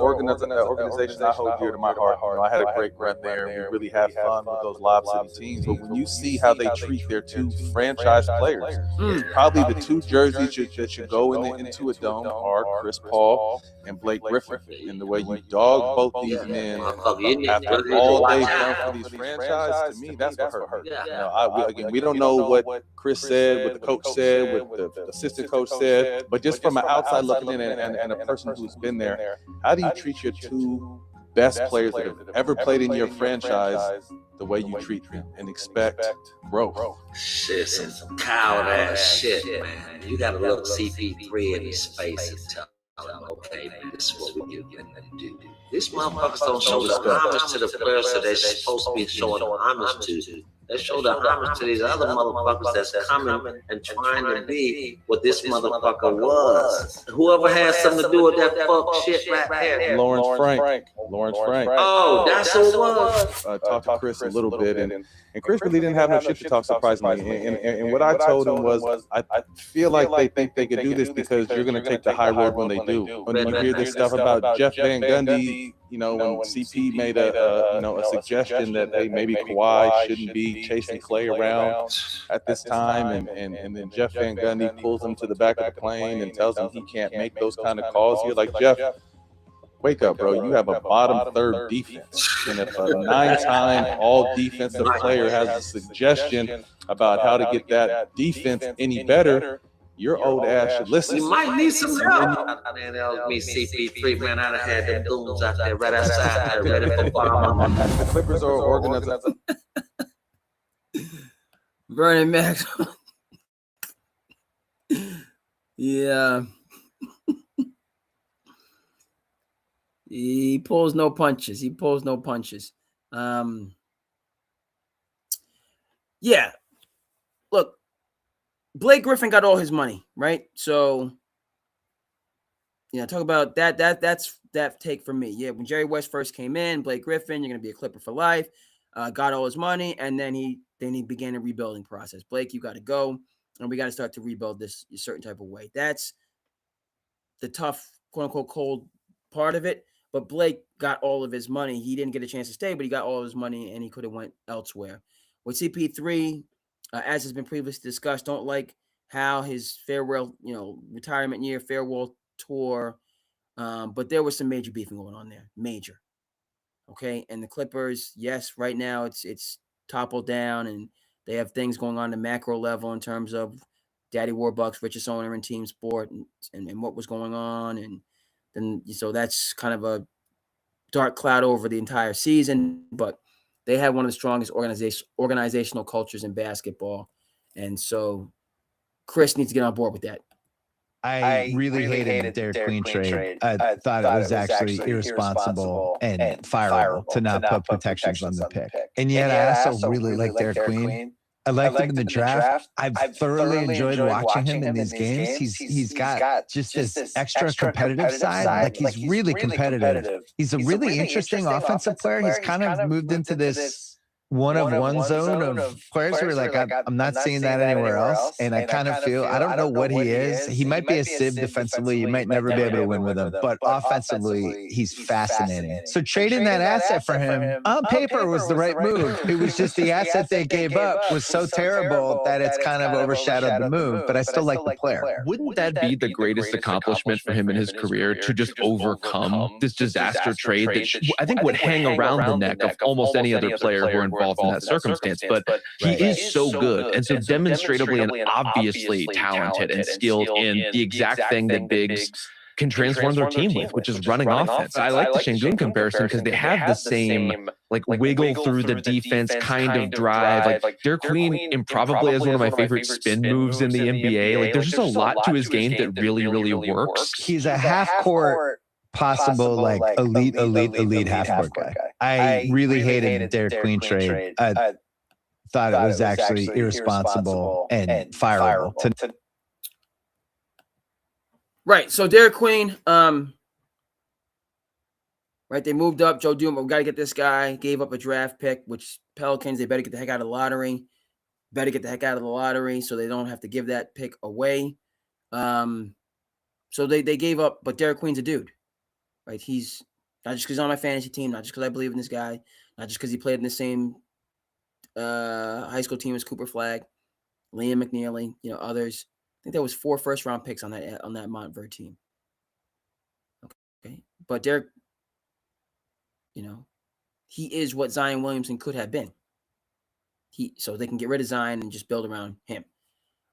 organization I hold dear to my heart. I had a great run there. We really have fun with those Lob City teams. But when you see how they treat their two franchise players, probably the two jerseys that should go into a dome are Chris Paul and Blake Griffin. And the way you dog both these men after all they've done for these franchises, to me, that's what hurt. We don't know what Chris said, what the coach said, what the assistant coach said, but just from an outside looking in and a person who's been there, how do you treat your two best players that have ever played in your franchise the way you treat them and expect growth? Shit, some coward ass shit, man. You gotta look CP3 in his face and tell him, okay, man, this is what we do. These motherfuckers don't show the homage to the players that they're supposed to be showing the homage to. They show the homage to these other motherfuckers that's coming and trying to be what this motherfucker was. Whoever has something to do with that fuck shit right there. Lawrence Frank. Oh, that's who it was. Talked to Chris a little bit, and Chris really didn't have no shit to talk, surprisingly. And what I told him was, I feel like they think they could do this because you're going to take the high road when they do. When you hear this stuff about Jeff Van Gundy, when CP made a suggestion that maybe Kawhi shouldn't be chasing Clay around at this time, and then Jeff Van Gundy pulls him to the back of the plane and tells him he can't make those kind of calls. You're like, Jeff, wake up, bro. You have a bottom third defense. And if a 9-time all defensive player has a suggestion about how to get that defense any better, your old ass should listen. You might need some help. Man, that was me, CP3, man. I done had them goons out there right outside there, ready for bomber. The Clippers are organized. Vernon Maxwell. Yeah. He pulls no punches. Yeah. Look, Blake Griffin got all his money, right? So, talk about that. That's that take from me. Yeah, when Jerry West first came in, Blake Griffin, you're gonna be a Clipper for life. Got all his money, and then he began a rebuilding process. Blake, you got to go, and we got to start to rebuild this a certain type of way. That's the tough, quote unquote, cold part of it. But Blake got all of his money. He didn't get a chance to stay, but he got all of his money, and he could have went elsewhere. With CP3, as has been previously discussed, don't like how his farewell, retirement year, farewell tour. But there was some major beefing going on there. Major. Okay. And the Clippers, yes, right now it's toppled down, and They have things going on at the macro level in terms of Daddy Warbucks, richest owner in team sport, and what was going on, and then so that's kind of a dark cloud over the entire season. But they have one of the strongest organizational cultures in basketball, and so Chris needs to get on board with that. I really hated the Derek Queen trade. I thought it was actually irresponsible and fireable to not put protections on the pick. And yet I also really like Derek Queen. I liked him in the draft. I've thoroughly enjoyed watching him in these games. He's got just this extra competitive side. Like he's really competitive. He's a really interesting offensive player. He's kind of moved into this one-of-one zone of players who are like, I'm not seeing that anywhere else. And I kind of feel, I don't know what he is. He might be a sieve defensively. You might never be able to win with him. But offensively, he's fascinating. So trading that asset for him on paper was the right move. It was just the asset they gave up was so terrible that it's kind of overshadowed the move. But I still like the player. Wouldn't that be the greatest accomplishment for him in his career, to just overcome this disaster trade that I think would hang around the neck of almost any other player who are involved in that circumstance? But he is so good and so demonstrably and obviously talented and skilled in the exact thing that bigs can transform their team with, which is running offense. I like the Şengün comparison because they have the same like wiggle through the defense kind of drive. Like Derek Queen improbably has one of my favorite spin moves in the NBA. Like there's just a lot to his game that really works. He's a half-court possible like elite half-court guy. I really hated the Derek Queen trade. I thought it was actually irresponsible and fireable. Right. So Derek Queen, right, they moved up. Joe Dumars, we got to get this guy. Gave up a draft pick, which Pelicans, they better get the heck out of the lottery. So they don't have to give that pick away. So they gave up, but Derek Queen's a dude, right? He's not just because he's on my fantasy team, not just because I believe in this guy, not just because he played in the same high school team as Cooper Flagg, Liam McNeely, others. I think there was 4 first-round picks on that Montverde team. Okay, but Derek, he is what Zion Williamson could have been. So they can get rid of Zion and just build around him.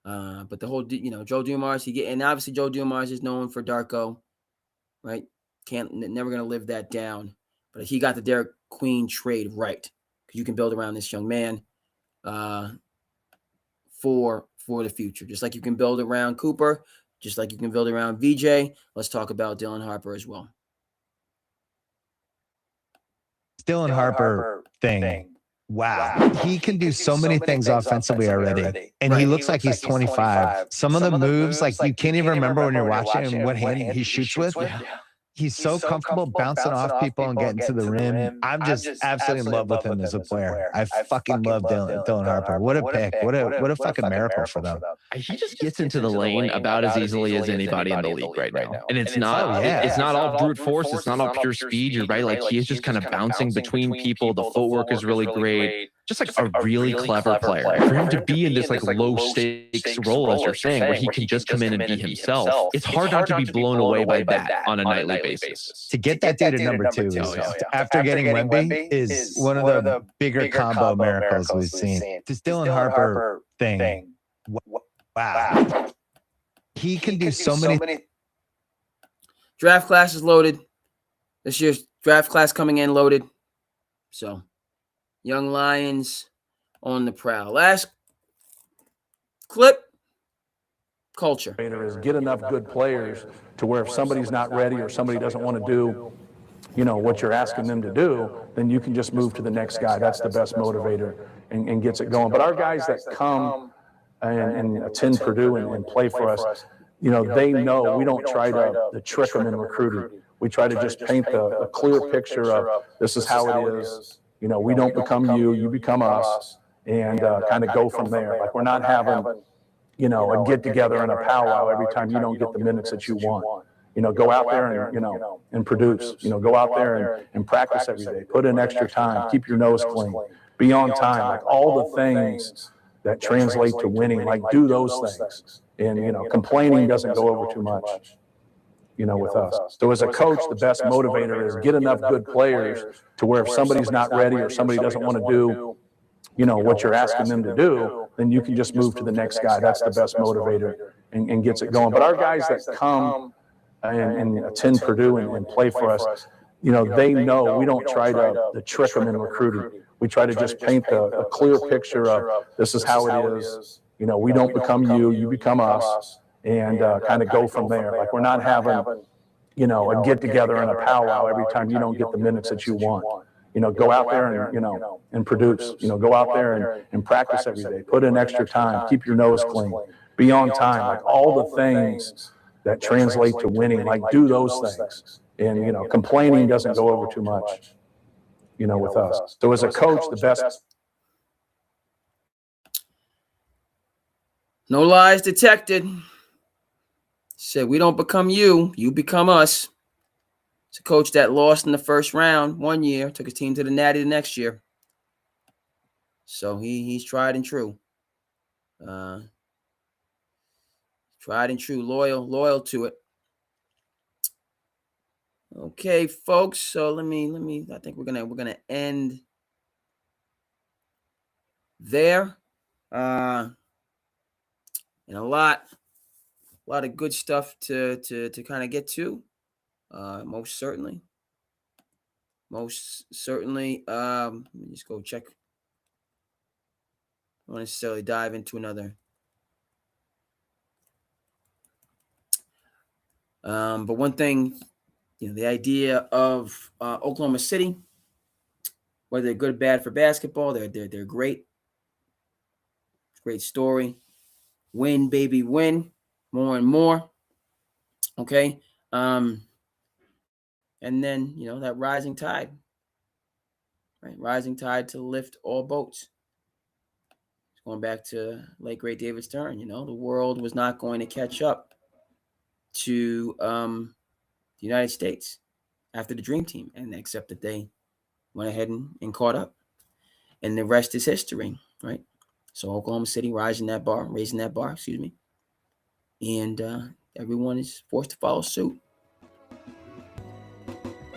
But the whole, Joe Dumars, and obviously Joe Dumars is known for Darko, right? Never going to live that down. But he got the Derek Queen trade right, because you can build around this young man for the future, just like you can build around Cooper, just like you can build around VJ. Let's talk about Dylan Harper as well. Dylan Harper thing. Wow. He can do so many things offensively already. And he looks like he's 25. Some of the moves, like you can't even remember when you're watching him what hand he shoots with. He's so comfortable bouncing off people and getting to the rim. I'm just absolutely in love with him as a player. I fucking love Dylan Harper. What a pick. What a fucking miracle for them. He just gets into the lane about as easily as anybody in the league right now. And it's not all brute force. It's not all pure speed. You're right. Like he is just kind of bouncing between people. The footwork is really great. Just like a really clever player. For him to be in this like low stakes role, as you're saying, where he can just come in and be himself, it's hard not to be blown away by that on a nightly basis. To get that dude at number 2 after getting Wemby is one of the bigger combo miracles we've seen. This Dylan Harper thing. Wow. He can do so many. Draft class is loaded. This year's draft class coming in loaded. So, Young Lions on the prowl. Last clip, culture. Is get enough good players to where if somebody's not ready or somebody doesn't want to do, what you're asking them to do, then you can just move to the next guy. That's the best motivator and gets it going. But our guys that come and attend Purdue and play for us, they know we don't try to trick them in recruiting. We try to just paint a clear picture of this is how it is. We don't become you, you become us, and kind of go from there. Like we're not having, a get together and a powwow every time you don't get the minutes that you want. Go out there and, and produce. Go out there and practice every day. Put in extra time. Keep your nose clean. Be on time. Like all the things that translate to winning. Like do those things. And complaining doesn't go over too much. With us. So as a coach, the best motivator is get enough good players to where if somebody's not ready or somebody doesn't want to do, what you're asking them to do, then you can just move to the next guy. That's the best motivator and gets it going. But our guys that come and attend Purdue and play for us, they know we don't try to trick them in recruiting. We try to just paint a clear picture of this is how it is. We don't become you, you become us, and kind of go from there. Like, we're not having, a get together and a powwow every time you don't get the minutes that you want. Go out there and, and produce, go out there and practice every day, put in extra time, keep your nose clean, be on time, like all the things that translate to winning, like do those things. And, complaining doesn't go over too much, with us. So as a coach, the best. No lies detected. Said, we don't become you, you become us. It's a coach that lost in the first round one year, took his team to the Natty the next year. So he's tried and true. Tried and true, loyal to it. Okay, folks. So let me. I think we're gonna end there. And a lot of good stuff to kind of get to. Most certainly. Let me just go check. I don't necessarily dive into another. But one thing, the idea of Oklahoma City, whether they're good or bad for basketball, they're great. Great story. Win, baby, win. More and more. Okay. And then, that rising tide. Right? Rising tide to lift all boats. Going back to late great David Stern, the world was not going to catch up to the United States after the Dream Team, and except that they went ahead and caught up. And the rest is history, right? So Oklahoma City raising that bar, and everyone is forced to follow suit.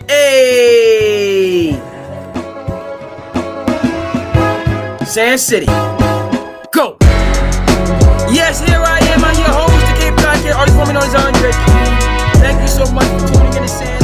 Hey! SandCity, go! Yes, here I am. I'm your host, the Cape Podcast, artist formerly known as Andre. Thank you so much for tuning in to Sand.